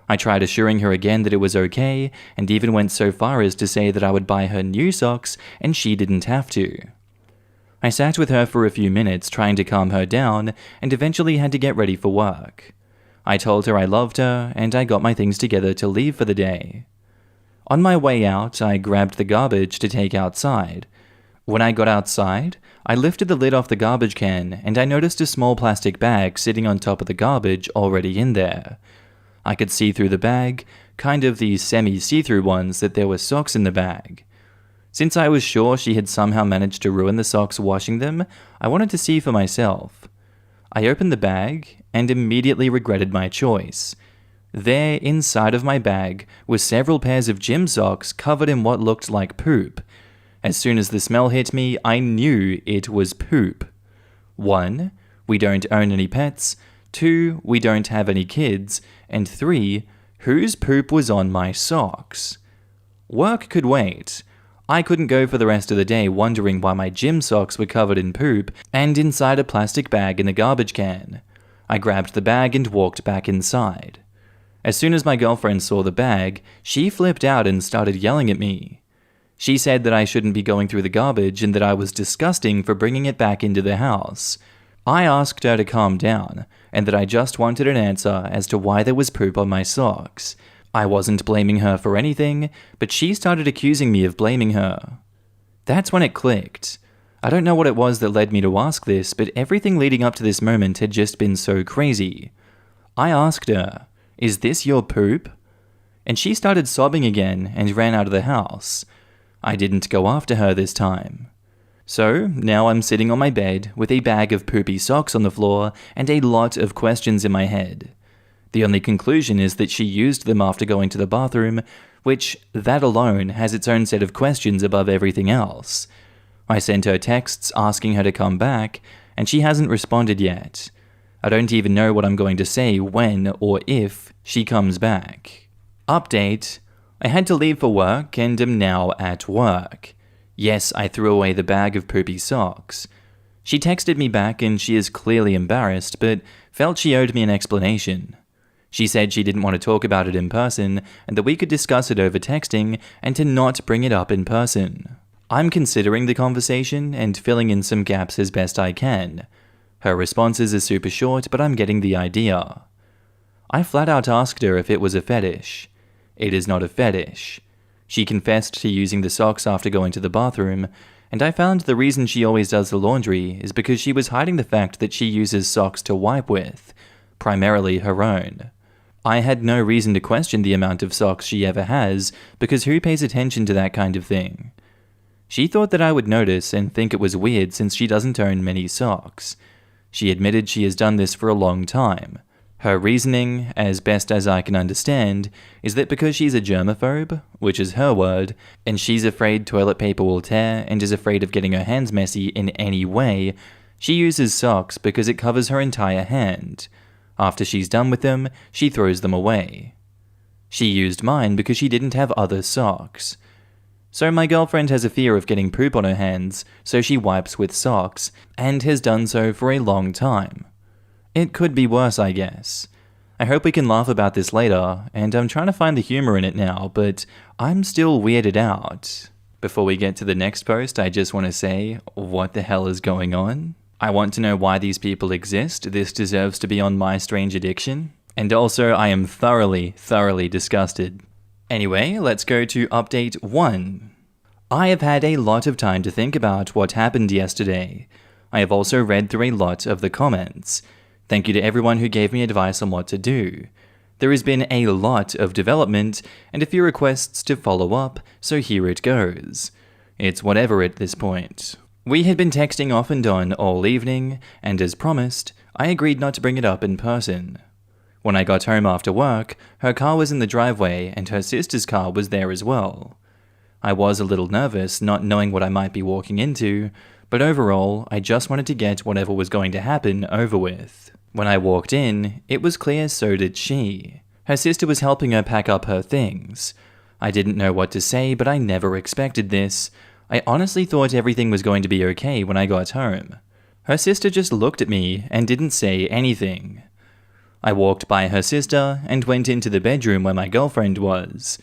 I tried assuring her again that it was okay, and even went so far as to say that I would buy her new socks and she didn't have to. I sat with her for a few minutes trying to calm her down and eventually had to get ready for work. I told her I loved her and I got my things together to leave for the day. On my way out, I grabbed the garbage to take outside. When I got outside, I lifted the lid off the garbage can and I noticed a small plastic bag sitting on top of the garbage already in there. I could see through the bag, kind of the semi-see-through ones, that there were socks in the bag. Since I was sure she had somehow managed to ruin the socks washing them, I wanted to see for myself. I opened the bag and immediately regretted my choice. There, inside of my bag, were several pairs of gym socks covered in what looked like poop. As soon as the smell hit me, I knew it was poop. 1. We don't own any pets. 2. We don't have any kids. And 3. Whose poop was on my socks? Work could wait. I couldn't go for the rest of the day wondering why my gym socks were covered in poop and inside a plastic bag in the garbage can. I grabbed the bag and walked back inside. As soon as my girlfriend saw the bag, she flipped out and started yelling at me. She said that I shouldn't be going through the garbage and that I was disgusting for bringing it back into the house. I asked her to calm down, and that I just wanted an answer as to why there was poop on my socks. I wasn't blaming her for anything, but she started accusing me of blaming her. That's when it clicked. I don't know what it was that led me to ask this, but everything leading up to this moment had just been so crazy. I asked her, "Is this your poop?" And she started sobbing again and ran out of the house. I didn't go after her this time. So, now I'm sitting on my bed with a bag of poopy socks on the floor and a lot of questions in my head. The only conclusion is that she used them after going to the bathroom, which, that alone, has its own set of questions above everything else. I sent her texts asking her to come back, and she hasn't responded yet. I don't even know what I'm going to say when or if she comes back. Update: I had to leave for work and am now at work. Yes, I threw away the bag of poopy socks. She texted me back and she is clearly embarrassed, but felt she owed me an explanation. She said she didn't want to talk about it in person and that we could discuss it over texting and to not bring it up in person. I'm considering the conversation and filling in some gaps as best I can. Her responses are super short, but I'm getting the idea. I flat out asked her if it was a fetish. It is not a fetish. She confessed to using the socks after going to the bathroom, and I found the reason she always does the laundry is because she was hiding the fact that she uses socks to wipe with, primarily her own. I had no reason to question the amount of socks she ever has, because who pays attention to that kind of thing? She thought that I would notice and think it was weird since she doesn't own many socks. She admitted she has done this for a long time. Her reasoning, as best as I can understand, is that because she's a germaphobe, which is her word, and she's afraid toilet paper will tear and is afraid of getting her hands messy in any way, she uses socks because it covers her entire hand. After she's done with them, she throws them away. She used mine because she didn't have other socks. So my girlfriend has a fear of getting poop on her hands, so she wipes with socks, and has done so for a long time. It could be worse, I guess. I hope we can laugh about this later, and I'm trying to find the humor in it now, but I'm still weirded out. Before we get to the next post, I just want to say, what the hell is going on? I want to know why these people exist. This deserves to be on My Strange Addiction. And also, I am thoroughly disgusted. Anyway, let's go to update 1. I have had a lot of time to think about what happened yesterday. I have also read through a lot of the comments. Thank you to everyone who gave me advice on what to do. There has been a lot of development and a few requests to follow up, so here it goes. It's whatever at this point. We had been texting off and on all evening, and as promised, I agreed not to bring it up in person. When I got home after work, her car was in the driveway and her sister's car was there as well. I was a little nervous, not knowing what I might be walking into, but overall, I just wanted to get whatever was going to happen over with. When I walked in, it was clear so did she. Her sister was helping her pack up her things. I didn't know what to say, but I never expected this. I honestly thought everything was going to be okay when I got home. Her sister just looked at me and didn't say anything. I walked by her sister and went into the bedroom where my girlfriend was.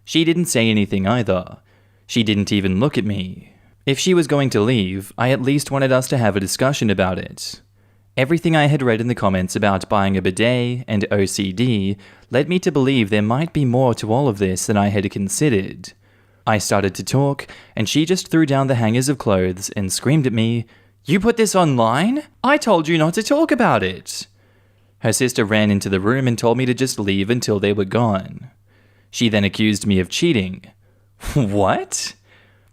She didn't say anything either. She didn't even look at me. If she was going to leave, I at least wanted us to have a discussion about it. Everything I had read in the comments about buying a bidet and OCD led me to believe there might be more to all of this than I had considered. I started to talk, and she just threw down the hangers of clothes and screamed at me, "You put this online? I told you not to talk about it!" Her sister ran into the room and told me to just leave until they were gone. She then accused me of cheating. What?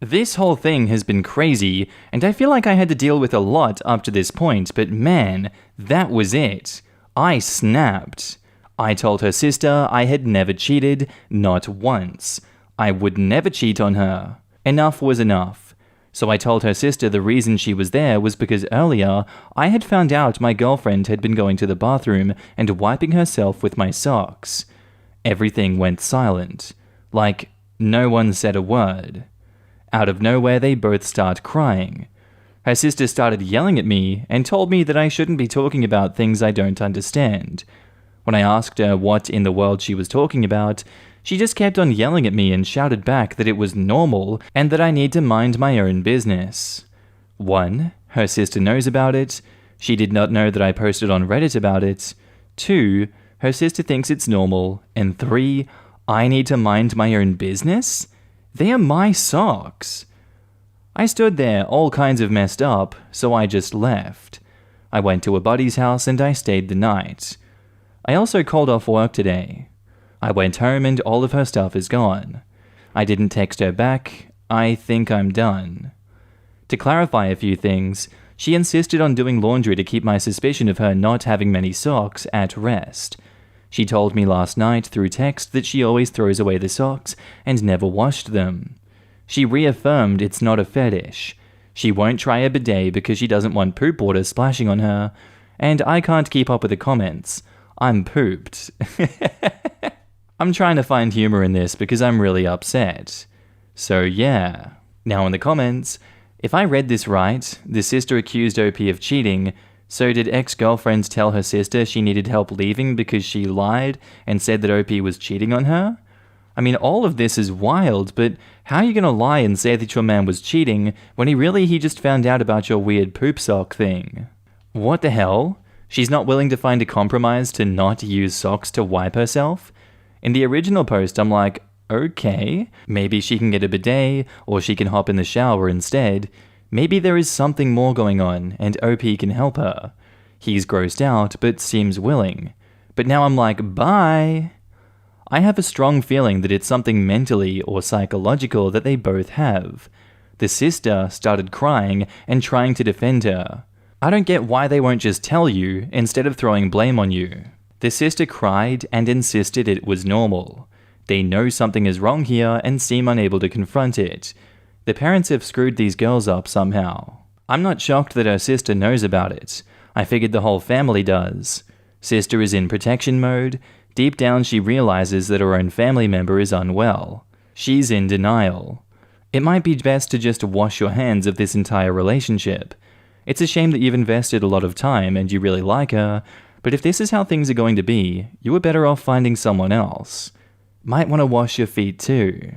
This whole thing has been crazy, and I feel like I had to deal with a lot up to this point, but man, that was it. I snapped. I told her sister I had never cheated, not once. I would never cheat on her. Enough was enough. So I told her sister the reason she was there was because earlier I had found out my girlfriend had been going to the bathroom and wiping herself with my socks. Everything went silent. Like, no one said a word. Out of nowhere, they both start crying. Her sister started yelling at me and told me that I shouldn't be talking about things I don't understand. When I asked her what in the world she was talking about, she just kept on yelling at me and shouted back that it was normal and that I need to mind my own business. 1. Her sister knows about it. She did not know that I posted on Reddit about it. 2. Her sister thinks it's normal. And 3. I need to mind my own business? They are my socks. I stood there all kinds of messed up, so I just left. I went to a buddy's house and I stayed the night. I also called off work today. I went home and all of her stuff is gone. I didn't text her back. I think I'm done. To clarify a few things, she insisted on doing laundry to keep my suspicion of her not having many socks at rest. She told me last night through text that she always throws away the socks and never washed them. She reaffirmed it's not a fetish. She won't try a bidet because she doesn't want poop water splashing on her, and I can't keep up with the comments. I'm pooped. I'm trying to find humor in this because I'm really upset. So yeah. Now in the comments, if I read this right, the sister accused OP of cheating, so did ex-girlfriend tell her sister she needed help leaving because she lied and said that OP was cheating on her? I mean, all of this is wild, but how are you gonna lie and say that your man was cheating when he just found out about your weird poop sock thing? What the hell? She's not willing to find a compromise to not use socks to wipe herself? In the original post, I'm like, okay, maybe she can get a bidet, or she can hop in the shower instead. Maybe there is something more going on, and OP can help her. He's grossed out, but seems willing. But now I'm like, bye! I have a strong feeling that it's something mentally or psychological that they both have. The sister started crying and trying to defend her. I don't get why they won't just tell you, instead of throwing blame on you. The sister cried and insisted it was normal. They know something is wrong here and seem unable to confront it. The parents have screwed these girls up somehow. I'm not shocked that her sister knows about it. I figured the whole family does. Sister is in protection mode. Deep down she realizes that her own family member is unwell. She's in denial. It might be best to just wash your hands of this entire relationship. It's a shame that you've invested a lot of time and you really like her, but if this is how things are going to be, you are better off finding someone else. Might want to wash your feet too.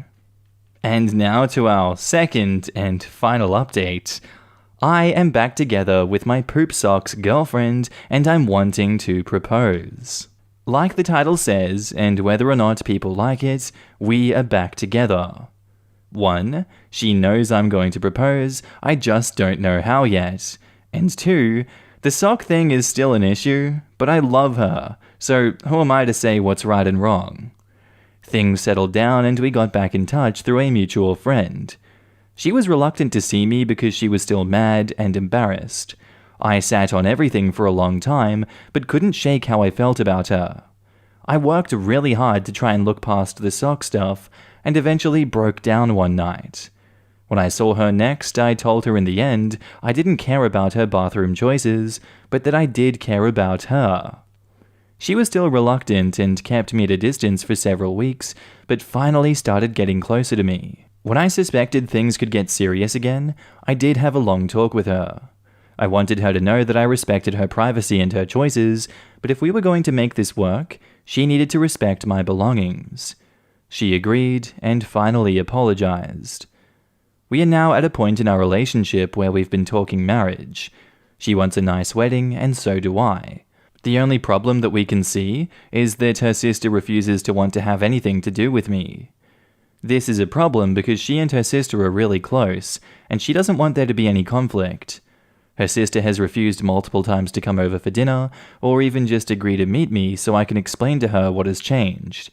And now to our second and final update. I am back together with my poop socks girlfriend and I'm wanting to propose. Like the title says, and whether or not people like it, we are back together. 1. She knows I'm going to propose, I just don't know how yet. And 2. The sock thing is still an issue, but I love her, so who am I to say what's right and wrong? Things settled down and we got back in touch through a mutual friend. She was reluctant to see me because she was still mad and embarrassed. I sat on everything for a long time, but couldn't shake how I felt about her. I worked really hard to try and look past the sock stuff, and eventually broke down one night. When I saw her next, I told her in the end I didn't care about her bathroom choices, but that I did care about her. She was still reluctant and kept me at a distance for several weeks, but finally started getting closer to me. When I suspected things could get serious again, I did have a long talk with her. I wanted her to know that I respected her privacy and her choices, but if we were going to make this work, she needed to respect my belongings. She agreed and finally apologized. We are now at a point in our relationship where we've been talking marriage. She wants a nice wedding, and so do I. The only problem that we can see is that her sister refuses to want to have anything to do with me. This is a problem because she and her sister are really close, and she doesn't want there to be any conflict. Her sister has refused multiple times to come over for dinner, or even just agree to meet me so I can explain to her what has changed.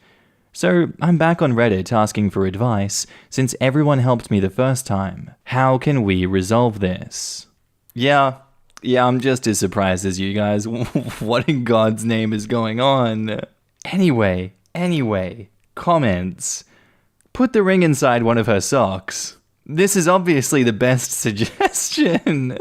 So I'm back on Reddit asking for advice, since everyone helped me the first time. How can we resolve this? Yeah, I'm just as surprised as you guys. What in God's name is going on? Anyway, comments. Put the ring inside one of her socks. This is obviously the best suggestion.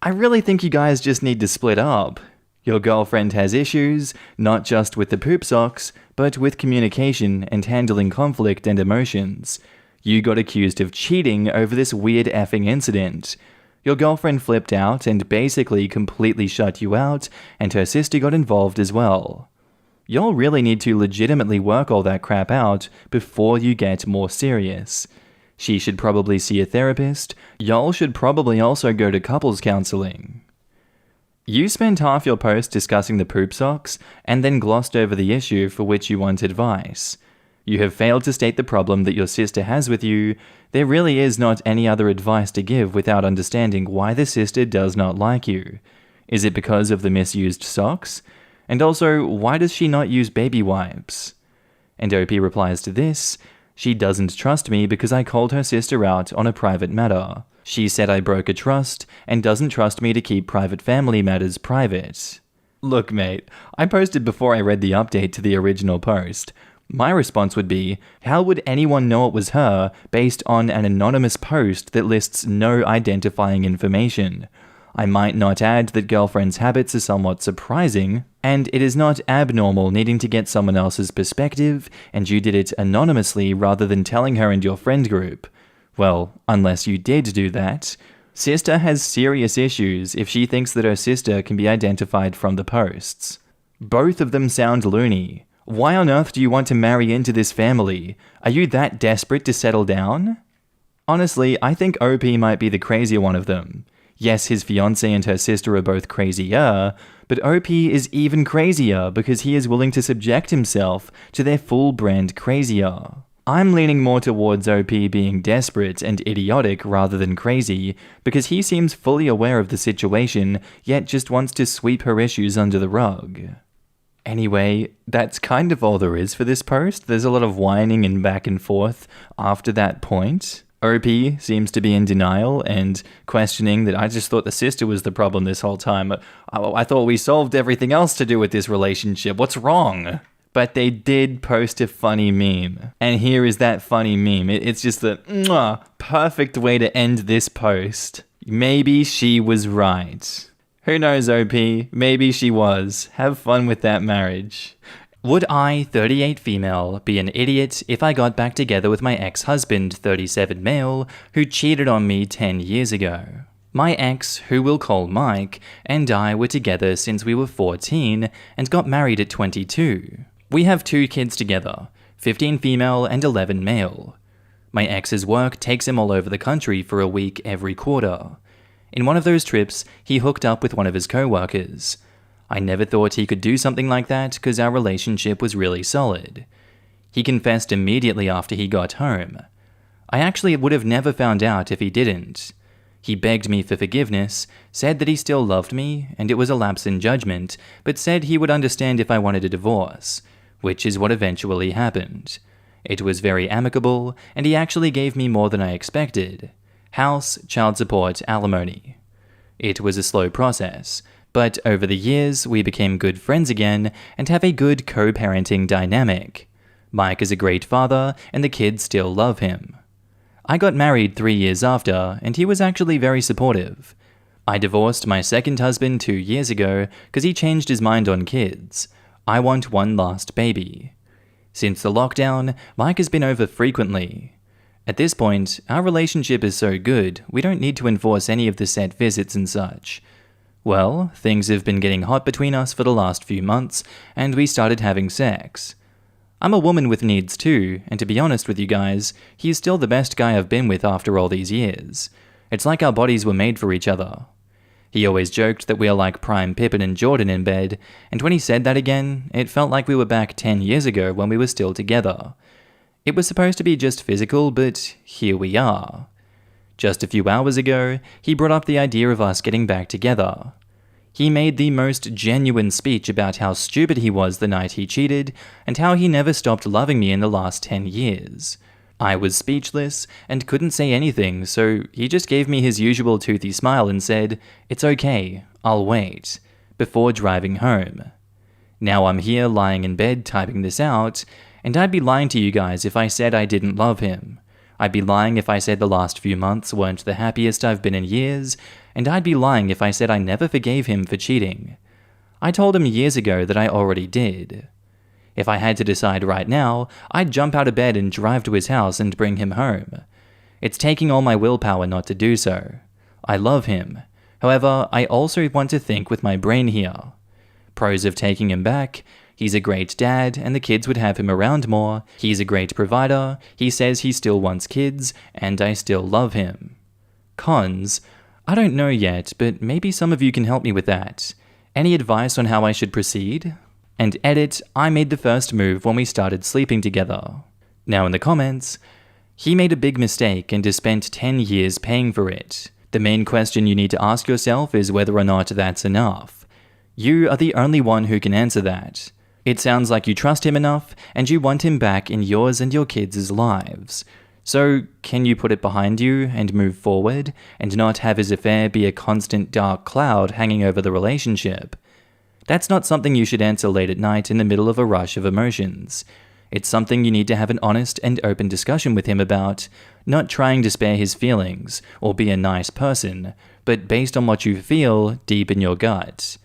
I really think you guys just need to split up. Your girlfriend has issues, not just with the poop socks, but with communication and handling conflict and emotions. You got accused of cheating over this weird effing incident. Your girlfriend flipped out and basically completely shut you out, and her sister got involved as well. Y'all really need to legitimately work all that crap out before you get more serious. She should probably see a therapist. Y'all should probably also go to couples counseling. You spent half your post discussing the poop socks, and then glossed over the issue for which you want advice. You have failed to state the problem that your sister has with you. There really is not any other advice to give without understanding why the sister does not like you. Is it because of the misused socks? And also, why does she not use baby wipes? And OP replies to this, she doesn't trust me because I called her sister out on a private matter. She said I broke a trust and doesn't trust me to keep private family matters private. Look, mate, I posted before I read the update to the original post. My response would be, how would anyone know it was her based on an anonymous post that lists no identifying information? I might not add that girlfriend's habits are somewhat surprising, and it is not abnormal needing to get someone else's perspective, and you did it anonymously rather than telling her and your friend group. Well, unless you did do that. Sister has serious issues if she thinks that her sister can be identified from the posts. Both of them sound loony. Why on earth do you want to marry into this family? Are you that desperate to settle down? Honestly, I think OP might be the crazier one of them. Yes, his fiancée and her sister are both crazier, but OP is even crazier because he is willing to subject himself to their full brand crazier. I'm leaning more towards OP being desperate and idiotic rather than crazy, because he seems fully aware of the situation, yet just wants to sweep her issues under the rug. Anyway, that's kind of all there is for this post. There's a lot of whining and back and forth after that point. OP seems to be in denial and questioning that I just thought the sister was the problem this whole time. I thought we solved everything else to do with this relationship. What's wrong? But they did post a funny meme. And here is that funny meme. It's just the perfect way to end this post. Maybe she was right. Who knows, OP? Maybe she was. Have fun with that marriage. Would I, 38 female, be an idiot if I got back together with my ex-husband, 37 male, who cheated on me 10 years ago? My ex, who we'll call Mike, and I were together since we were 14 and got married at 22. We have 2 kids together, 15 female and 11 male. My ex's work takes him all over the country for a week every quarter. In one of those trips, he hooked up with one of his co-workers. I never thought he could do something like that because our relationship was really solid. He confessed immediately after he got home. I actually would have never found out if he didn't. He begged me for forgiveness, said that he still loved me, and it was a lapse in judgment, but said he would understand if I wanted a divorce, which is what eventually happened. It was very amicable, and he actually gave me more than I expected. House, child support, alimony. It was a slow process, but over the years, we became good friends again and have a good co-parenting dynamic. Mike is a great father, and the kids still love him. I got married 3 years after, and he was actually very supportive. I divorced my second husband 2 years ago because he changed his mind on kids. I want one last baby. Since the lockdown, Mike has been over frequently. At this point, our relationship is so good, we don't need to enforce any of the set visits and such. Well, things have been getting hot between us for the last few months, and we started having sex. I'm a woman with needs too, and to be honest with you guys, he's still the best guy I've been with after all these years. It's like our bodies were made for each other. He always joked that we are like Prime Pippen and Jordan in bed, and when he said that again, it felt like we were back 10 years ago when we were still together. It was supposed to be just physical, but here we are. Just a few hours ago, he brought up the idea of us getting back together. He made the most genuine speech about how stupid he was the night he cheated, and how he never stopped loving me in the last 10 years. I was speechless, and couldn't say anything, so he just gave me his usual toothy smile and said, "It's okay, I'll wait," before driving home. Now I'm here lying in bed typing this out, and I'd be lying to you guys if I said I didn't love him. I'd be lying if I said the last few months weren't the happiest I've been in years, and I'd be lying if I said I never forgave him for cheating. I told him years ago that I already did. If I had to decide right now, I'd jump out of bed and drive to his house and bring him home. It's taking all my willpower not to do so. I love him. However, I also want to think with my brain here. Pros of taking him back: he's a great dad, and the kids would have him around more. He's a great provider. He says he still wants kids, and I still love him. Cons: I don't know yet, but maybe some of you can help me with that. Any advice on how I should proceed? And edit: I made the first move when we started sleeping together. Now in the comments, he made a big mistake and has spent 10 years paying for it. The main question you need to ask yourself is whether or not that's enough. You are the only one who can answer that. It sounds like you trust him enough, and you want him back in yours and your kids' lives. So, can you put it behind you and move forward, and not have his affair be a constant dark cloud hanging over the relationship? That's not something you should answer late at night in the middle of a rush of emotions. It's something you need to have an honest and open discussion with him about, not trying to spare his feelings or be a nice person, but based on what you feel deep in your gut.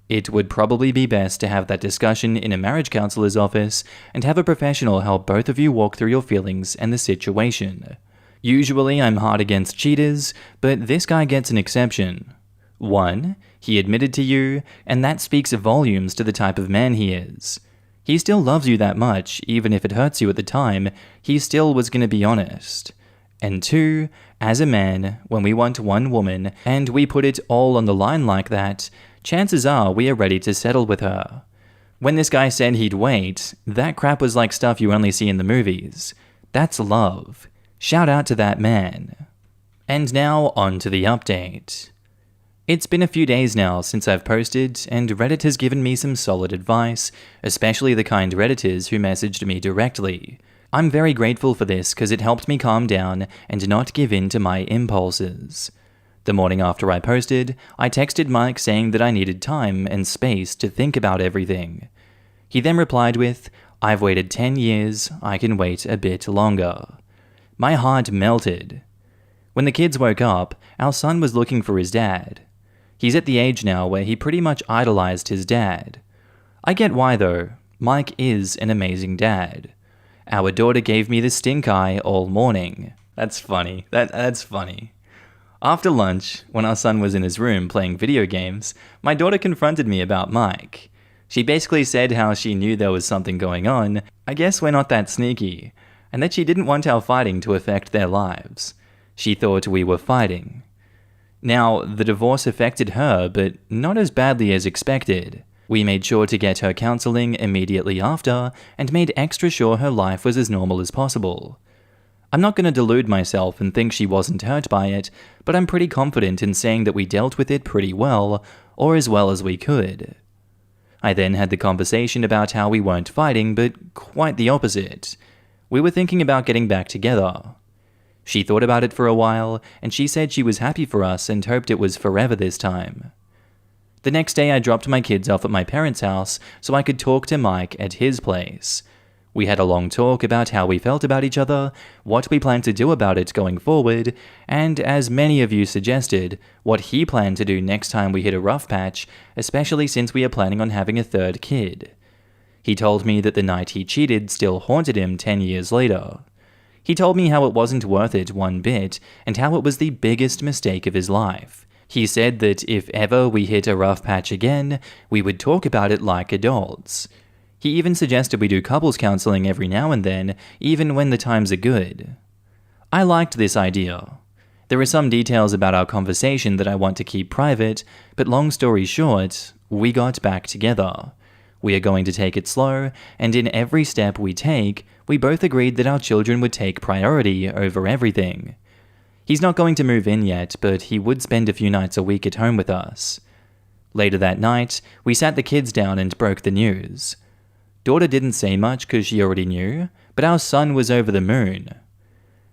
It would probably be best to have that discussion in a marriage counselor's office and have a professional help both of you walk through your feelings and the situation. Usually I'm hard against cheaters, but this guy gets an exception. 1. He admitted to you, and that speaks volumes to the type of man he is. He still loves you that much, even if it hurts you at the time, he still was going to be honest. And 2, as a man, when we want one woman, and we put it all on the line like that, chances are we are ready to settle with her. When this guy said he'd wait, that crap was like stuff you only see in the movies. That's love. Shout out to that man. And now on to the update. It's been a few days now since I've posted, and Reddit has given me some solid advice, especially the kind Redditors who messaged me directly. I'm very grateful for this because it helped me calm down and not give in to my impulses. The morning after I posted, I texted Mike saying that I needed time and space to think about everything. He then replied with, "I've waited 10 years, I can wait a bit longer." My heart melted. When the kids woke up, our son was looking for his dad. He's at the age now where he pretty much idolized his dad. I get why though. Mike is an amazing dad. Our daughter gave me the stink eye all morning. That's funny. That's funny. After lunch, when our son was in his room playing video games, my daughter confronted me about Mike. She basically said how she knew there was something going on, I guess we're not that sneaky, and that she didn't want our fighting to affect their lives. She thought we were fighting. Now, the divorce affected her, but not as badly as expected. We made sure to get her counseling immediately after, and made extra sure her life was as normal as possible. I'm not going to delude myself and think she wasn't hurt by it, but I'm pretty confident in saying that we dealt with it pretty well, or as well as we could. I then had the conversation about how we weren't fighting, but quite the opposite. We were thinking about getting back together. She thought about it for a while, and she said she was happy for us and hoped it was forever this time. The next day I dropped my kids off at my parents' house so I could talk to Mike at his place. We had a long talk about how we felt about each other, what we planned to do about it going forward, and as many of you suggested, what he planned to do next time we hit a rough patch, especially since we are planning on having a third kid. He told me that the night he cheated still haunted him 10 years later. He told me how it wasn't worth it one bit, and how it was the biggest mistake of his life. He said that if ever we hit a rough patch again, we would talk about it like adults. He even suggested we do couples counseling every now and then, even when the times are good. I liked this idea. There are some details about our conversation that I want to keep private, but long story short, we got back together. We are going to take it slow, and in every step we take, we both agreed that our children would take priority over everything. He's not going to move in yet, but he would spend a few nights a week at home with us. Later that night, we sat the kids down and broke the news. Daughter didn't say much because she already knew, but our son was over the moon.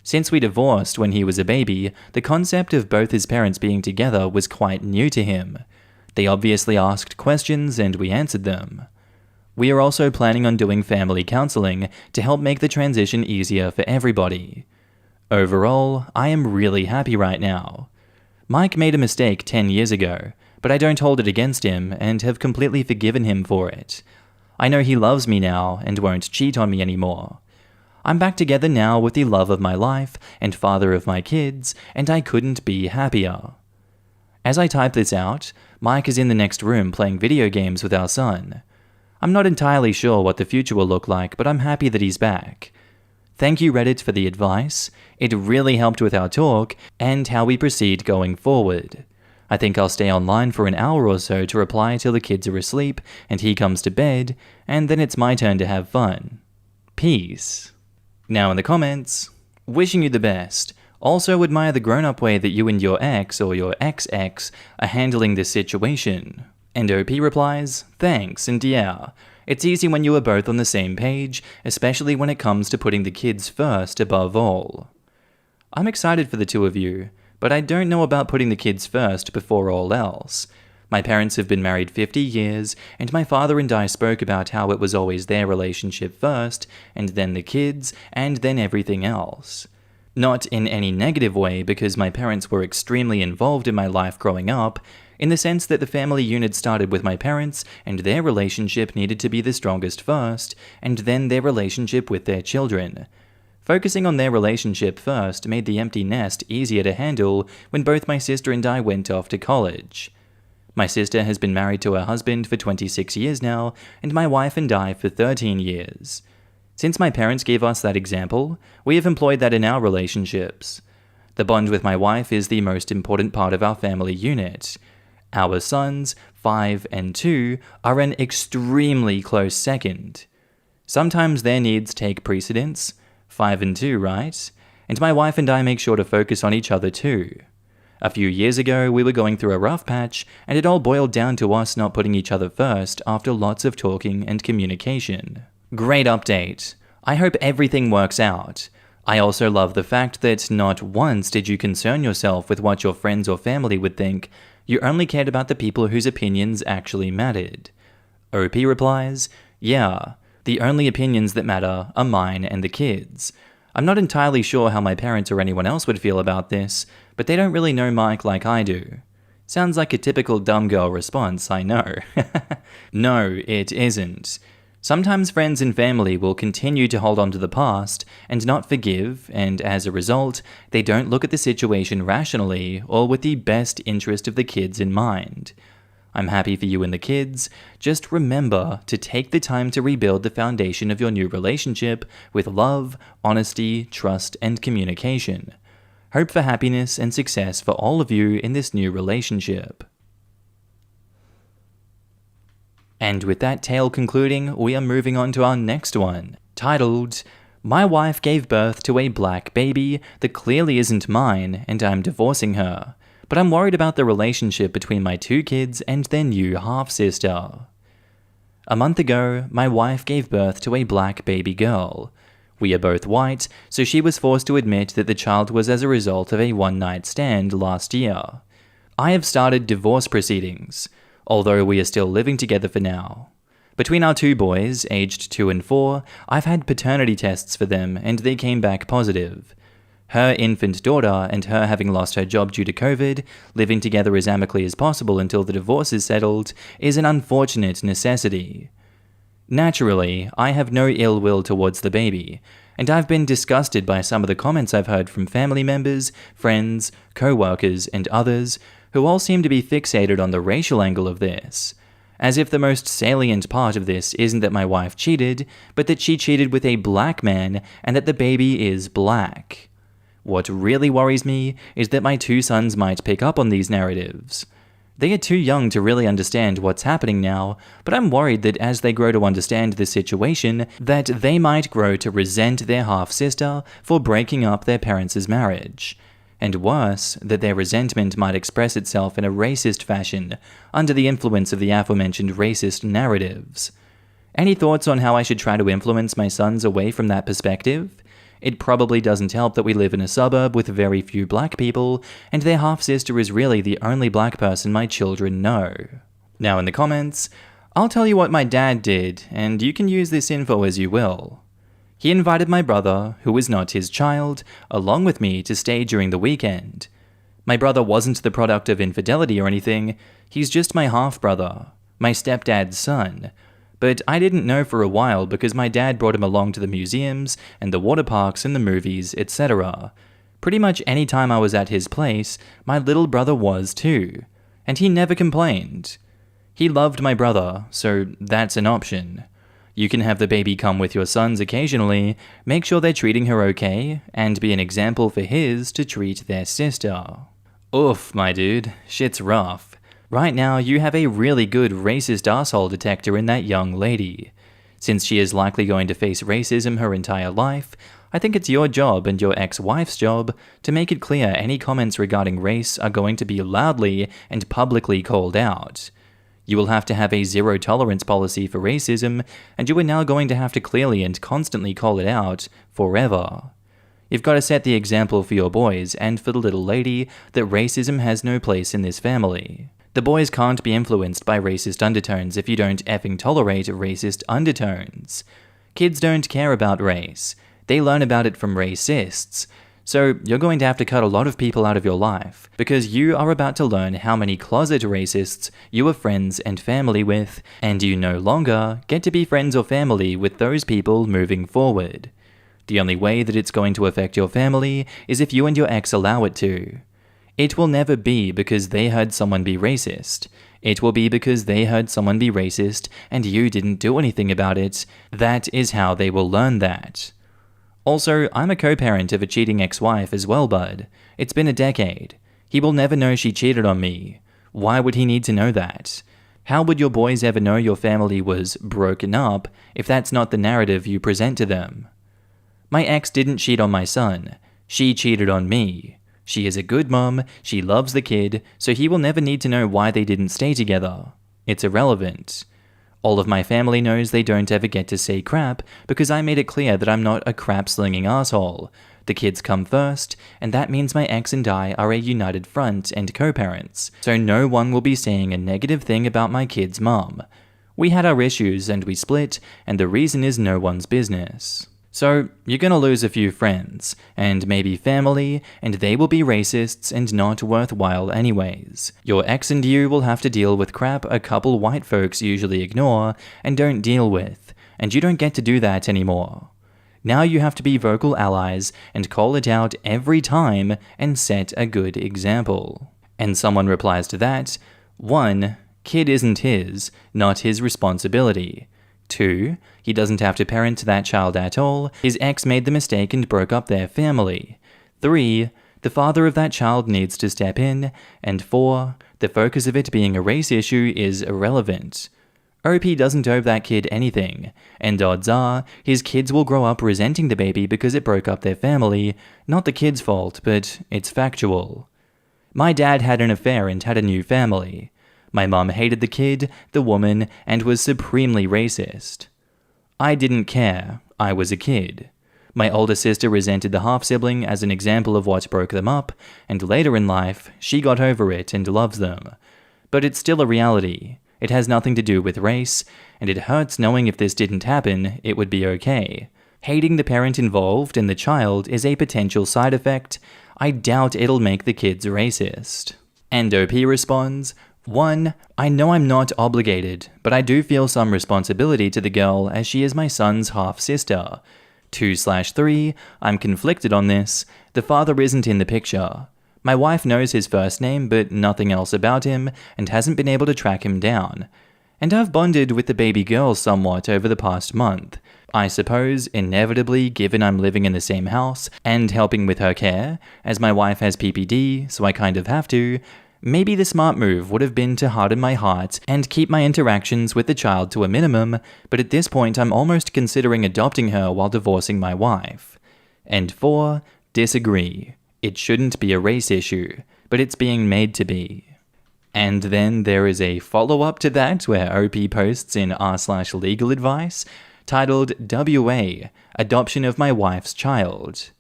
Since we divorced when he was a baby, the concept of both his parents being together was quite new to him. They obviously asked questions and we answered them. We are also planning on doing family counseling to help make the transition easier for everybody. Overall, I am really happy right now. Mike made a mistake 10 years ago, but I don't hold it against him and have completely forgiven him for it. I know he loves me now and won't cheat on me anymore. I'm back together now with the love of my life and father of my kids, and I couldn't be happier. As I type this out, Mike is in the next room playing video games with our son. I'm not entirely sure what the future will look like, but I'm happy that he's back. Thank you Reddit for the advice. It really helped with our talk and how we proceed going forward. I think I'll stay online for an hour or so to reply till the kids are asleep and he comes to bed, and then it's my turn to have fun. Peace. Now in the comments, wishing you the best. Also admire the grown-up way that you and your ex or your ex-ex are handling this situation. And OP replies, thanks, and yeah, it's easy when you are both on the same page, especially when it comes to putting the kids first above all. I'm excited for the two of you, but I don't know about putting the kids first before all else. My parents have been married 50 years, and my father and I spoke about how it was always their relationship first, and then the kids, and then everything else. Not in any negative way, because my parents were extremely involved in my life growing up, in the sense that the family unit started with my parents, and their relationship needed to be the strongest first, and then their relationship with their children. Focusing on their relationship first made the empty nest easier to handle when both my sister and I went off to college. My sister has been married to her husband for 26 years now, and my wife and I for 13 years. Since my parents gave us that example, we have employed that in our relationships. The bond with my wife is the most important part of our family unit. Our sons, 5 and 2, are an extremely close second. Sometimes their needs take precedence, 5 and 2, right? And my wife and I make sure to focus on each other too. A few years ago, we were going through a rough patch, and it all boiled down to us not putting each other first after lots of talking and communication. Great update. I hope everything works out. I also love the fact that not once did you concern yourself with what your friends or family would think. You only cared about the people whose opinions actually mattered. OP replies, yeah, the only opinions that matter are mine and the kids. I'm not entirely sure how my parents or anyone else would feel about this, but they don't really know Mike like I do. Sounds like a typical dumb girl response, I know. No, it isn't. Sometimes friends and family will continue to hold on to the past and not forgive, and as a result, they don't look at the situation rationally or with the best interest of the kids in mind. I'm happy for you and the kids. Just remember to take the time to rebuild the foundation of your new relationship with love, honesty, trust, and communication. Hope for happiness and success for all of you in this new relationship. And with that tale concluding, we are moving on to our next one, titled, My wife gave birth to a black baby that clearly isn't mine, and I'm divorcing her. But I'm worried about the relationship between my 2 kids and their new half-sister. A month ago, my wife gave birth to a black baby girl. We are both white, so she was forced to admit that the child was as a result of a one-night stand last year. I have started divorce proceedings, although we are still living together for now. Between our 2 boys, aged 2 and 4, I've had paternity tests for them and they came back positive. Her infant daughter and her having lost her job due to COVID, living together as amicably as possible until the divorce is settled, is an unfortunate necessity. Naturally, I have no ill will towards the baby, and I've been disgusted by some of the comments I've heard from family members, friends, co-workers, and others, who all seem to be fixated on the racial angle of this, as if the most salient part of this isn't that my wife cheated, but that she cheated with a black man and that the baby is black. What really worries me is that my 2 sons might pick up on these narratives. They are too young to really understand what's happening now, but I'm worried that as they grow to understand the situation, that they might grow to resent their half-sister for breaking up their parents' marriage. And worse, that their resentment might express itself in a racist fashion, under the influence of the aforementioned racist narratives. Any thoughts on how I should try to influence my sons away from that perspective? It probably doesn't help that we live in a suburb with very few black people, and their half-sister is really the only black person my children know. Now in the comments, I'll tell you what my dad did, and you can use this info as you will. He invited my brother, who was not his child, along with me to stay during the weekend. My brother wasn't the product of infidelity or anything, he's just my half-brother, my stepdad's son. But I didn't know for a while because my dad brought him along to the museums and the water parks and the movies, etc. Pretty much any time I was at his place, my little brother was too, and he never complained. He loved my brother, so that's an option. You can have the baby come with your sons occasionally, make sure they're treating her okay, and be an example for his to treat their sister. Oof, my dude, shit's rough. Right now, you have a really good racist asshole detector in that young lady. Since she is likely going to face racism her entire life, I think it's your job and your ex-wife's job to make it clear any comments regarding race are going to be loudly and publicly called out. You will have to have a zero-tolerance policy for racism, and you are now going to have to clearly and constantly call it out forever. You've got to set the example for your boys and for the little lady that racism has no place in this family. The boys can't be influenced by racist undertones if you don't effing tolerate racist undertones. Kids don't care about race. They learn about it from racists. So you're going to have to cut a lot of people out of your life, because you are about to learn how many closet racists you are friends and family with, and you no longer get to be friends or family with those people moving forward. The only way that it's going to affect your family is if you and your ex allow it to. It will never be because they heard someone be racist. It will be because they heard someone be racist and you didn't do anything about it. That is how they will learn that. Also, I'm a co-parent of a cheating ex-wife as well, bud. It's been a decade. He will never know she cheated on me. Why would he need to know that? How would your boys ever know your family was broken up if that's not the narrative you present to them? My ex didn't cheat on my son. She cheated on me. She is a good mom, she loves the kid, so he will never need to know why they didn't stay together. It's irrelevant. All of my family knows they don't ever get to say crap because I made it clear that I'm not a crap-slinging asshole. The kids come first, and that means my ex and I are a united front and co-parents, so no one will be saying a negative thing about my kid's mom. We had our issues and we split, and the reason is no one's business. So, you're gonna lose a few friends, and maybe family, and they will be racists and not worthwhile anyways. Your ex and you will have to deal with crap a couple white folks usually ignore and don't deal with, and you don't get to do that anymore. Now you have to be vocal allies and call it out every time and set a good example. And someone replies to that, 1. Kid isn't his, not his responsibility. 2. He doesn't have to parent that child at all. His ex made the mistake and broke up their family. 3. The father of that child needs to step in. And 4. The focus of it being a race issue is irrelevant. OP doesn't owe that kid anything, and odds are his kids will grow up resenting the baby because it broke up their family. Not the kid's fault, but it's factual. My dad had an affair and had a new family. My mom hated the kid, the woman, and was supremely racist. I didn't care. I was a kid. My older sister resented the half-sibling as an example of what broke them up, and later in life, she got over it and loves them. But it's still a reality. It has nothing to do with race, and it hurts knowing if this didn't happen, it would be okay. Hating the parent involved and the child is a potential side effect. I doubt it'll make the kids racist. And OP responds, 1. I know I'm not obligated, but I do feel some responsibility to the girl as she is my son's half-sister. 2/3, I'm conflicted on this. The father isn't in the picture. My wife knows his first name but nothing else about him and hasn't been able to track him down. And I've bonded with the baby girl somewhat over the past month. I suppose, inevitably, given I'm living in the same house and helping with her care, as my wife has PPD, so I kind of have to, maybe the smart move would have been to harden my heart and keep my interactions with the child to a minimum, but at this point I'm almost considering adopting her while divorcing my wife. And 4, disagree. It shouldn't be a race issue, but it's being made to be. And then there is a follow-up to that where OP posts in r/legal advice titled WA, Adoption of My Wife's Child.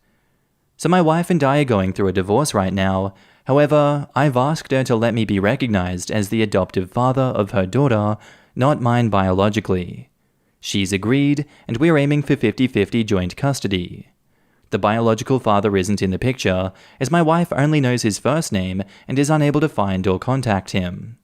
So my wife and I are going through a divorce right now. However, I've asked her to let me be recognized as the adoptive father of her daughter, not mine biologically. She's agreed, and we're aiming for 50-50 joint custody. The biological father isn't in the picture, as my wife only knows his first name and is unable to find or contact him.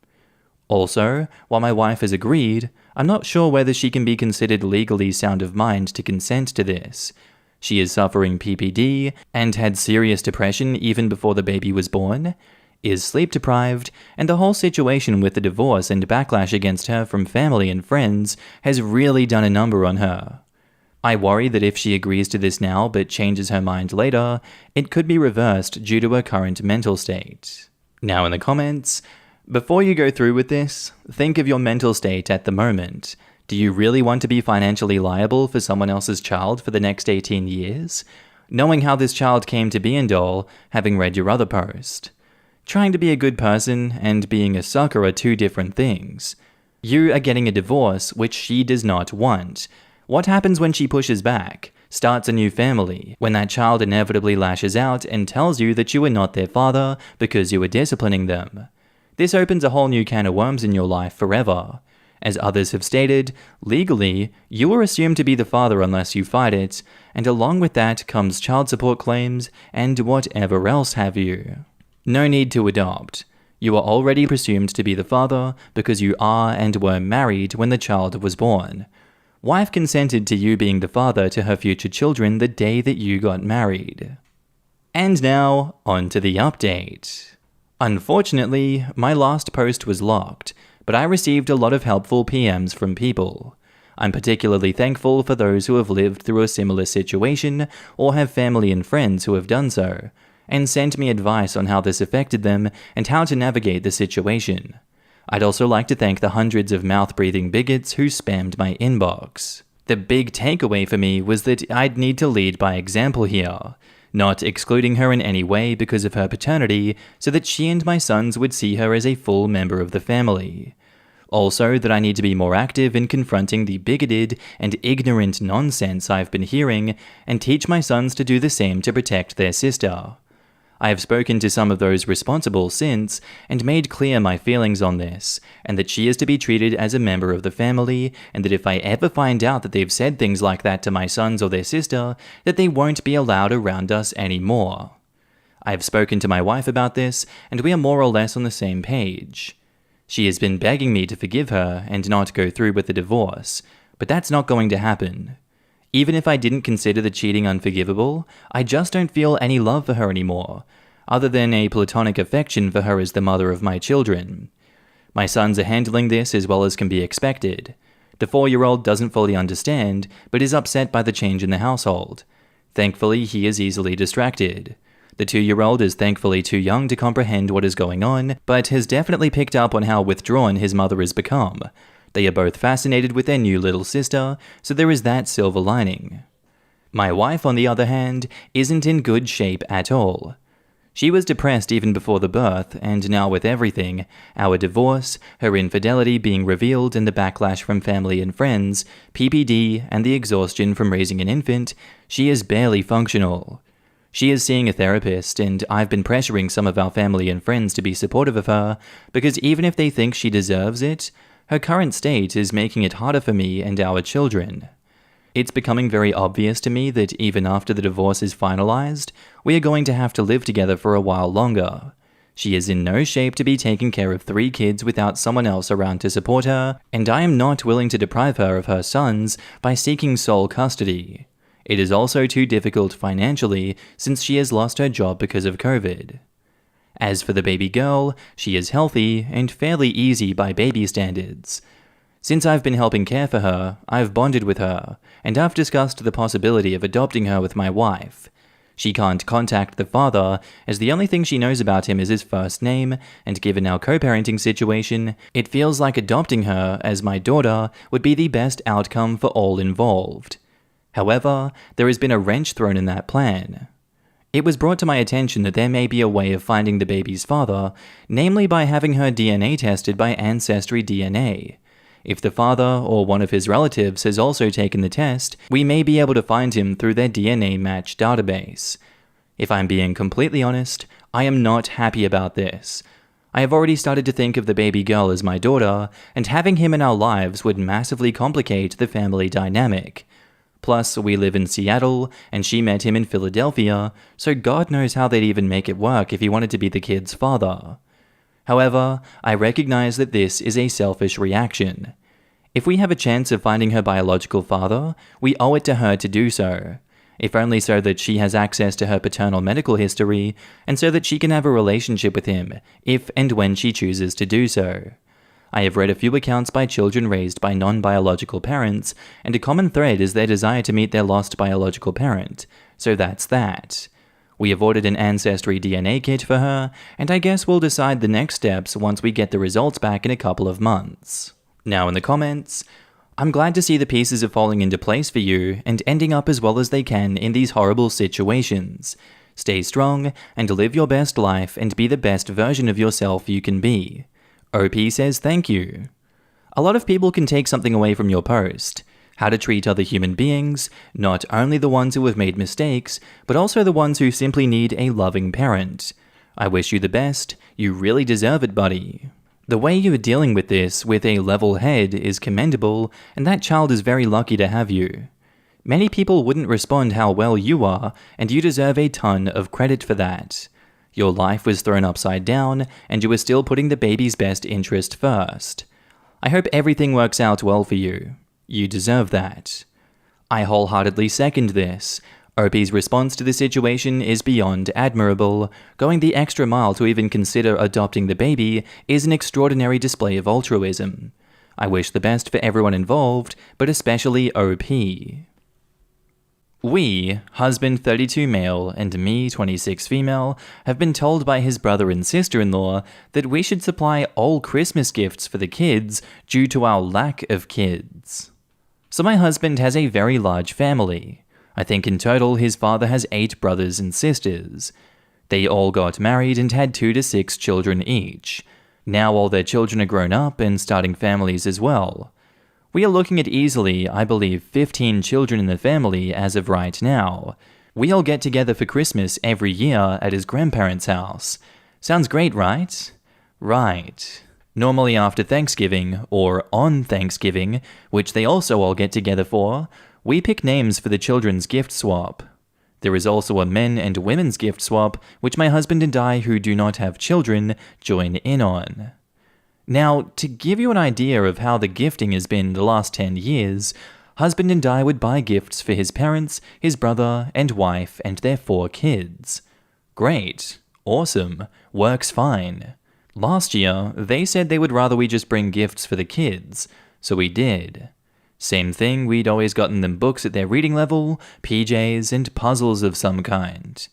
Also, while my wife has agreed, I'm not sure whether she can be considered legally sound of mind to consent to this. She is suffering PPD and had serious depression even before the baby was born, is sleep deprived, and the whole situation with the divorce and backlash against her from family and friends has really done a number on her. I worry that if she agrees to this now but changes her mind later, it could be reversed due to her current mental state. Now in the comments, before you go through with this, think of your mental state at the moment. Do you really want to be financially liable for someone else's child for the next 18 years? Knowing how this child came to be and all, having read your other post. Trying to be a good person and being a sucker are two different things. You are getting a divorce which she does not want. What happens when she pushes back, starts a new family, when that child inevitably lashes out and tells you that you are not their father because you are disciplining them? This opens a whole new can of worms in your life forever. As others have stated, legally, you are assumed to be the father unless you fight it, and along with that comes child support claims and whatever else have you. No need to adopt. You are already presumed to be the father because you are and were married when the child was born. Wife consented to you being the father to her future children the day that you got married. And now, on to the update. Unfortunately, my last post was locked, but I received a lot of helpful PMs from people. I'm particularly thankful for those who have lived through a similar situation or have family and friends who have done so, and sent me advice on how this affected them and how to navigate the situation. I'd also like to thank the hundreds of mouth-breathing bigots who spammed my inbox. The big takeaway for me was that I'd need to lead by example here, not excluding her in any way because of her paternity, so that she and my sons would see her as a full member of the family. Also, that I need to be more active in confronting the bigoted and ignorant nonsense I've been hearing, and teach my sons to do the same to protect their sister. I have spoken to some of those responsible since, and made clear my feelings on this, and that she is to be treated as a member of the family, and that if I ever find out that they've said things like that to my sons or their sister, that they won't be allowed around us anymore. I have spoken to my wife about this, and we are more or less on the same page. She has been begging me to forgive her and not go through with the divorce, but that's not going to happen. Even if I didn't consider the cheating unforgivable, I just don't feel any love for her anymore, other than a platonic affection for her as the mother of my children. My sons are handling this as well as can be expected. The 4-year-old doesn't fully understand, but is upset by the change in the household. Thankfully, he is easily distracted. The 2-year-old is thankfully too young to comprehend what is going on, but has definitely picked up on how withdrawn his mother has become. They are both fascinated with their new little sister, so there is that silver lining. My wife, on the other hand, isn't in good shape at all. She was depressed even before the birth, and now with everything, our divorce, her infidelity being revealed and the backlash from family and friends, PPD, and the exhaustion from raising an infant, she is barely functional. She is seeing a therapist, and I've been pressuring some of our family and friends to be supportive of her, because even if they think she deserves it, her current state is making it harder for me and our children. It's becoming very obvious to me that even after the divorce is finalized, we are going to have to live together for a while longer. She is in no shape to be taking care of 3 kids without someone else around to support her, and I am not willing to deprive her of her sons by seeking sole custody. It is also too difficult financially since she has lost her job because of COVID. As for the baby girl, she is healthy and fairly easy by baby standards. Since I've been helping care for her, I've bonded with her, and I've discussed the possibility of adopting her with my wife. She can't contact the father, as the only thing she knows about him is his first name, and given our co-parenting situation, it feels like adopting her as my daughter would be the best outcome for all involved. However, there has been a wrench thrown in that plan. It was brought to my attention that there may be a way of finding the baby's father, namely by having her DNA tested by Ancestry DNA. If the father or one of his relatives has also taken the test, we may be able to find him through their DNA match database. If I'm being completely honest, I am not happy about this. I have already started to think of the baby girl as my daughter, and having him in our lives would massively complicate the family dynamic. Plus, we live in Seattle, and she met him in Philadelphia, so God knows how they'd even make it work if he wanted to be the kid's father. However, I recognize that this is a selfish reaction. If we have a chance of finding her biological father, we owe it to her to do so, if only so that she has access to her paternal medical history, and so that she can have a relationship with him, if and when she chooses to do so. I have read a few accounts by children raised by non-biological parents, and a common thread is their desire to meet their lost biological parent, so that's that. We have ordered an Ancestry DNA kit for her, and I guess we'll decide the next steps once we get the results back in a couple of months. Now in the comments, I'm glad to see the pieces are falling into place for you and ending up as well as they can in these horrible situations. Stay strong and live your best life and be the best version of yourself you can be. OP says thank you. A lot of people can take something away from your post. How to treat other human beings, not only the ones who have made mistakes, but also the ones who simply need a loving parent. I wish you the best. You really deserve it, buddy. The way you are dealing with this with a level head is commendable, and that child is very lucky to have you. Many people wouldn't respond how well you are, and you deserve a ton of credit for that. Your life was thrown upside down, and you are still putting the baby's best interest first. I hope everything works out well for you. You deserve that. I wholeheartedly second this. OP's response to the situation is beyond admirable. Going the extra mile to even consider adopting the baby is an extraordinary display of altruism. I wish the best for everyone involved, but especially OP. We, husband 32 male and me 26 female, have been told by his brother and sister-in-law that we should supply all Christmas gifts for the kids due to our lack of kids. So my husband has a very large family. I think in total his father has 8 brothers and sisters. They all got married and had 2 to 6 children each. Now all their children are grown up and starting families as well. We are looking at easily, I believe, 15 children in the family as of right now. We all get together for Christmas every year at his grandparents' house. Sounds great, right? Right. Normally after Thanksgiving, or on Thanksgiving, which they also all get together for, we pick names for the children's gift swap. There is also a men and women's gift swap, which my husband and I, who do not have children, join in on. Now, to give you an idea of how the gifting has been the last 10 years, husband and I would buy gifts for his parents, his brother and wife, and their 4 kids. Great. Awesome. Works fine. Last year, they said they would rather we just bring gifts for the kids, so we did. Same thing, we'd always gotten them books at their reading level, PJs, and puzzles of some kind.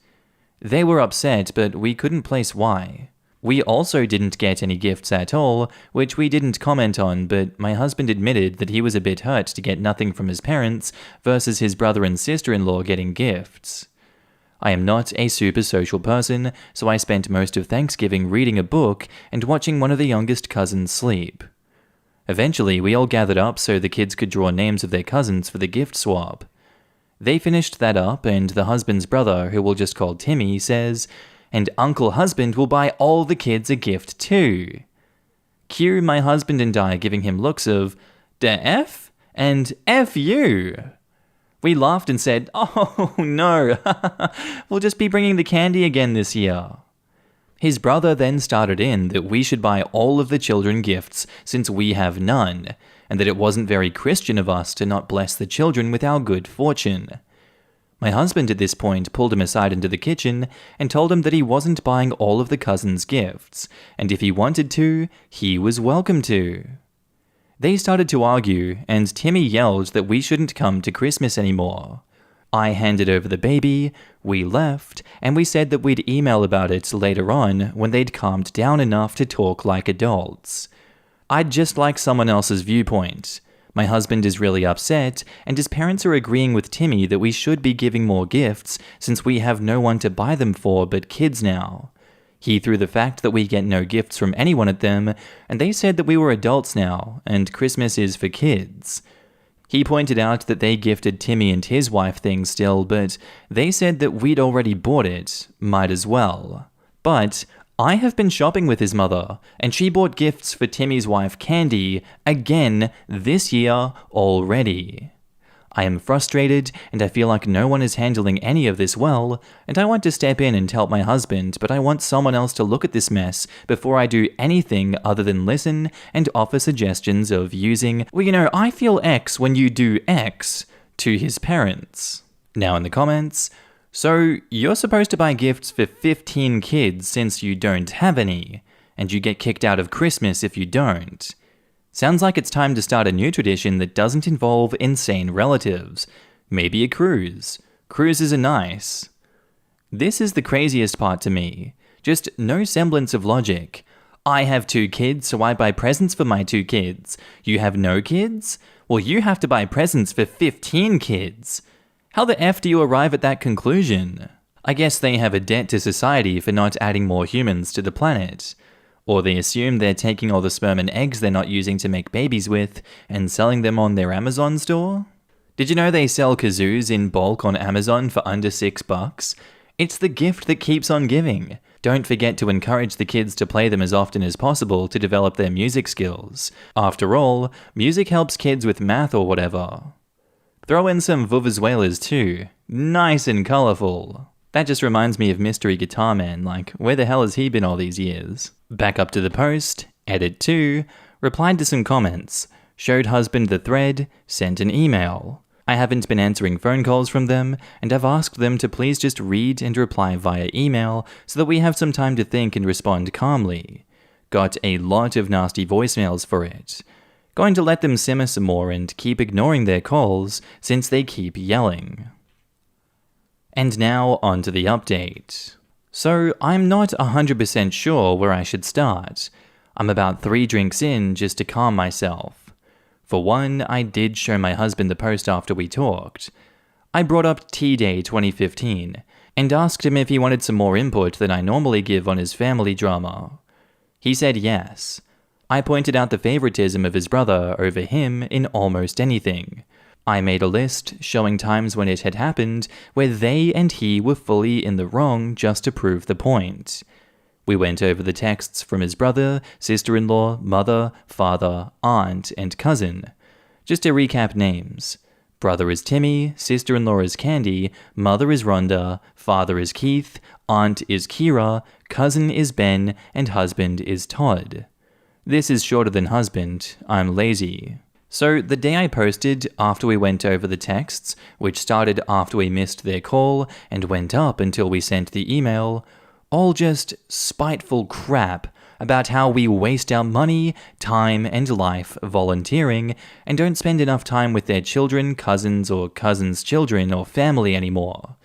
They were upset, but we couldn't place why. We also didn't get any gifts at all, which we didn't comment on, but my husband admitted that he was a bit hurt to get nothing from his parents versus his brother and sister-in-law getting gifts. I am not a super social person, so I spent most of Thanksgiving reading a book and watching one of the youngest cousins sleep. Eventually, we all gathered up so the kids could draw names of their cousins for the gift swap. They finished that up, and the husband's brother, who we'll just call Timmy, says, "And Uncle Husband will buy all the kids a gift too." Cue my husband and I giving him looks of, "Da F?" and "F you." We laughed and said, "Oh no, we'll just be bringing the candy again this year." His brother then started in that we should buy all of the children gifts since we have none, and that it wasn't very Christian of us to not bless the children with our good fortune. My husband at this point pulled him aside into the kitchen and told him that he wasn't buying all of the cousins' gifts, and if he wanted to, he was welcome to. They started to argue, and Timmy yelled that we shouldn't come to Christmas anymore. I handed over the baby, we left, and we said that we'd email about it later on when they'd calmed down enough to talk like adults. I'd just like someone else's viewpoint. My husband is really upset, and his parents are agreeing with Timmy that we should be giving more gifts since we have no one to buy them for but kids now. He threw the fact that we get no gifts from anyone at them, and they said that we were adults now, and Christmas is for kids. He pointed out that they gifted Timmy and his wife things still, but they said that we'd already bought it, might as well. But I have been shopping with his mother, and she bought gifts for Timmy's wife Candy, again, this year already. I am frustrated, and I feel like no one is handling any of this well, and I want to step in and help my husband, but I want someone else to look at this mess before I do anything other than listen and offer suggestions of using, well, I feel X when you do X, to his parents. Now in the comments, so you're supposed to buy gifts for 15 kids since you don't have any, and you get kicked out of Christmas if you don't. Sounds like it's time to start a new tradition that doesn't involve insane relatives. Maybe a cruise. Cruises are nice. This is the craziest part to me. Just no semblance of logic. I have 2 kids, so I buy presents for my 2 kids. You have no kids? Well, you have to buy presents for 15 kids. How the F do you arrive at that conclusion? I guess they have a debt to society for not adding more humans to the planet. Or they assume they're taking all the sperm and eggs they're not using to make babies with and selling them on their Amazon store? Did you know they sell kazoos in bulk on Amazon for under $6? It's the gift that keeps on giving. Don't forget to encourage the kids to play them as often as possible to develop their music skills. After all, music helps kids with math or whatever. Throw in some vuvuzelas too. Nice and colourful. That just reminds me of Mystery Guitar Man, like, where the hell has he been all these years? Back up to the post, edit 2, replied to some comments, showed husband the thread, sent an email. I haven't been answering phone calls from them, and I've asked them to please just read and reply via email so that we have some time to think and respond calmly. Got a lot of nasty voicemails for it. Going to let them simmer some more and keep ignoring their calls since they keep yelling. And now on to the update. So I'm not 100% sure where I should start. I'm about 3 drinks in just to calm myself. For one, I did show my husband the post after we talked. I brought up T-Day 2015 and asked him if he wanted some more input than I normally give on his family drama. He said yes. I pointed out the favoritism of his brother over him in almost anything. I made a list showing times when it had happened where they and he were fully in the wrong just to prove the point. We went over the texts from his brother, sister-in-law, mother, father, aunt, and cousin. Just to recap names. Brother is Timmy, sister-in-law is Candy, mother is Rhonda, father is Keith, aunt is Kira, cousin is Ben, and husband is Todd. This is shorter than husband. I'm lazy. So the day I posted after we went over the texts, which started after we missed their call and went up until we sent the email, all just spiteful crap about how we waste our money, time, and life volunteering and don't spend enough time with their children, cousins, or cousins' children or family anymore.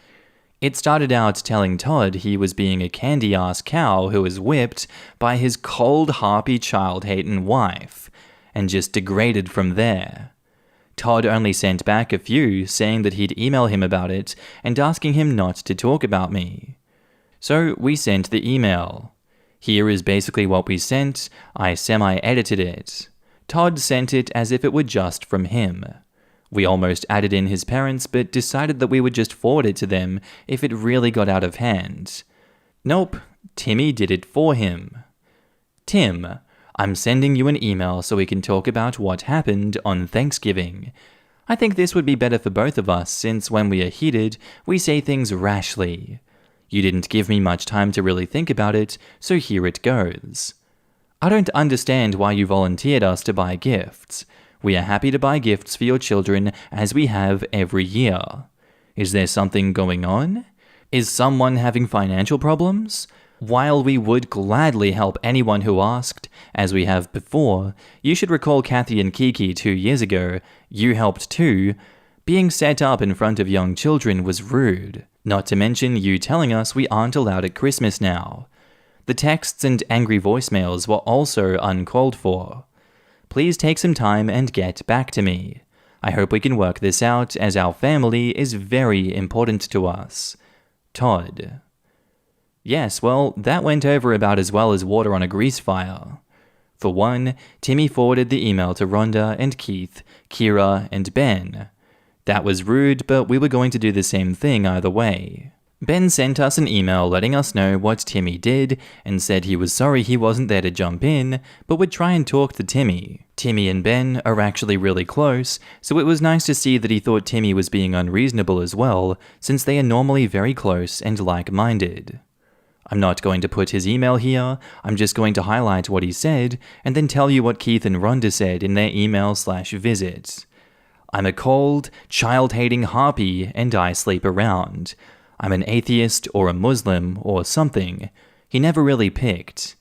It started out telling Todd he was being a candy-ass cow who was whipped by his cold, harpy, child-hating wife, and just degraded from there. Todd only sent back a few saying that he'd email him about it and asking him not to talk about me. So we sent the email. Here is basically what we sent. I semi-edited it. Todd sent it as if it were just from him. We almost added in his parents, but decided that we would just forward it to them if it really got out of hand. Nope, Timmy did it for him. Tim, I'm sending you an email so we can talk about what happened on Thanksgiving. I think this would be better for both of us since when we are heated, we say things rashly. You didn't give me much time to really think about it, so here it goes. I don't understand why you volunteered us to buy gifts. We are happy to buy gifts for your children as we have every year. Is there something going on? Is someone having financial problems? While we would gladly help anyone who asked, as we have before, you should recall Kathy and Kiki 2 years ago. You helped too. Being set up in front of young children was rude. Not to mention you telling us we aren't allowed at Christmas now. The texts and angry voicemails were also uncalled for. Please take some time and get back to me. I hope we can work this out as our family is very important to us. Todd. Yes, well, that went over about as well as water on a grease fire. For one, Timmy forwarded the email to Rhonda and Keith, Kira, and Ben. That was rude, but we were going to do the same thing either way. Ben sent us an email letting us know what Timmy did and said he was sorry he wasn't there to jump in, but would try and talk to Timmy. Timmy and Ben are actually really close, so it was nice to see that he thought Timmy was being unreasonable as well, since they are normally very close and like-minded. I'm not going to put his email here, I'm just going to highlight what he said and then tell you what Keith and Rhonda said in their email/visit. I'm a cold, child-hating harpy and I sleep around. I'm an atheist or a Muslim or something. He never really picked.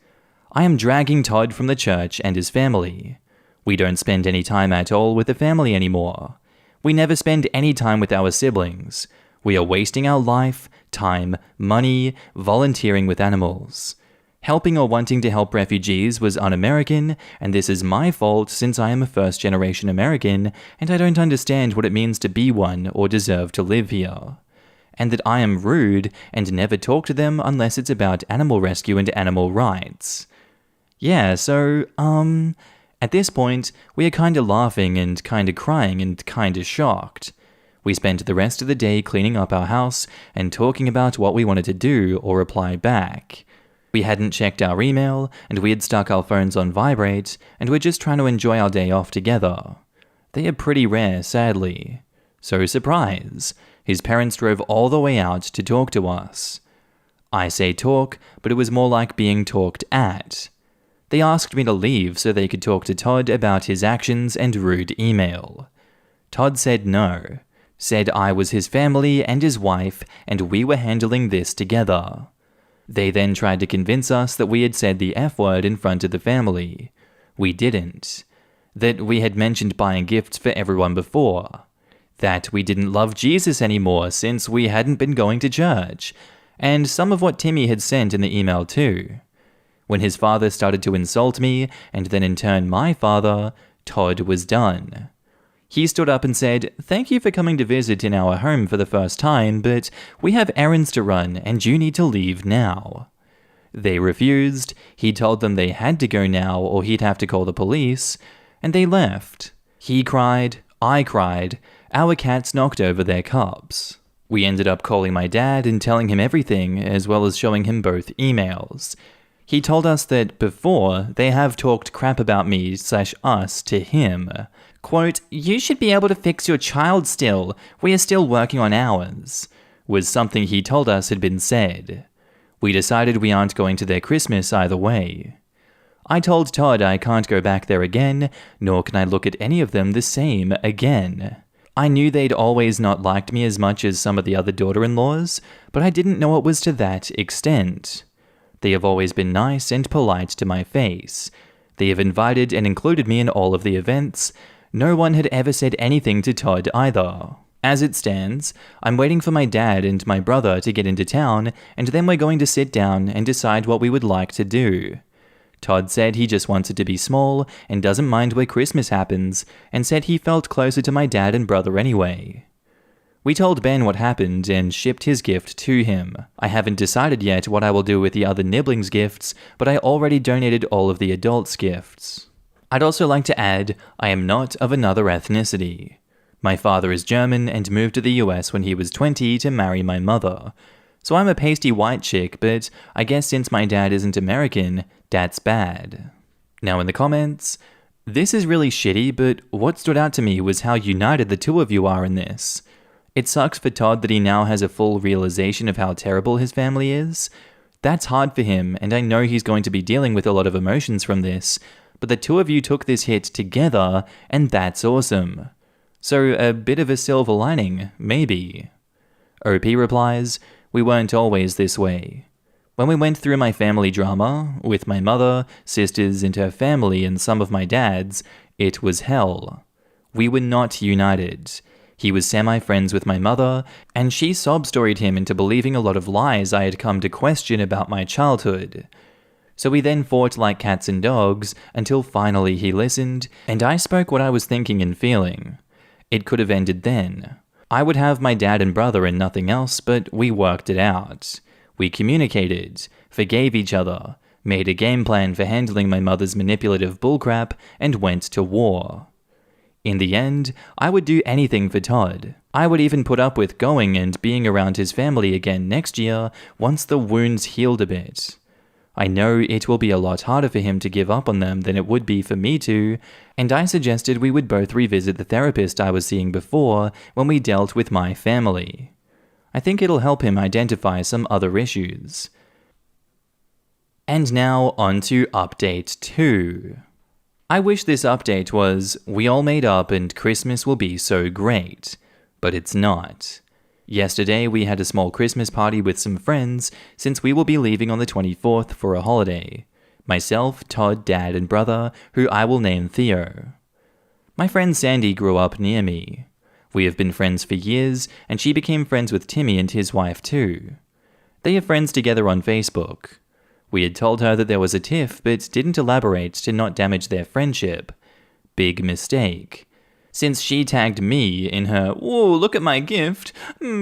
I am dragging Todd from the church and his family. We don't spend any time at all with the family anymore. We never spend any time with our siblings. We are wasting our life, time, money, volunteering with animals. Helping or wanting to help refugees was un-American, and this is my fault since I am a first-generation American, and I don't understand what it means to be one or deserve to live here. And that I am rude and never talk to them unless it's about animal rescue and animal rights. Yeah, so, at this point, we are kinda laughing and kinda crying and kinda shocked. We spent the rest of the day cleaning up our house and talking about what we wanted to do or reply back. We hadn't checked our email, and we had stuck our phones on vibrate, and we're just trying to enjoy our day off together. They are pretty rare, sadly. So surprise, his parents drove all the way out to talk to us. I say talk, but it was more like being talked at. They asked me to leave so they could talk to Todd about his actions and rude email. Todd said no. said I was his family and his wife and we were handling this together. They then tried to convince us that we had said the F word in front of the family. We didn't. That we had mentioned buying gifts for everyone before. That we didn't love Jesus anymore since we hadn't been going to church. And some of what Timmy had sent in the email too. When his father started to insult me, and then in turn my father, Todd was done. He stood up and said, "Thank you for coming to visit in our home for the first time, but we have errands to run and you need to leave now." They refused. He told them they had to go now or he'd have to call the police, and they left. He cried, I cried, our cats knocked over their cups. We ended up calling my dad and telling him everything, as well as showing him both emails. He told us that before, they have talked crap about me/us to him. Quote, "You should be able to fix your child still. We are still working on ours," was something he told us had been said. We decided we aren't going to their Christmas either way. I told Todd I can't go back there again, nor can I look at any of them the same again. I knew they'd always not liked me as much as some of the other daughter-in-laws, but I didn't know it was to that extent. They have always been nice and polite to my face. They have invited and included me in all of the events. No one had ever said anything to Todd either. As it stands, I'm waiting for my dad and my brother to get into town, and then we're going to sit down and decide what we would like to do. Todd said he just wants it to be small and doesn't mind where Christmas happens, and said he felt closer to my dad and brother anyway. We told Ben what happened and shipped his gift to him. I haven't decided yet what I will do with the other Nibblings gifts, but I already donated all of the adults' gifts. I'd also like to add, I am not of another ethnicity. My father is German and moved to the US when he was 20 to marry my mother. So I'm a pasty white chick, but I guess since my dad isn't American, that's bad. Now in the comments, this is really shitty, but what stood out to me was how united the two of you are in this. It sucks for Todd that he now has a full realization of how terrible his family is. That's hard for him, and I know he's going to be dealing with a lot of emotions from this, but the two of you took this hit together, and that's awesome. So a bit of a silver lining, maybe. OP replies, "We weren't always this way. When we went through my family drama, with my mother, sisters, and her family and some of my dad's, it was hell. We were not united. He was semi-friends with my mother, and she sob-storied him into believing a lot of lies I had come to question about my childhood. So we then fought like cats and dogs, until finally he listened, and I spoke what I was thinking and feeling. It could have ended then. I would have my dad and brother and nothing else, but we worked it out. We communicated, forgave each other, made a game plan for handling my mother's manipulative bullcrap, and went to war. In the end, I would do anything for Todd. I would even put up with going and being around his family again next year once the wounds healed a bit. I know it will be a lot harder for him to give up on them than it would be for me to, and I suggested we would both revisit the therapist I was seeing before when we dealt with my family. I think it'll help him identify some other issues. And now on to update 2. I wish this update was, we all made up and Christmas will be so great, but it's not. Yesterday we had a small Christmas party with some friends since we will be leaving on the 24th for a holiday. Myself, Todd, Dad, and brother, who I will name Theo. My friend Sandy grew up near me. We have been friends for years, and she became friends with Timmy and his wife too. They are friends together on Facebook. We had told her that there was a tiff, but didn't elaborate to not damage their friendship. Big mistake. Since she tagged me in her, "Whoa, look at my gift,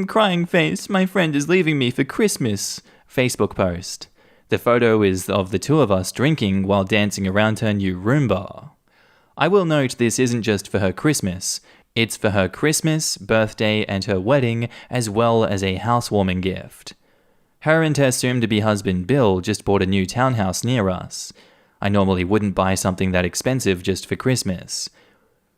crying face, my friend is leaving me for Christmas," Facebook post. The photo is of the two of us drinking while dancing around her new Roomba. I will note this isn't just for her Christmas. It's for her Christmas, birthday, and her wedding, as well as a housewarming gift. Her and her soon-to-be husband Bill just bought a new townhouse near us. I normally wouldn't buy something that expensive just for Christmas.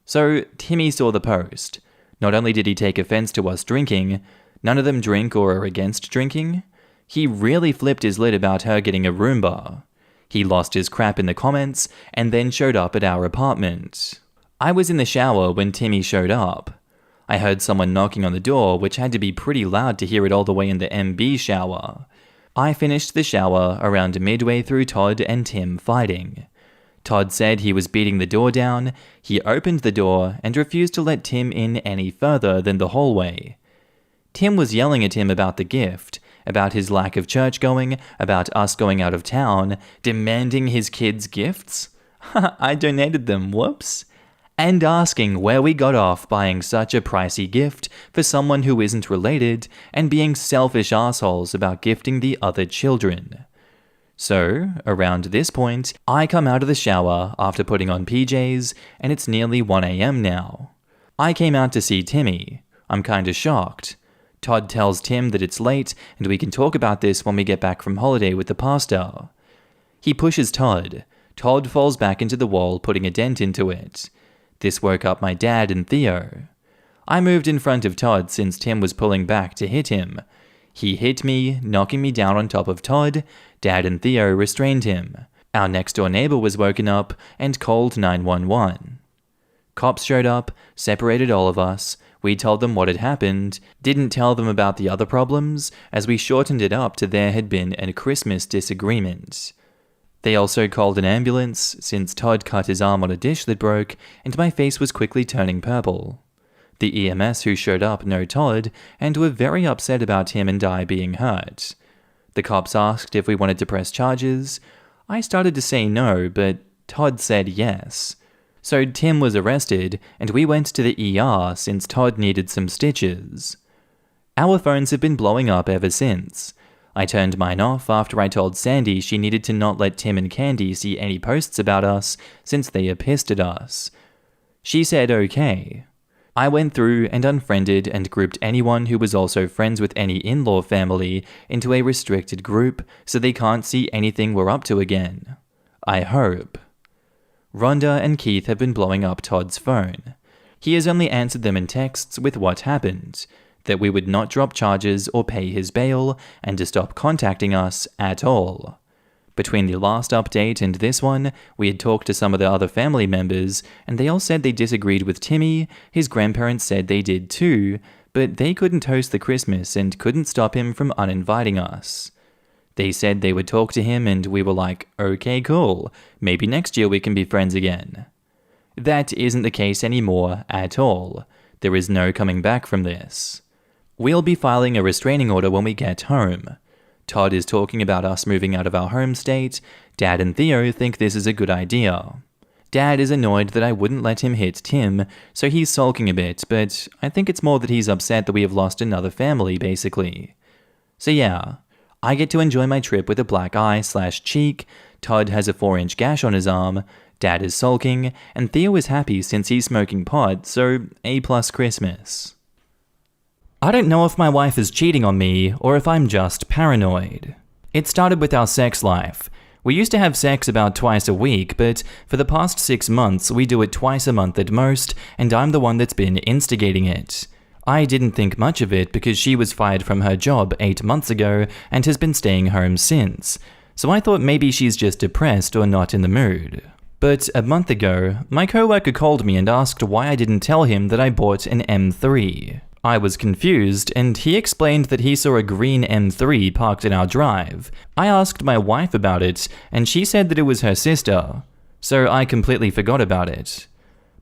So Timmy saw the post. Not only did he take offense to us drinking, none of them drink or are against drinking, he really flipped his lid about her getting a Roomba. He lost his crap in the comments and then showed up at our apartment. I was in the shower when Timmy showed up. I heard someone knocking on the door, which had to be pretty loud to hear it all the way in the MB shower. I finished the shower around midway through Todd and Tim fighting. Todd said he was beating the door down, he opened the door and refused to let Tim in any further than the hallway. Tim was yelling at him about the gift, about his lack of church going, about us going out of town, demanding his kids' gifts. I donated them, whoops. And asking where we got off buying such a pricey gift for someone who isn't related and being selfish assholes about gifting the other children. So, around this point, I come out of the shower after putting on PJs, and it's nearly 1 a.m. now. I came out to see Timmy. I'm kinda shocked. Todd tells Tim that it's late and we can talk about this when we get back from holiday with the pastor. He pushes Todd. Todd falls back into the wall, putting a dent into it. This woke up my dad and Theo. I moved in front of Todd since Tim was pulling back to hit him. He hit me, knocking me down on top of Todd. Dad and Theo restrained him. Our next-door neighbor was woken up and called 911. Cops showed up, separated all of us. We told them what had happened, didn't tell them about the other problems, as we shortened it up to there had been a Christmas disagreement. They also called an ambulance, since Todd cut his arm on a dish that broke, and my face was quickly turning purple. The EMS who showed up know Todd, and were very upset about him and I being hurt. The cops asked if we wanted to press charges. I started to say no, but Todd said yes. So Tim was arrested, and we went to the ER since Todd needed some stitches. Our phones have been blowing up ever since. I turned mine off after I told Sandy she needed to not let Tim and Candy see any posts about us since they are pissed at us. She said okay. I went through and unfriended and grouped anyone who was also friends with any in-law family into a restricted group so they can't see anything we're up to again. I hope. Rhonda and Keith have been blowing up Todd's phone. He has only answered them in texts with what happened, that we would not drop charges or pay his bail, and to stop contacting us at all. Between the last update and this one, we had talked to some of the other family members, and they all said they disagreed with Timmy. His grandparents said they did too, but they couldn't host the Christmas and couldn't stop him from uninviting us. They said they would talk to him, and we were like, okay, cool, maybe next year we can be friends again. That isn't the case anymore at all. There is no coming back from this. We'll be filing a restraining order when we get home. Todd is talking about us moving out of our home state. Dad and Theo think this is a good idea. Dad is annoyed that I wouldn't let him hit Tim, so he's sulking a bit, but I think it's more that he's upset that we have lost another family, basically. So yeah, I get to enjoy my trip with a black eye/cheek, Todd has a 4-inch gash on his arm, Dad is sulking, and Theo is happy since he's smoking pot, so A+ Christmas. I don't know if my wife is cheating on me or if I'm just paranoid. It started with our sex life. We used to have sex about twice a week, but for the past 6 months we do it twice a month at most, and I'm the one that's been instigating it. I didn't think much of it because she was fired from her job 8 months ago and has been staying home since, so I thought maybe she's just depressed or not in the mood. But a month ago, my coworker called me and asked why I didn't tell him that I bought an M3. I was confused, and he explained that he saw a green M3 parked in our drive. I asked my wife about it, and she said that it was her sister, so I completely forgot about it.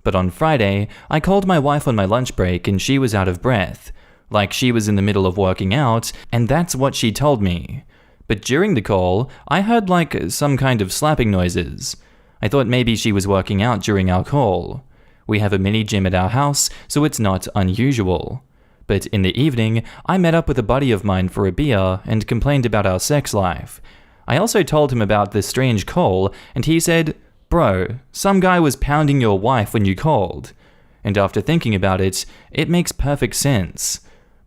But on Friday, I called my wife on my lunch break and she was out of breath, like she was in the middle of working out, and that's what she told me. But during the call, I heard like some kind of slapping noises. I thought maybe she was working out during our call. We have a mini gym at our house, so it's not unusual. But in the evening, I met up with a buddy of mine for a beer and complained about our sex life. I also told him about this strange call, and he said, "Bro, some guy was pounding your wife when you called." And after thinking about it, it makes perfect sense.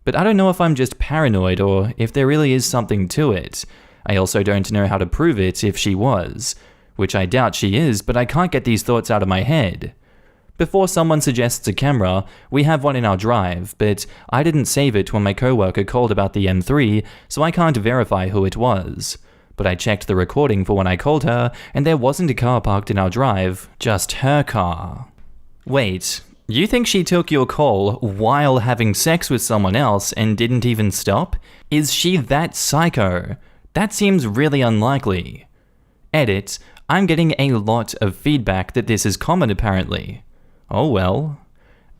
But I don't know if I'm just paranoid or if there really is something to it. I also don't know how to prove it if she was, which I doubt she is, but I can't get these thoughts out of my head. Before someone suggests a camera, we have one in our drive, but I didn't save it when my coworker called about the M3, so I can't verify who it was. But I checked the recording for when I called her, and there wasn't a car parked in our drive, just her car. Wait, You think she took your call while having sex with someone else and didn't even stop? Is she that psycho? That seems really unlikely. Edit, I'm getting a lot of feedback that this is common apparently. Oh well.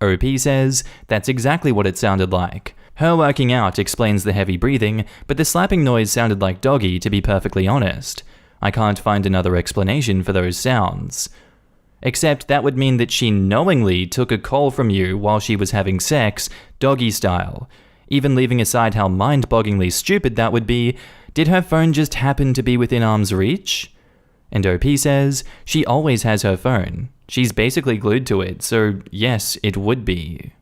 OP says, that's exactly what it sounded like. Her working out explains the heavy breathing, but the slapping noise sounded like doggy, to be perfectly honest. I can't find another explanation for those sounds. Except that would mean that she knowingly took a call from you while she was having sex, doggy style. Even leaving aside how mind-bogglingly stupid that would be, did her phone just happen to be within arm's reach? And OP says, she always has her phone. She's basically glued to it, so yes, it would be.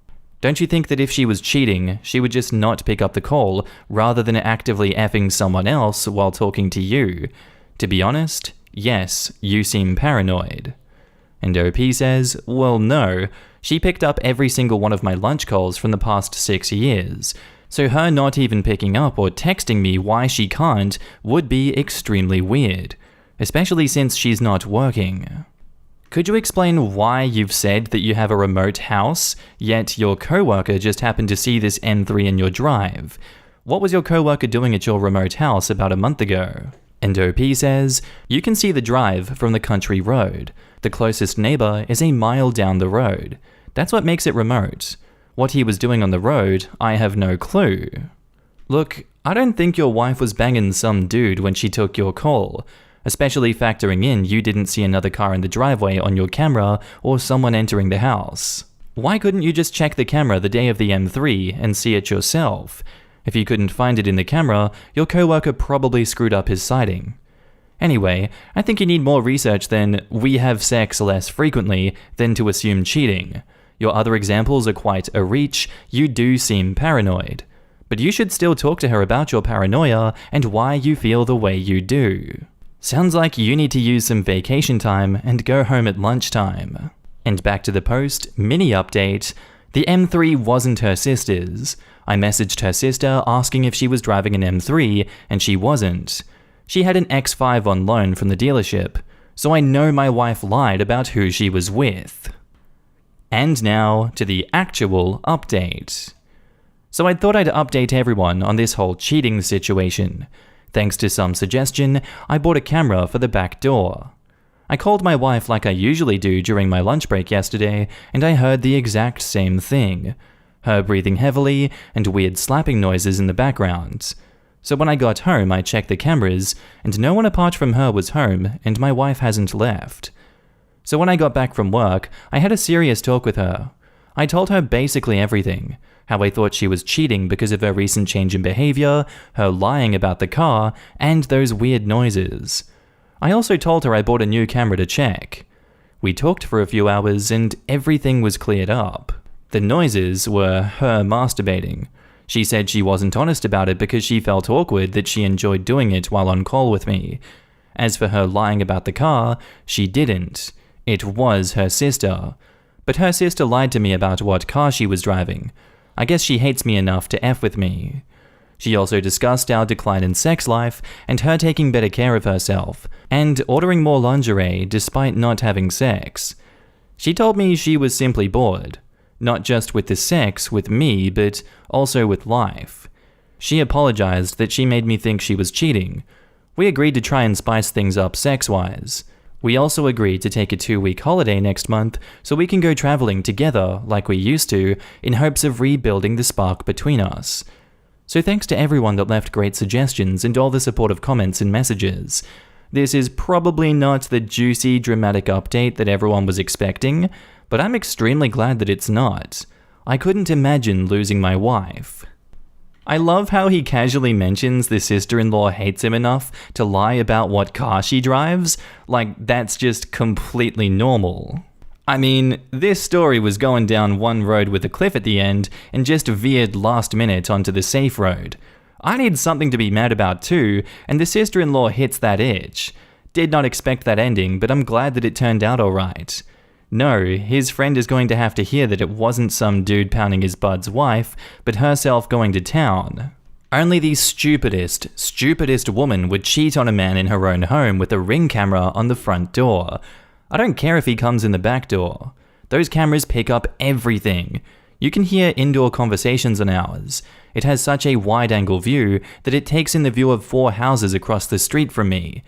Don't you think that if she was cheating, she would just not pick up the call, rather than actively effing someone else while talking to you? To be honest, yes, you seem paranoid. And OP says, well no, she picked up every single one of my lunch calls from the past 6 years, so her not even picking up or texting me why she can't would be extremely weird, especially since she's not working. Could you explain why you've said that you have a remote house, yet your coworker just happened to see this M3 in your drive? What was your coworker doing at your remote house about a month ago? And OP says, you can see the drive from the country road. The closest neighbor is a mile down the road. That's what makes it remote. What he was doing on the road, I have no clue. Look, I don't think your wife was banging some dude when she took your call, especially factoring in you didn't see another car in the driveway on your camera or someone entering the house. Why couldn't you just check the camera the day of the M3 and see it yourself? If you couldn't find it in the camera, your coworker probably screwed up his sighting. Anyway, I think you need more research than we have sex less frequently than to assume cheating. Your other examples are quite a reach, you do seem paranoid. But you should still talk to her about your paranoia and why you feel the way you do. Sounds like you need to use some vacation time and go home at lunchtime. And back to the post, mini update. The M3 wasn't her sister's. I messaged her sister asking if she was driving an M3, and she wasn't. She had an X5 on loan from the dealership, so I know my wife lied about who she was with. And now to the actual update. So I thought I'd update everyone on this whole cheating situation. Thanks to some suggestion, I bought a camera for the back door. I called my wife like I usually do during my lunch break yesterday, and I heard the exact same thing. Her breathing heavily and weird slapping noises in the background. So when I got home, I checked the cameras, and no one apart from her was home, and my wife hasn't left. So when I got back from work, I had a serious talk with her. I told her basically everything. How I thought she was cheating because of her recent change in behavior, her lying about the car, and those weird noises. I also told her I bought a new camera to check. We talked for a few hours and everything was cleared up. The noises were her masturbating. She said she wasn't honest about it because she felt awkward that she enjoyed doing it while on call with me. As for her lying about the car, she didn't. It was her sister. But her sister lied to me about what car she was driving. I guess she hates me enough to F with me. She also discussed our decline in sex life and her taking better care of herself, and ordering more lingerie despite not having sex. She told me she was simply bored, not just with the sex with me, but also with life. She apologized that she made me think she was cheating. We agreed to try and spice things up sex-wise. We also agreed to take a 2-week holiday next month so we can go traveling together like we used to in hopes of rebuilding the spark between us. So thanks to everyone that left great suggestions and all the supportive comments and messages. This is probably not the juicy, dramatic update that everyone was expecting, but I'm extremely glad that it's not. I couldn't imagine losing my wife. I love how he casually mentions the sister-in-law hates him enough to lie about what car she drives, like that's just completely normal. I mean, this story was going down one road with a cliff at the end and just veered last minute onto the safe road. I need something to be mad about too, and the sister-in-law hits that itch. Did not expect that ending, but I'm glad that it turned out alright. No, his friend is going to have to hear that it wasn't some dude pounding his bud's wife, but herself going to town. Only the stupidest woman would cheat on a man in her own home with a Ring camera on the front door. I don't care if he comes in the back door. Those cameras pick up everything. You can hear indoor conversations on ours. It has such a wide-angle view that it takes in the view of 4 houses across the street from me.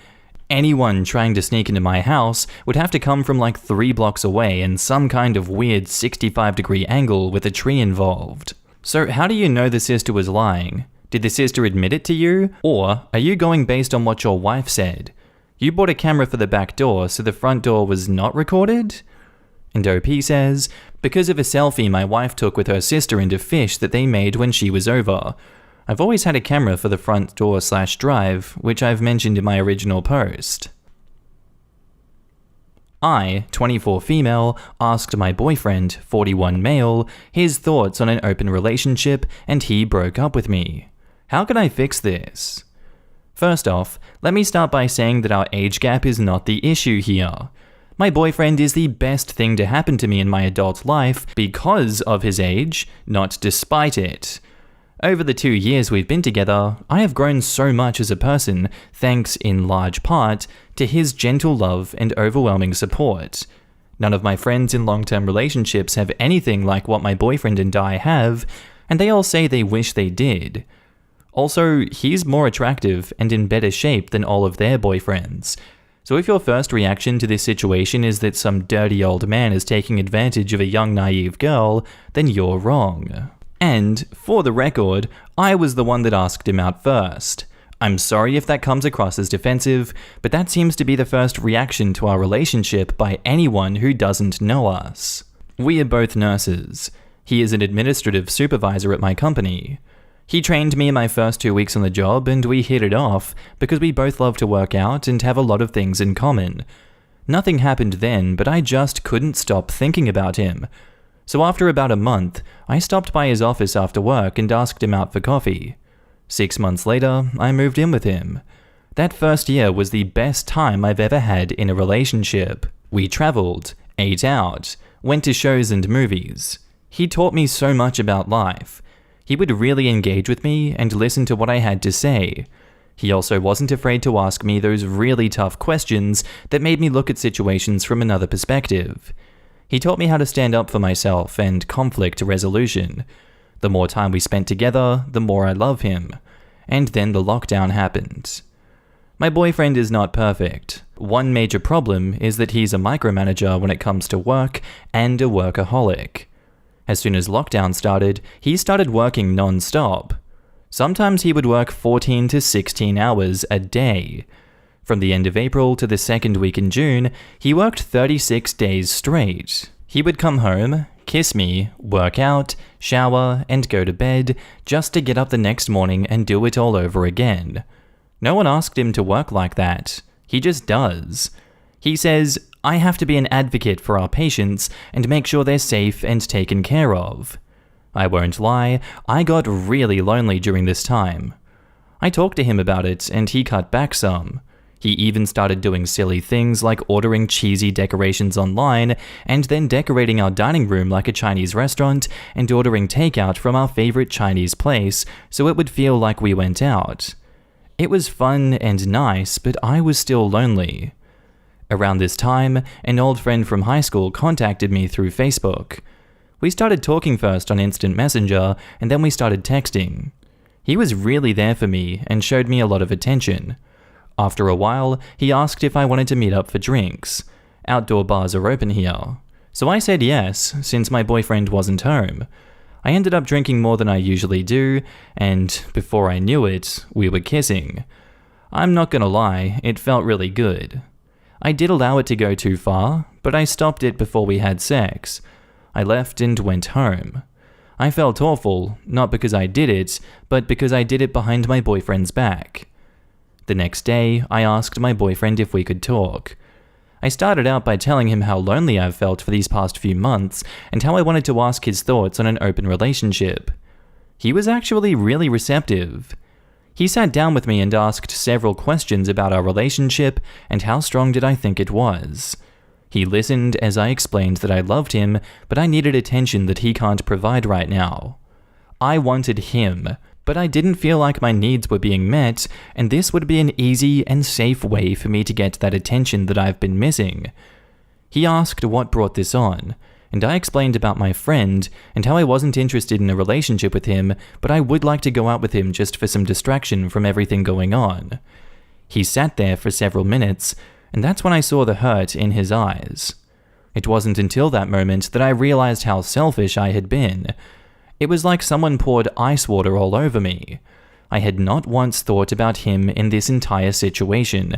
Anyone trying to sneak into my house would have to come from like 3 blocks away in some kind of weird 65-degree angle with a tree involved. So how do you know the sister was lying? Did the sister admit it to you? Or are you going based on what your wife said? You bought a camera for the back door, so the front door was not recorded? And OP says, because of a selfie my wife took with her sister into Fish that they made when she was over. I've always had a camera for the front door/drive, which I've mentioned in my original post. I, 24 female, asked my boyfriend, 41 male, his thoughts on an open relationship, and he broke up with me. How can I fix this? First off, let me start by saying that our age gap is not the issue here. My boyfriend is the best thing to happen to me in my adult life because of his age, not despite it. Over the 2 years we've been together, I have grown so much as a person, thanks in large part to his gentle love and overwhelming support. None of my friends in long-term relationships have anything like what my boyfriend and I have, and they all say they wish they did. Also, he's more attractive and in better shape than all of their boyfriends. So if your first reaction to this situation is that some dirty old man is taking advantage of a young naive girl, then you're wrong. And, for the record, I was the one that asked him out first. I'm sorry if that comes across as defensive, but that seems to be the first reaction to our relationship by anyone who doesn't know us. We are both nurses. He is an administrative supervisor at my company. He trained me in my first 2 weeks on the job, and we hit it off because we both love to work out and have a lot of things in common. Nothing happened then, but I just couldn't stop thinking about him. So after about a month, I stopped by his office after work and asked him out for coffee. 6 months later, I moved in with him. That first year was the best time I've ever had in a relationship. We traveled, ate out, went to shows and movies. He taught me so much about life. He would really engage with me and listen to what I had to say. He also wasn't afraid to ask me those really tough questions that made me look at situations from another perspective. He taught me how to stand up for myself and conflict resolution. The more time we spent together, the more I love him. And then the lockdown happened. My boyfriend is not perfect. One major problem is that he's a micromanager when it comes to work and a workaholic. As soon as lockdown started, he started working non-stop. Sometimes he would work 14 to 16 hours a day. From the end of April to the second week in June, he worked 36 days straight. He would come home, kiss me, work out, shower, and go to bed, just to get up the next morning and do it all over again. No one asked him to work like that. He just does. He says, I have to be an advocate for our patients and make sure they're safe and taken care of. I won't lie, I got really lonely during this time. I talked to him about it and he cut back some. He even started doing silly things like ordering cheesy decorations online and then decorating our dining room like a Chinese restaurant and ordering takeout from our favorite Chinese place so it would feel like we went out. It was fun and nice, but I was still lonely. Around this time, an old friend from high school contacted me through Facebook. We started talking first on Instant Messenger, and then we started texting. He was really there for me and showed me a lot of attention. After a while, he asked if I wanted to meet up for drinks. Outdoor bars are open here. So I said yes, since my boyfriend wasn't home. I ended up drinking more than I usually do, and before I knew it, we were kissing. I'm not gonna lie, it felt really good. I did allow it to go too far, but I stopped it before we had sex. I left and went home. I felt awful, not because I did it, but because I did it behind my boyfriend's back. The next day, I asked my boyfriend if we could talk. I started out by telling him how lonely I've felt for these past few months and how I wanted to ask his thoughts on an open relationship. He was actually really receptive. He sat down with me and asked several questions about our relationship and how strong did I think it was. He listened as I explained that I loved him, but I needed attention that he can't provide right now. I wanted him, but I didn't feel like my needs were being met, and this would be an easy and safe way for me to get that attention that I've been missing. He asked what brought this on, and I explained about my friend and how I wasn't interested in a relationship with him, but I would like to go out with him just for some distraction from everything going on. He sat there for several minutes, and that's when I saw the hurt in his eyes. It wasn't until that moment that I realized how selfish I had been. It was like someone poured ice water all over me. I had not once thought about him in this entire situation,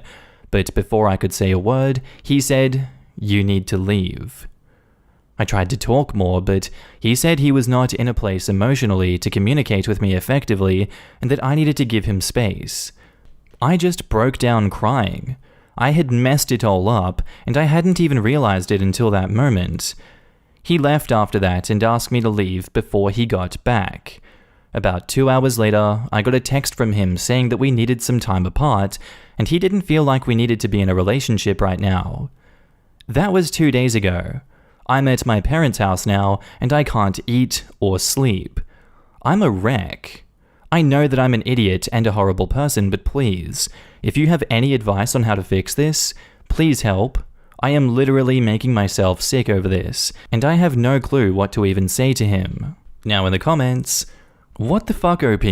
but before I could say a word, he said, "You need to leave." I tried to talk more, but he said he was not in a place emotionally to communicate with me effectively and that I needed to give him space. I just broke down crying. I had messed it all up, and I hadn't even realized it until that moment. He left after that and asked me to leave before he got back. About 2 hours later, I got a text from him saying that we needed some time apart, and he didn't feel like we needed to be in a relationship right now. That was 2 days ago. I'm at my parents' house now, and I can't eat or sleep. I'm a wreck. I know that I'm an idiot and a horrible person, but please, if you have any advice on how to fix this, please help. I am literally making myself sick over this, and I have no clue what to even say to him. Now in the comments, what the fuck, OP?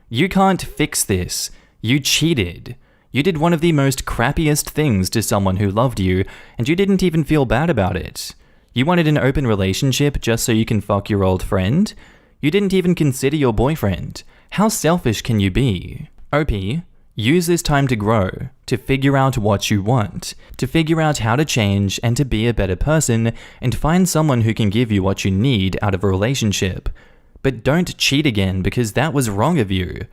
You can't fix this. You cheated. You did one of the most crappiest things to someone who loved you, and you didn't even feel bad about it. You wanted an open relationship just so you can fuck your old friend? You didn't even consider your boyfriend. How selfish can you be? OP, use this time to grow, to figure out what you want, to figure out how to change and to be a better person, and find someone who can give you what you need out of a relationship. But don't cheat again because that was wrong of you.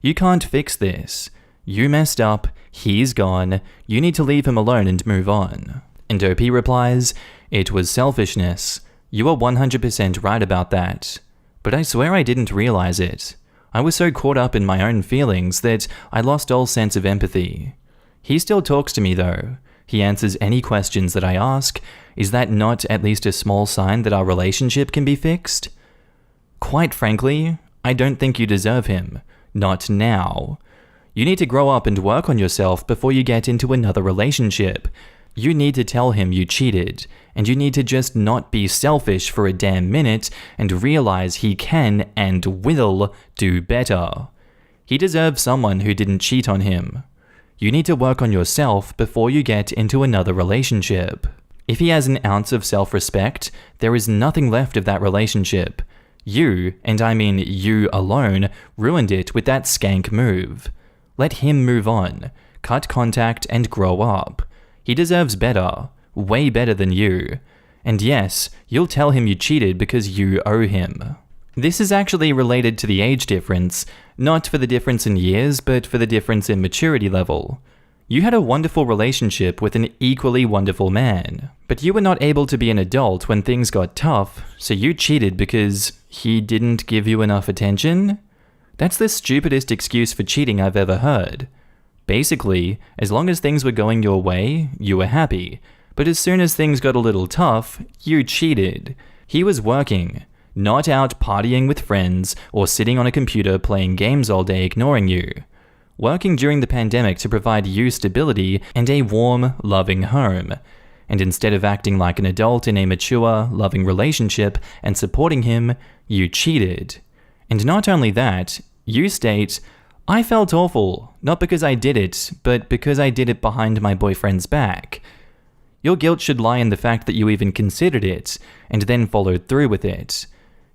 You can't fix this. You messed up, he's gone, you need to leave him alone and move on. And OP replies, "It was selfishness. You are 100% right about that. But I swear I didn't realize it. I was so caught up in my own feelings that I lost all sense of empathy. He still talks to me though. He answers any questions that I ask. Is that not at least a small sign that our relationship can be fixed? Quite frankly, I don't think you deserve him. Not now. You need to grow up and work on yourself before you get into another relationship. You need to tell him you cheated, and you need to just not be selfish for a damn minute and realize he can and will do better. He deserves someone who didn't cheat on him. You need to work on yourself before you get into another relationship. If he has an ounce of self-respect, there is nothing left of that relationship. You, and I mean you alone, ruined it with that skank move. Let him move on, cut contact and grow up. He deserves better, way better than you. And yes, you'll tell him you cheated because you owe him. This is actually related to the age difference, not for the difference in years, but for the difference in maturity level. You had a wonderful relationship with an equally wonderful man, but you were not able to be an adult when things got tough, so you cheated because he didn't give you enough attention? That's the stupidest excuse for cheating I've ever heard. Basically, as long as things were going your way, you were happy. But as soon as things got a little tough, you cheated. He was working, not out partying with friends or sitting on a computer playing games all day ignoring you. Working during the pandemic to provide you stability and a warm, loving home. And instead of acting like an adult in a mature, loving relationship and supporting him, you cheated. And not only that, you state, "I felt awful, not because I did it, but because I did it behind my boyfriend's back." Your guilt should lie in the fact that you even considered it, and then followed through with it.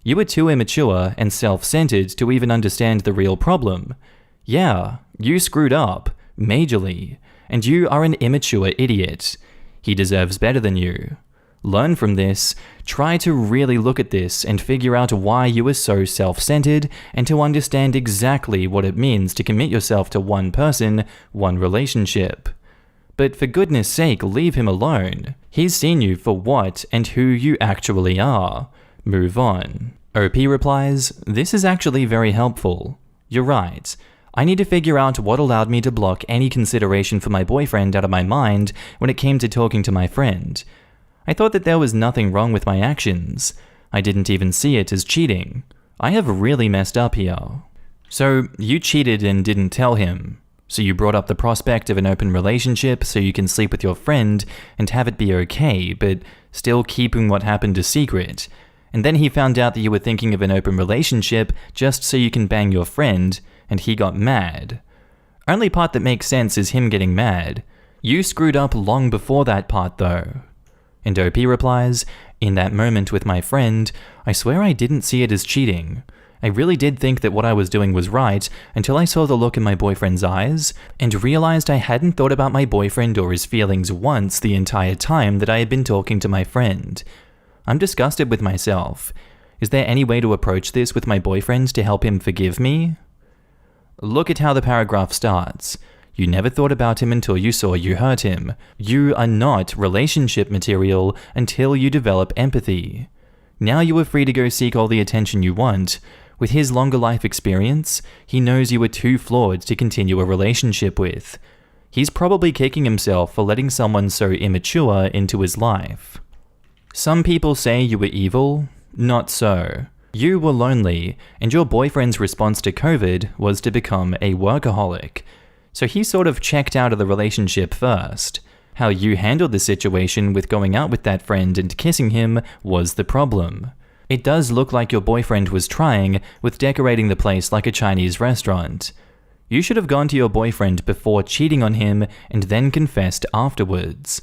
You were too immature and self-centered to even understand the real problem. Yeah, you screwed up, majorly, and you are an immature idiot. He deserves better than you. Learn from this, try to really look at this and figure out why you are so self-centered and to understand exactly what it means to commit yourself to one person, one relationship. But for goodness sake, leave him alone. He's seen you for what and who you actually are. Move on. OP replies, "This is actually very helpful. You're right. I need to figure out what allowed me to block any consideration for my boyfriend out of my mind when it came to talking to my friend. I thought that there was nothing wrong with my actions. I didn't even see it as cheating. I have really messed up here." So, you cheated and didn't tell him. So you brought up the prospect of an open relationship so you can sleep with your friend and have it be okay, but still keeping what happened a secret. And then he found out that you were thinking of an open relationship just so you can bang your friend, and he got mad. Only part that makes sense is him getting mad. You screwed up long before that part though. And OP replies, "In that moment with my friend, I swear I didn't see it as cheating. I really did think that what I was doing was right until I saw the look in my boyfriend's eyes and realized I hadn't thought about my boyfriend or his feelings once the entire time that I had been talking to my friend. I'm disgusted with myself. Is there any way to approach this with my boyfriend to help him forgive me?" Look at how the paragraph starts. You never thought about him until you saw you hurt him. You are not relationship material until you develop empathy. Now you are free to go seek all the attention you want. With his longer life experience, he knows you are too flawed to continue a relationship with. He's probably kicking himself for letting someone so immature into his life. Some people say you were evil. Not so. You were lonely, and your boyfriend's response to COVID was to become a workaholic. So he sort of checked out of the relationship first. How you handled the situation with going out with that friend and kissing him was the problem. It does look like your boyfriend was trying with decorating the place like a Chinese restaurant. You should have gone to your boyfriend before cheating on him and then confessed afterwards.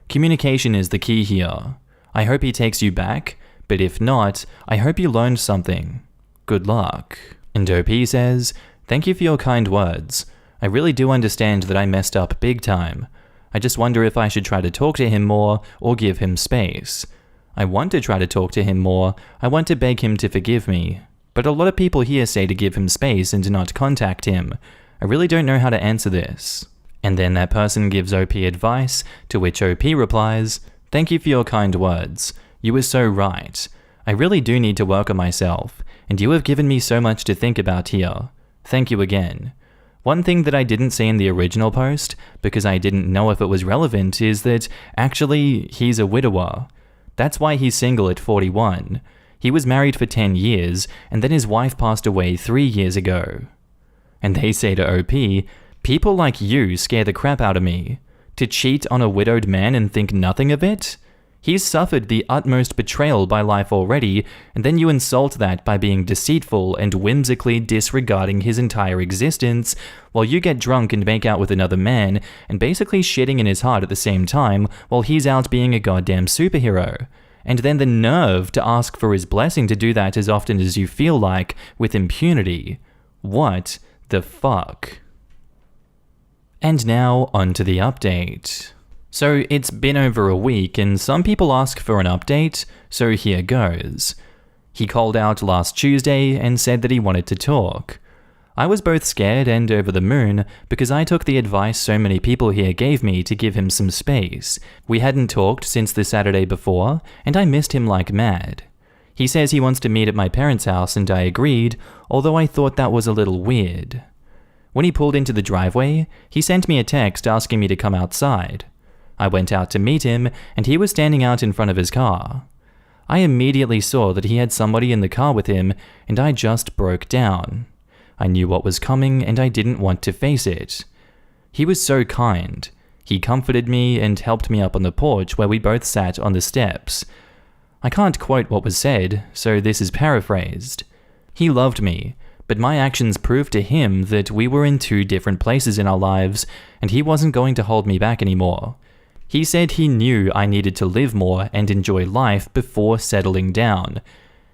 Communication is the key here. I hope he takes you back, but if not, I hope you learned something. Good luck. And OP says, "Thank you for your kind words. I really do understand that I messed up big time. I just wonder if I should try to talk to him more or give him space. I want to try to talk to him more. I want to beg him to forgive me. But a lot of people here say to give him space and to not contact him. I really don't know how to answer this." And then that person gives OP advice, to which OP replies, "Thank you for your kind words. You were so right. I really do need to work on myself, and you have given me so much to think about here. Thank you again. One thing that I didn't say in the original post, because I didn't know if it was relevant, is that actually he's a widower. That's why he's single at 41. He was married for 10 years, and then his wife passed away 3 years ago." And they say to OP, "People like you scare the crap out of me. To cheat on a widowed man and think nothing of it? He's suffered the utmost betrayal by life already, and then you insult that by being deceitful and whimsically disregarding his entire existence, while you get drunk and make out with another man, and basically shitting in his heart at the same time, while he's out being a goddamn superhero. And then the nerve to ask for his blessing to do that as often as you feel like, with impunity. What the fuck?" And now, on to the update. So it's been over a week, and some people ask for an update, so here goes. He called out last Tuesday and said that he wanted to talk. I was both scared and over the moon because I took the advice so many people here gave me to give him some space. We hadn't talked since the Saturday before, and I missed him like mad. He says he wants to meet at my parents' house, and I agreed, although I thought that was a little weird. When he pulled into the driveway, he sent me a text asking me to come outside. I went out to meet him, and he was standing out in front of his car. I immediately saw that he had somebody in the car with him, and I just broke down. I knew what was coming, and I didn't want to face it. He was so kind. He comforted me and helped me up on the porch where we both sat on the steps. I can't quote what was said, so this is paraphrased. He loved me, but my actions proved to him that we were in two different places in our lives, and he wasn't going to hold me back anymore. He said he knew I needed to live more and enjoy life before settling down.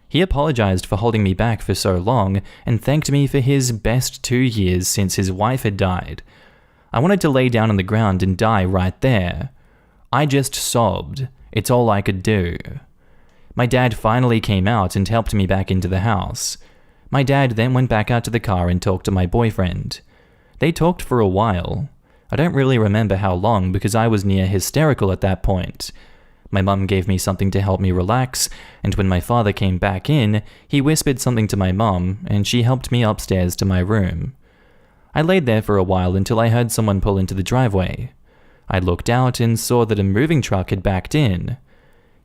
He apologized for holding me back for so long and thanked me for his best 2 years since his wife had died. I wanted to lay down on the ground and die right there. I just sobbed. It's all I could do. My dad finally came out and helped me back into the house. My dad then went back out to the car and talked to my boyfriend. They talked for a while. I don't really remember how long because I was near hysterical at that point. My mum gave me something to help me relax, and when my father came back in, he whispered something to my mum, and she helped me upstairs to my room. I laid there for a while until I heard someone pull into the driveway. I looked out and saw that a moving truck had backed in.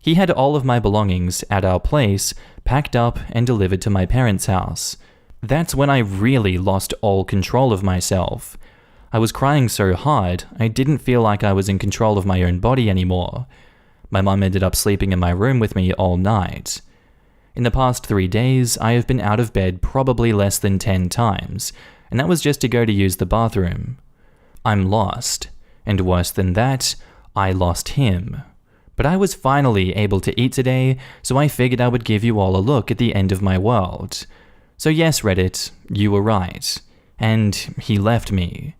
He had all of my belongings at our place, packed up and delivered to my parents' house. That's when I really lost all control of myself. I was crying so hard, I didn't feel like I was in control of my own body anymore. My mum ended up sleeping in my room with me all night. In the past 3 days, I have been out of bed probably less than 10 times, and that was just to go to use the bathroom. I'm lost, and worse than that, I lost him. But I was finally able to eat today, so I figured I would give you all a look at the end of my world. So yes, Reddit, you were right. And he left me.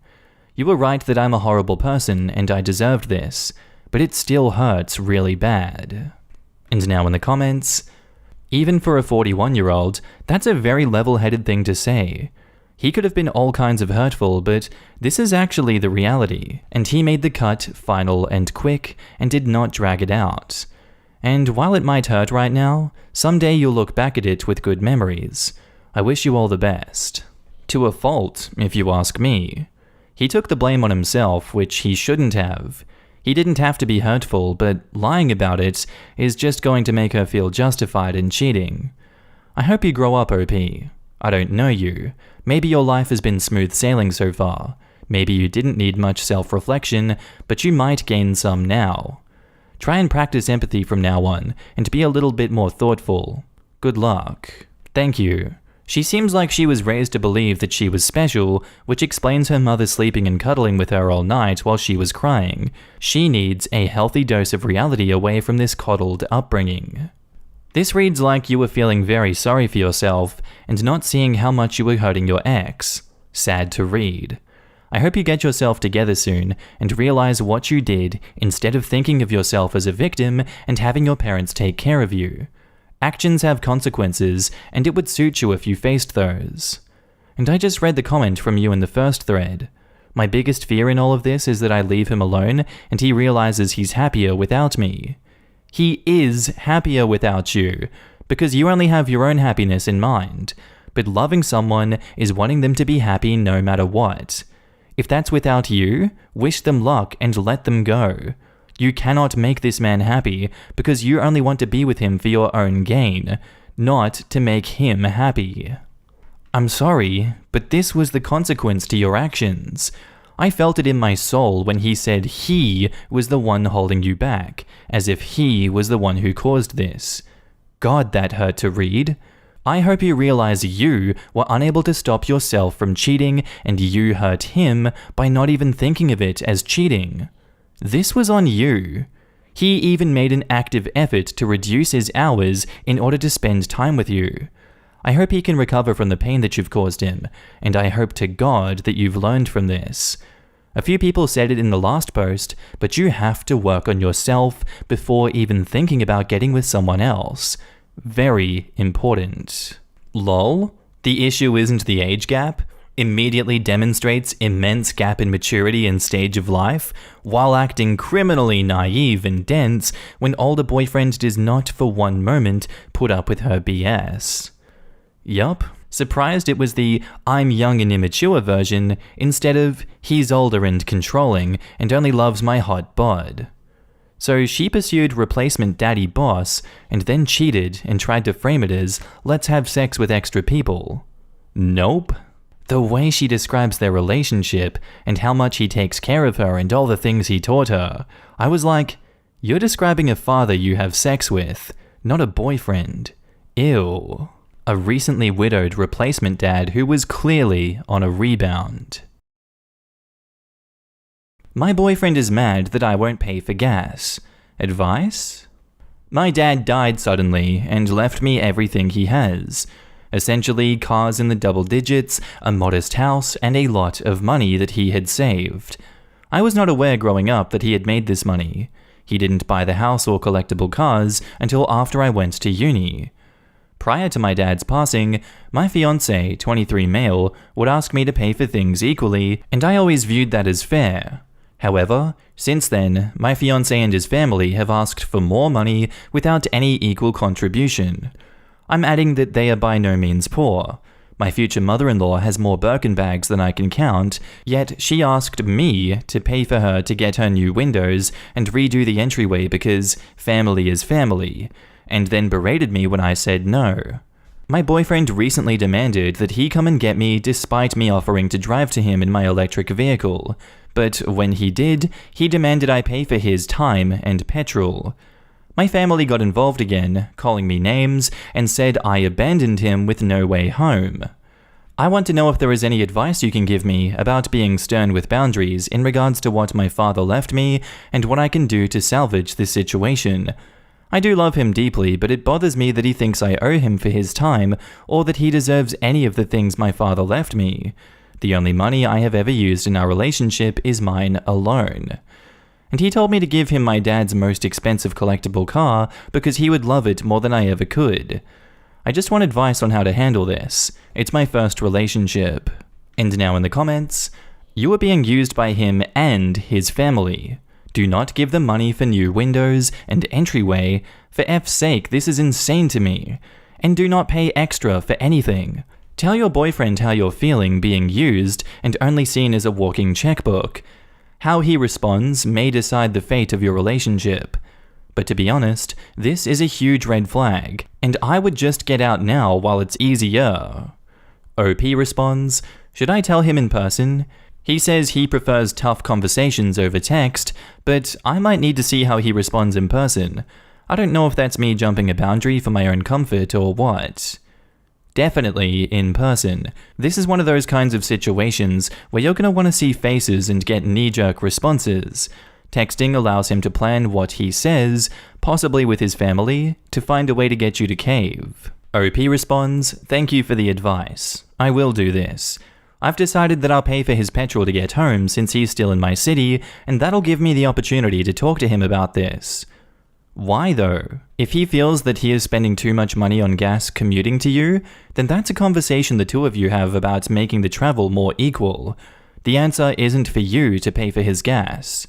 You were right that I'm a horrible person and I deserved this, but it still hurts really bad. And now in the comments, even for a 41-year-old, that's a very level-headed thing to say. He could have been all kinds of hurtful, but this is actually the reality, and he made the cut final and quick and did not drag it out. And while it might hurt right now, someday you'll look back at it with good memories. I wish you all the best. To a fault, if you ask me. He took the blame on himself, which he shouldn't have. He didn't have to be hurtful, but lying about it is just going to make her feel justified in cheating. I hope you grow up, OP. I don't know you. Maybe your life has been smooth sailing so far. Maybe you didn't need much self-reflection, but you might gain some now. Try and practice empathy from now on, and be a little bit more thoughtful. Good luck. Thank you. She seems like she was raised to believe that she was special, which explains her mother sleeping and cuddling with her all night while she was crying. She needs a healthy dose of reality away from this coddled upbringing. This reads like you were feeling very sorry for yourself and not seeing how much you were hurting your ex. Sad to read. I hope you get yourself together soon and realize what you did instead of thinking of yourself as a victim and having your parents take care of you. Actions have consequences, and it would suit you if you faced those. And I just read the comment from you in the first thread. My biggest fear in all of this is that I leave him alone and he realizes he's happier without me. He is happier without you, because you only have your own happiness in mind, but loving someone is wanting them to be happy no matter what. If that's without you, wish them luck and let them go. You cannot make this man happy because you only want to be with him for your own gain, not to make him happy. I'm sorry, but this was the consequence to your actions. I felt it in my soul when he said he was the one holding you back, as if he was the one who caused this. God, that hurt to read. I hope you realize you were unable to stop yourself from cheating and you hurt him by not even thinking of it as cheating. This was on you. He even made an active effort to reduce his hours in order to spend time with you. I hope he can recover from the pain that you've caused him, and I hope to God that you've learned from this. A few people said it in the last post, but you have to work on yourself before even thinking about getting with someone else. Very important. Lol, the issue isn't the age gap? Immediately demonstrates immense gap in maturity and stage of life, while acting criminally naive and dense when older boyfriend does not for one moment put up with her BS. Yup, surprised it was the I'm young and immature version instead of he's older and controlling and only loves my hot bod. So she pursued replacement daddy boss and then cheated and tried to frame it as let's have sex with extra people. Nope. The way she describes their relationship and how much he takes care of her and all the things he taught her, I was like, you're describing a father you have sex with, not a boyfriend. Ew. A recently widowed replacement dad who was clearly on a rebound. My boyfriend is mad that I won't pay for gas. Advice? My dad died suddenly and left me everything he has. Essentially, cars in the double digits, a modest house, and a lot of money that he had saved. I was not aware growing up that he had made this money. He didn't buy the house or collectible cars until after I went to uni. Prior to my dad's passing, my fiancé, 23 male, would ask me to pay for things equally, and I always viewed that as fair. However, since then, my fiancé and his family have asked for more money without any equal contribution. I'm adding that they are by no means poor. My future mother-in-law has more Birkin bags than I can count, yet she asked me to pay for her to get her new windows and redo the entryway because family is family, and then berated me when I said no. My boyfriend recently demanded that he come and get me despite me offering to drive to him in my electric vehicle, but when he did, he demanded I pay for his time and petrol. My family got involved again, calling me names, and said I abandoned him with no way home. I want to know if there is any advice you can give me about being stern with boundaries in regards to what my father left me and what I can do to salvage this situation. I do love him deeply, but it bothers me that he thinks I owe him for his time or that he deserves any of the things my father left me. The only money I have ever used in our relationship is mine alone. And he told me to give him my dad's most expensive collectible car because he would love it more than I ever could. I just want advice on how to handle this. It's my first relationship. And now in the comments, you are being used by him and his family. Do not give them money for new windows and entryway. For F's sake, this is insane to me. And do not pay extra for anything. Tell your boyfriend how you're feeling being used and only seen as a walking checkbook. How he responds may decide the fate of your relationship. But to be honest, this is a huge red flag, and I would just get out now while it's easier. OP responds, should I tell him in person? He says he prefers tough conversations over text, but I might need to see how he responds in person. I don't know if that's me jumping a boundary for my own comfort or what. Definitely in person. This is one of those kinds of situations where you're going to want to see faces and get knee-jerk responses. Texting allows him to plan what he says, possibly with his family, to find a way to get you to cave. OP responds, thank you for the advice. I will do this. I've decided that I'll pay for his petrol to get home since he's still in my city, and that'll give me the opportunity to talk to him about this. Why though? If he feels that he is spending too much money on gas commuting to you, then that's a conversation the two of you have about making the travel more equal. The answer isn't for you to pay for his gas.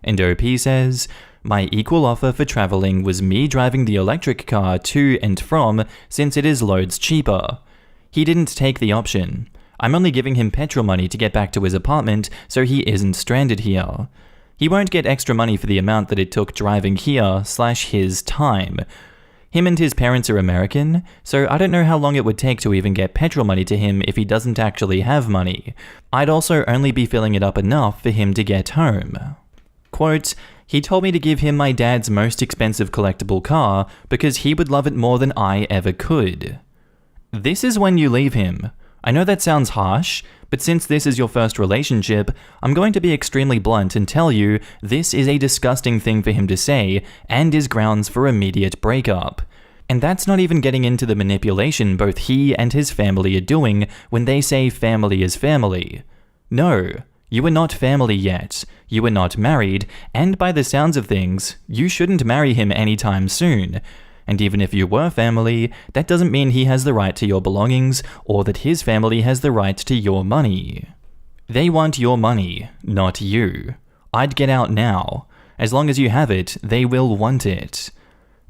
And OP says, my equal offer for traveling was me driving the electric car to and from since it is loads cheaper. He didn't take the option. I'm only giving him petrol money to get back to his apartment so he isn't stranded here. He won't get extra money for the amount that it took driving here / his time. Him and his parents are American, so I don't know how long it would take to even get petrol money to him if he doesn't actually have money. I'd also only be filling it up enough for him to get home. Quote, he told me to give him my dad's most expensive collectible car because he would love it more than I ever could. This is when you leave him. I know that sounds harsh, but since this is your first relationship, I'm going to be extremely blunt and tell you this is a disgusting thing for him to say and is grounds for immediate breakup. And that's not even getting into the manipulation both he and his family are doing when they say family is family. No, you are not family yet, you are not married, and by the sounds of things, you shouldn't marry him anytime soon. And even if you were family, that doesn't mean he has the right to your belongings or that his family has the right to your money. They want your money, not you. I'd get out now. As long as you have it, they will want it.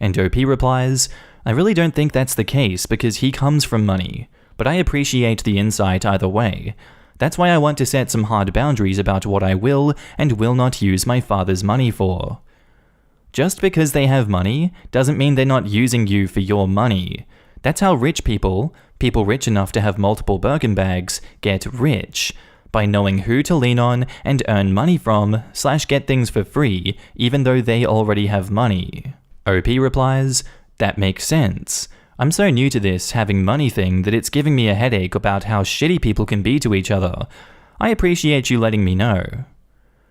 And OP replies, I really don't think that's the case because he comes from money, but I appreciate the insight either way. That's why I want to set some hard boundaries about what I will and will not use my father's money for. Just because they have money doesn't mean they're not using you for your money. That's how rich people rich enough to have multiple Birkin bags, get rich. By knowing who to lean on and earn money from / get things for free, even though they already have money. OP replies, that makes sense. I'm so new to this having money thing that it's giving me a headache about how shitty people can be to each other. I appreciate you letting me know.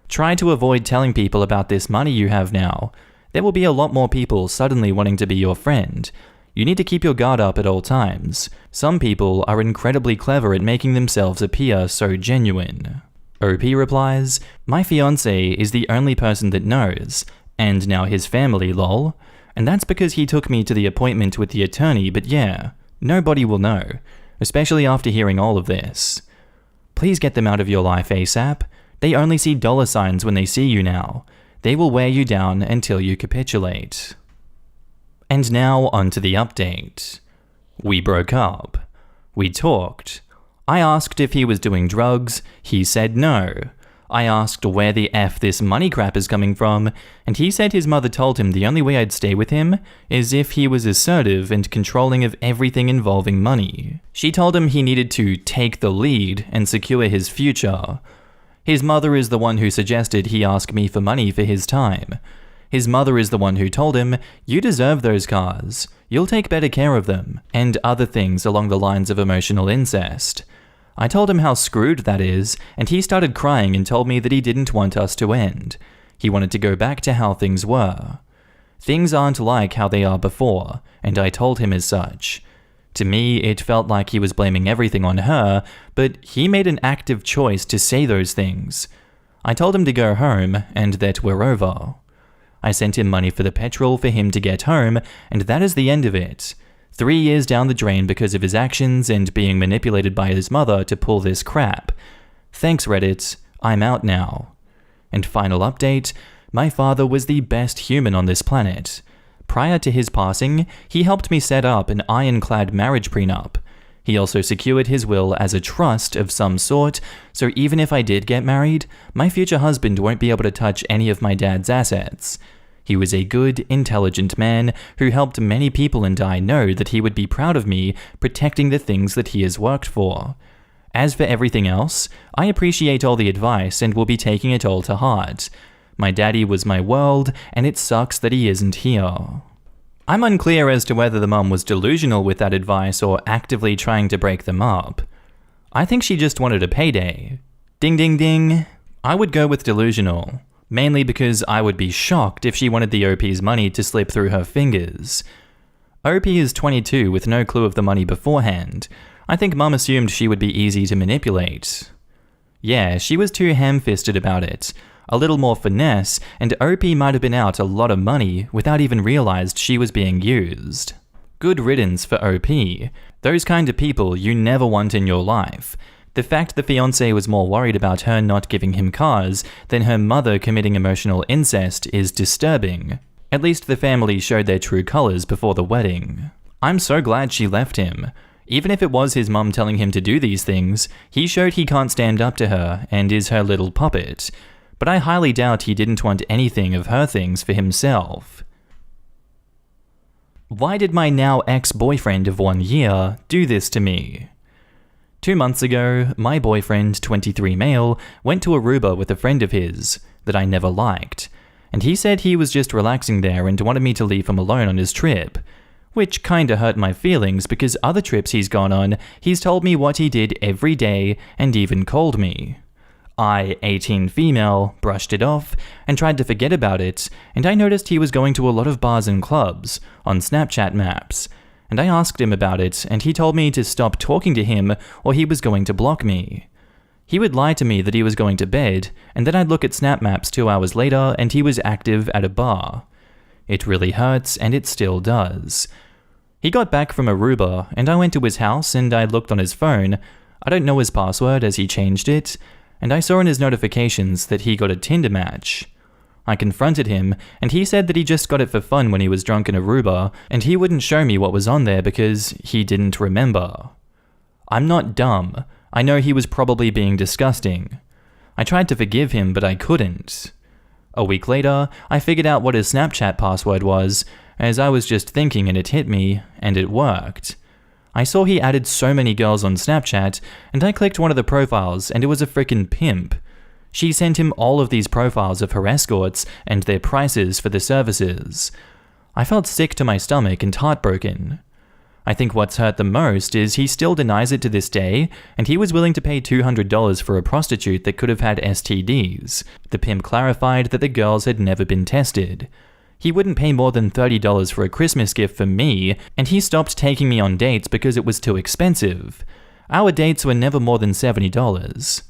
Try to avoid telling people about this money you have now. There will be a lot more people suddenly wanting to be your friend. You need to keep your guard up at all times. Some people are incredibly clever at making themselves appear so genuine. OP replies, my fiancé is the only person that knows, and now his family lol. And that's because he took me to the appointment with the attorney, but yeah, nobody will know, especially after hearing all of this. Please get them out of your life ASAP. They only see dollar signs when they see you now. They will wear you down until you capitulate. And now onto the update. We broke up. We talked. I asked if he was doing drugs. He said no. I asked where the F this money crap is coming from, and he said his mother told him the only way I'd stay with him is if he was assertive and controlling of everything involving money. She told him he needed to take the lead and secure his future. His mother is the one who suggested he ask me for money for his time. His mother is the one who told him, "You deserve those cars. You'll take better care of them," and other things along the lines of emotional incest. I told him how screwed that is, and he started crying and told me that he didn't want us to end. He wanted to go back to how things were. Things aren't like how they are before, and I told him as such. To me, it felt like he was blaming everything on her, but he made an active choice to say those things. I told him to go home, and that we're over. I sent him money for the petrol for him to get home, and that is the end of it. 3 years down the drain because of his actions and being manipulated by his mother to pull this crap. Thanks, Reddit. I'm out now. And final update, my father was the best human on this planet. Prior to his passing, he helped me set up an ironclad marriage prenup. He also secured his will as a trust of some sort, so even if I did get married, my future husband won't be able to touch any of my dad's assets. He was a good, intelligent man who helped many people, and I know that he would be proud of me protecting the things that he has worked for. As for everything else, I appreciate all the advice and will be taking it all to heart. My daddy was my world, and it sucks that he isn't here. I'm unclear as to whether the mum was delusional with that advice or actively trying to break them up. I think she just wanted a payday. Ding ding ding. I would go with delusional. Mainly because I would be shocked if she wanted the OP's money to slip through her fingers. OP is 22 with no clue of the money beforehand. I think Mum assumed she would be easy to manipulate. Yeah, she was too ham-fisted about it. A little more finesse, and OP might have been out a lot of money without even realized she was being used. Good riddance for OP. Those kind of people you never want in your life. The fact the fiancé was more worried about her not giving him cars than her mother committing emotional incest is disturbing. At least the family showed their true colors before the wedding. I'm so glad she left him. Even if it was his mum telling him to do these things, he showed he can't stand up to her and is her little puppet. But I highly doubt he didn't want anything of her things for himself. Why did my now ex-boyfriend of 1 year do this to me? 2 months ago, my boyfriend, 23 male, went to Aruba with a friend of his that I never liked, and he said he was just relaxing there and wanted me to leave him alone on his trip, which kinda hurt my feelings because other trips he's gone on, he's told me what he did every day and even called me. I, 18 female, brushed it off and tried to forget about it, and I noticed he was going to a lot of bars and clubs on Snapchat maps, and I asked him about it, and he told me to stop talking to him or he was going to block me. He would lie to me that he was going to bed, and then I'd look at Snap Maps 2 hours later and he was active at a bar. It really hurts, and it still does. He got back from Aruba, and I went to his house and I looked on his phone. I don't know his password as he changed it, and I saw in his notifications that he got a Tinder match. I confronted him, and he said that he just got it for fun when he was drunk in Aruba, and he wouldn't show me what was on there because he didn't remember. I'm not dumb. I know he was probably being disgusting. I tried to forgive him, but I couldn't. A week later, I figured out what his Snapchat password was, as I was just thinking and it hit me, and it worked. I saw he added so many girls on Snapchat, and I clicked one of the profiles, and it was a frickin' pimp. She sent him all of these profiles of her escorts and their prices for the services. I felt sick to my stomach and heartbroken. I think what's hurt the most is he still denies it to this day, and he was willing to pay $200 for a prostitute that could have had STDs. The pimp clarified that the girls had never been tested. He wouldn't pay more than $30 for a Christmas gift for me, and he stopped taking me on dates because it was too expensive. Our dates were never more than $70.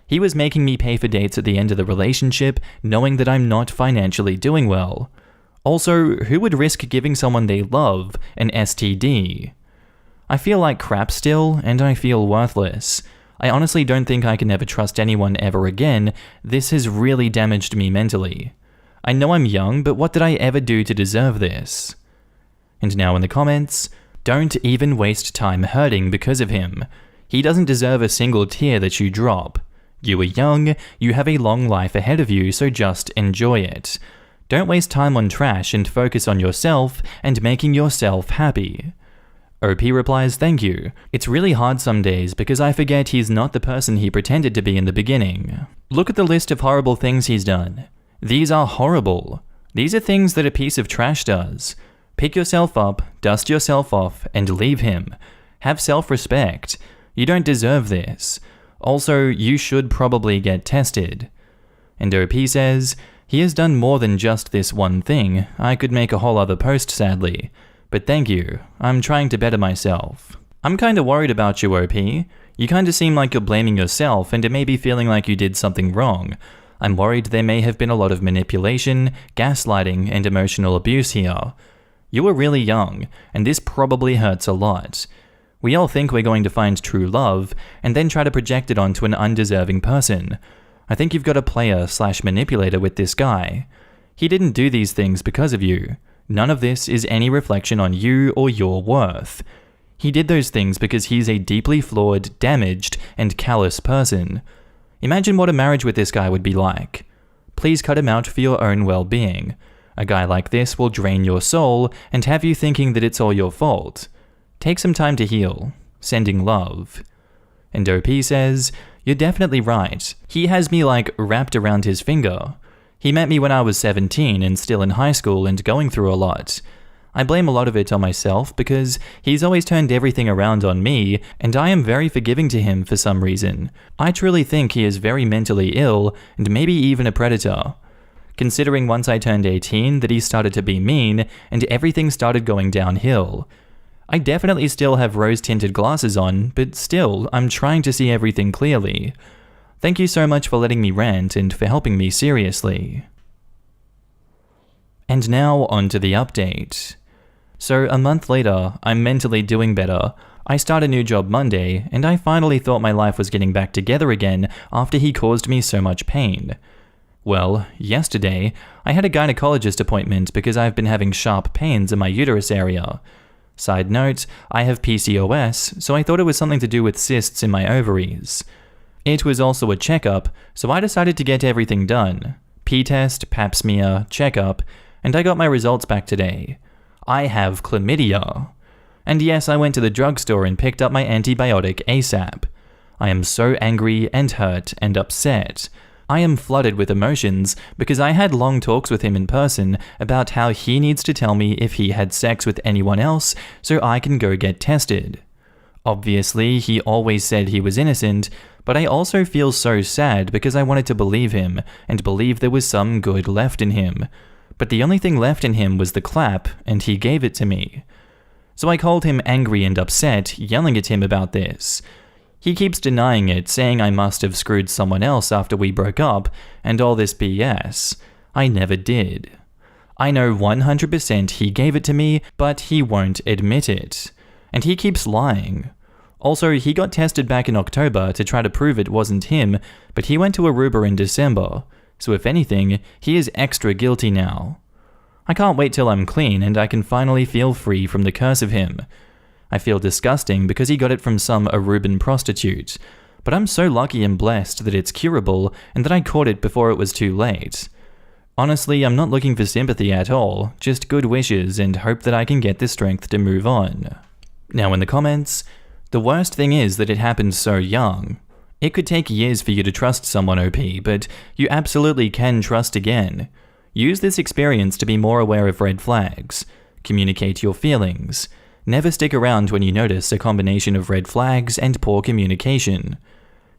He was making me pay for dates at the end of the relationship, knowing that I'm not financially doing well. Also, who would risk giving someone they love an STD? I feel like crap still, and I feel worthless. I honestly don't think I can ever trust anyone ever again. This has really damaged me mentally. I know I'm young, but what did I ever do to deserve this? And now in the comments, don't even waste time hurting because of him. He doesn't deserve a single tear that you drop. You are young, you have a long life ahead of you, so just enjoy it. Don't waste time on trash and focus on yourself and making yourself happy. OP replies, thank you. It's really hard some days because I forget he's not the person he pretended to be in the beginning. Look at the list of horrible things he's done. These are horrible. These are things that a piece of trash does. Pick yourself up, dust yourself off, and leave him. Have self-respect. You don't deserve this. Also, you should probably get tested. And OP says, he has done more than just this one thing. I could make a whole other post, sadly. But thank you. I'm trying to better myself. I'm kinda worried about you, OP. You kinda seem like you're blaming yourself and it may be feeling like you did something wrong. I'm worried there may have been a lot of manipulation, gaslighting, and emotional abuse here. You are really young, and this probably hurts a lot. We all think we're going to find true love, and then try to project it onto an undeserving person. I think you've got a player/manipulator with this guy. He didn't do these things because of you. None of this is any reflection on you or your worth. He did those things because he's a deeply flawed, damaged, and callous person. Imagine what a marriage with this guy would be like. Please cut him out for your own well-being. A guy like this will drain your soul and have you thinking that it's all your fault. Take some time to heal. Sending love. And OP says, you're definitely right. He has me like wrapped around his finger. He met me when I was 17 and still in high school and going through a lot. I blame a lot of it on myself because he's always turned everything around on me and I am very forgiving to him for some reason. I truly think he is very mentally ill and maybe even a predator. Considering once I turned 18 that he started to be mean and everything started going downhill. I definitely still have rose-tinted glasses on, but still, I'm trying to see everything clearly. Thank you so much for letting me rant and for helping me seriously. And now on to the update. So a month later, I'm mentally doing better. I start a new job Monday, and I finally thought my life was getting back together again after he caused me so much pain. Well, yesterday, I had a gynecologist appointment because I've been having sharp pains in my uterus area. Side note, I have PCOS, so I thought it was something to do with cysts in my ovaries. It was also a checkup, so I decided to get everything done. P-test, pap smear, checkup, and I got my results back today. I have chlamydia. And yes, I went to the drugstore and picked up my antibiotic ASAP. I am so angry and hurt and upset. I am flooded with emotions because I had long talks with him in person about how he needs to tell me if he had sex with anyone else so I can go get tested. Obviously, he always said he was innocent, but I also feel so sad because I wanted to believe him and believe there was some good left in him. But the only thing left in him was the clap, and he gave it to me. So I called him angry and upset, yelling at him about this. He keeps denying it, saying I must have screwed someone else after we broke up, and all this BS. I never did. I know 100% he gave it to me, but he won't admit it. And he keeps lying. Also, he got tested back in October to try to prove it wasn't him, but he went to Aruba in December. So if anything, he is extra guilty now. I can't wait till I'm clean and I can finally feel free from the curse of him. I feel disgusting because he got it from some Aruban prostitute, but I'm so lucky and blessed that it's curable and that I caught it before it was too late. Honestly, I'm not looking for sympathy at all, just good wishes and hope that I can get the strength to move on. Now in the comments, the worst thing is that it happened so young. It could take years for you to trust someone, OP, but you absolutely can trust again. Use this experience to be more aware of red flags. Communicate your feelings. Never stick around when you notice a combination of red flags and poor communication.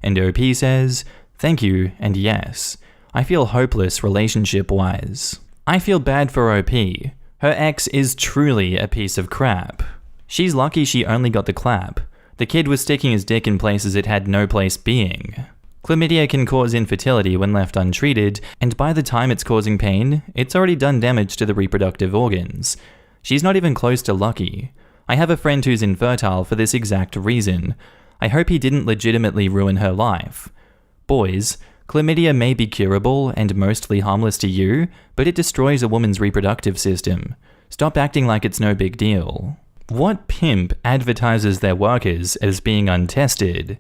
And OP says, thank you and yes. I feel hopeless relationship-wise. I feel bad for OP. Her ex is truly a piece of crap. She's lucky she only got the clap. The kid was sticking his dick in places it had no place being. Chlamydia can cause infertility when left untreated, and by the time it's causing pain, it's already done damage to the reproductive organs. She's not even close to lucky. I have a friend who's infertile for this exact reason. I hope he didn't legitimately ruin her life. Boys, chlamydia may be curable and mostly harmless to you, but it destroys a woman's reproductive system. Stop acting like it's no big deal. What pimp advertises their workers as being untested?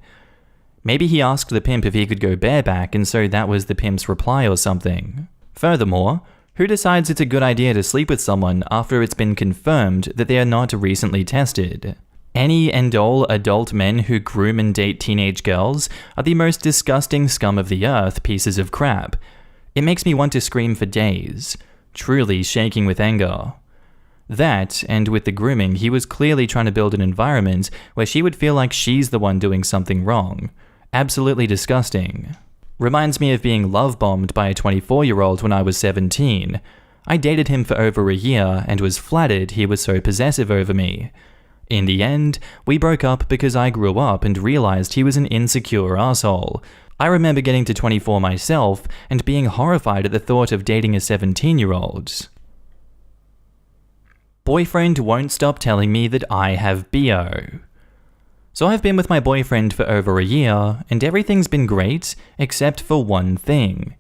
Maybe he asked the pimp if he could go bareback, and so that was the pimp's reply or something. Furthermore, who decides it's a good idea to sleep with someone after it's been confirmed that they are not recently tested? Any and all adult men who groom and date teenage girls are the most disgusting scum of the earth pieces of crap. It makes me want to scream for days, truly shaking with anger. That, and with the grooming, he was clearly trying to build an environment where she would feel like she's the one doing something wrong. Absolutely disgusting. Reminds me of being love-bombed by a 24-year-old when I was 17. I dated him for over a year and was flattered he was so possessive over me. In the end, we broke up because I grew up and realized he was an insecure asshole. I remember getting to 24 myself and being horrified at the thought of dating a 17-year-old. Boyfriend won't stop telling me that I have BO. So I've been with my boyfriend for over a year, and everything's been great, except for one thing.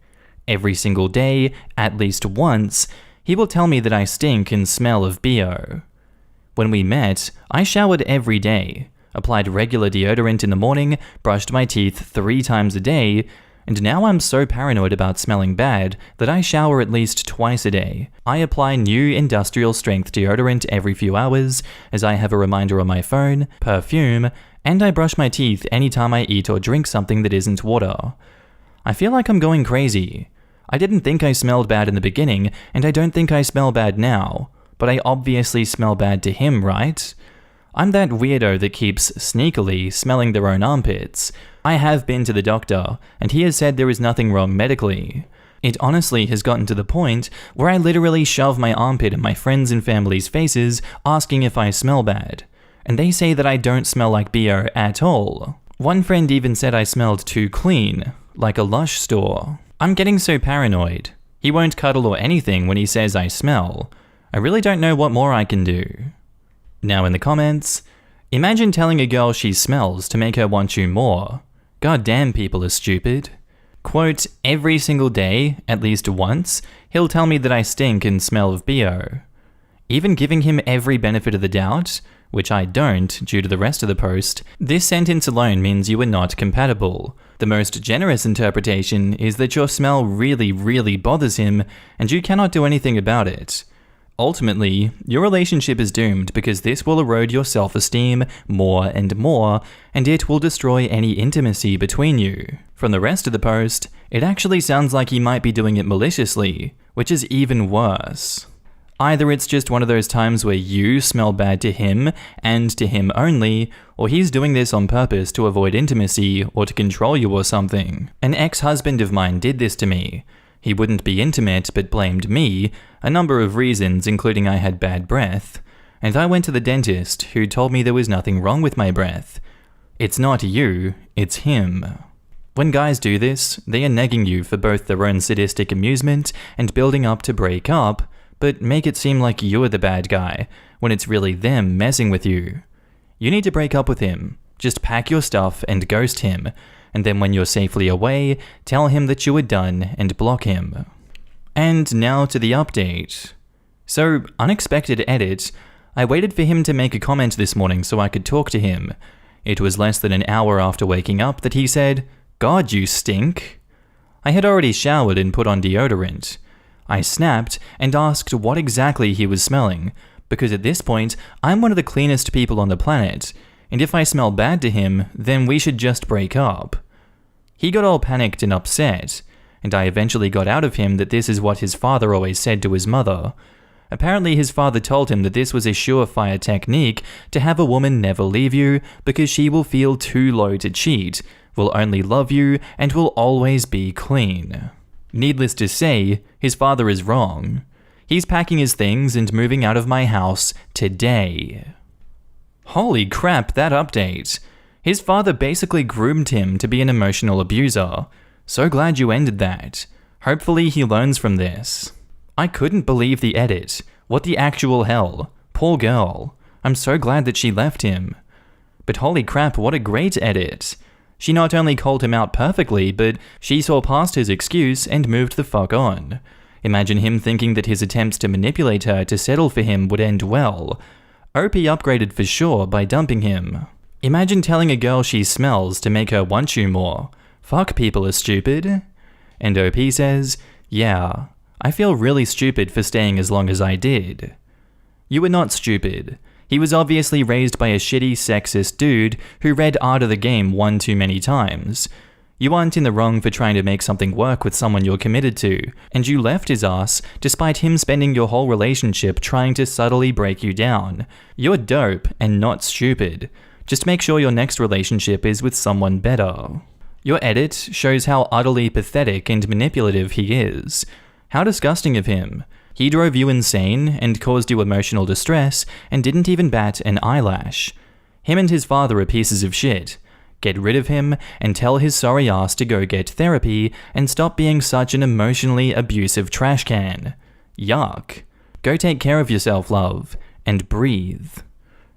Every single day, at least once, he will tell me that I stink and smell of BO. When we met, I showered every day, applied regular deodorant in the morning, brushed my teeth 3 times a day, and now I'm so paranoid about smelling bad that I shower at least twice a day. I apply new industrial strength deodorant every few hours, as I have a reminder on my phone, perfume, and I brush my teeth anytime I eat or drink something that isn't water. I feel like I'm going crazy. I didn't think I smelled bad in the beginning, and I don't think I smell bad now. But I obviously smell bad to him, right? I'm that weirdo that keeps sneakily smelling their own armpits. I have been to the doctor, and he has said there is nothing wrong medically. It honestly has gotten to the point where I literally shove my armpit in my friends' and family's faces asking if I smell bad. And they say that I don't smell like BO at all. One friend even said I smelled too clean, like a Lush store. I'm getting so paranoid. He won't cuddle or anything when he says I smell. I really don't know what more I can do. Now in the comments, imagine telling a girl she smells to make her want you more. God damn, people are stupid. Quote, every single day, at least once, he'll tell me that I stink and smell of BO. Even giving him every benefit of the doubt, which I don't due to the rest of the post, this sentence alone means you are not compatible. The most generous interpretation is that your smell really, really bothers him and you cannot do anything about it. Ultimately, your relationship is doomed because this will erode your self-esteem more and more, and it will destroy any intimacy between you. From the rest of the post, it actually sounds like he might be doing it maliciously, which is even worse. Either it's just one of those times where you smell bad to him, and to him only, or he's doing this on purpose to avoid intimacy or to control you or something. An ex-husband of mine did this to me. He wouldn't be intimate but blamed me, a number of reasons including I had bad breath, and I went to the dentist who told me there was nothing wrong with my breath. It's not you, it's him. When guys do this, they are negging you for both their own sadistic amusement and building up to break up, but make it seem like you're the bad guy, when it's really them messing with you. You need to break up with him. Just pack your stuff and ghost him, and then when you're safely away, tell him that you are done and block him. And now to the update. So, unexpected edit, I waited for him to make a comment this morning so I could talk to him. It was less than an hour after waking up that he said, "God, you stink." I had already showered and put on deodorant. I snapped and asked what exactly he was smelling, because at this point, I'm one of the cleanest people on the planet, and if I smell bad to him, then we should just break up. He got all panicked and upset, and I eventually got out of him that this is what his father always said to his mother. Apparently his father told him that this was a surefire technique to have a woman never leave you because she will feel too low to cheat, will only love you, and will always be clean. Needless to say, his father is wrong. He's packing his things and moving out of my house today. Holy crap, that update. His father basically groomed him to be an emotional abuser. So glad you ended that. Hopefully he learns from this. I couldn't believe the edit. What the actual hell? Poor girl. I'm so glad that she left him. But holy crap, what a great edit. She not only called him out perfectly, but she saw past his excuse and moved the fuck on. Imagine him thinking that his attempts to manipulate her to settle for him would end well. OP upgraded for sure by dumping him. Imagine telling a girl she smells to make her want you more. Fuck, people are stupid. And OP says, yeah, I feel really stupid for staying as long as I did. You were not stupid. He was obviously raised by a shitty sexist dude who read Art of the Game one too many times. You aren't in the wrong for trying to make something work with someone you're committed to, and you left his ass despite him spending your whole relationship trying to subtly break you down. You're dope and not stupid. Just make sure your next relationship is with someone better. Your edit shows how utterly pathetic and manipulative he is. How disgusting of him. He drove you insane and caused you emotional distress and didn't even bat an eyelash. Him and his father are pieces of shit. Get rid of him and tell his sorry ass to go get therapy and stop being such an emotionally abusive trash can. Yuck. Go take care of yourself, love, and breathe.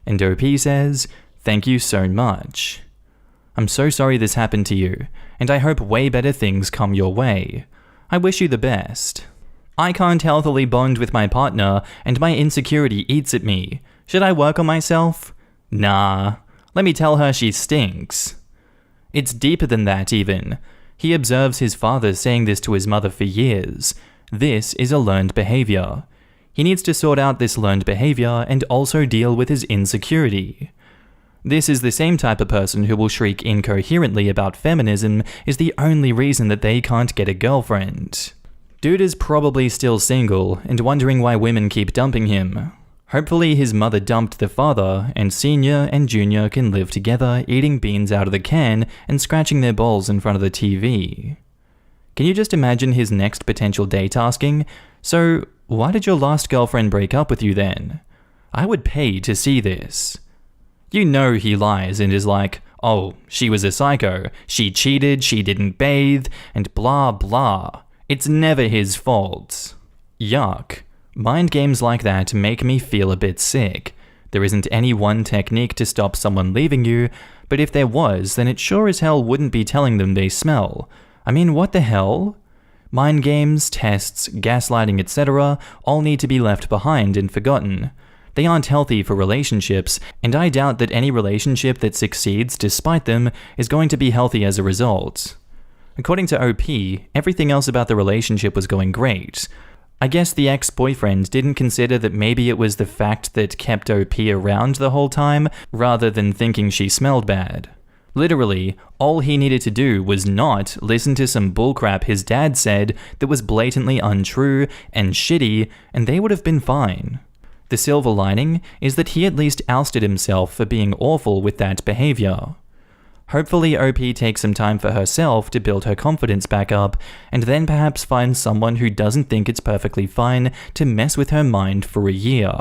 And OP says, thank you so much. I'm so sorry this happened to you, and I hope way better things come your way. I wish you the best. I can't healthily bond with my partner, and my insecurity eats at me. Should I work on myself? Nah. Let me tell her she stinks. It's deeper than that, even. He observes his father saying this to his mother for years. This is a learned behavior. He needs to sort out this learned behavior and also deal with his insecurity. This is the same type of person who will shriek incoherently about feminism is the only reason that they can't get a girlfriend. Dude is probably still single and wondering why women keep dumping him. Hopefully his mother dumped the father and Senior and Junior can live together eating beans out of the can and scratching their balls in front of the TV. Can you just imagine his next potential date asking, so why did your last girlfriend break up with you then? I would pay to see this. You know he lies and is like, oh, she was a psycho, she cheated, she didn't bathe, and blah blah. It's never his fault. Yuck. Mind games like that make me feel a bit sick. There isn't any one technique to stop someone leaving you, but if there was, then it sure as hell wouldn't be telling them they smell. I mean, what the hell? Mind games, tests, gaslighting, etc. all need to be left behind and forgotten. They aren't healthy for relationships, and I doubt that any relationship that succeeds despite them is going to be healthy as a result. According to OP, everything else about the relationship was going great. I guess the ex-boyfriend didn't consider that maybe it was the fact that kept OP around the whole time, rather than thinking she smelled bad. Literally, all he needed to do was not listen to some bullcrap his dad said that was blatantly untrue and shitty, and they would have been fine. The silver lining is that he at least ousted himself for being awful with that behavior. Hopefully OP takes some time for herself to build her confidence back up, and then perhaps finds someone who doesn't think it's perfectly fine to mess with her mind for a year.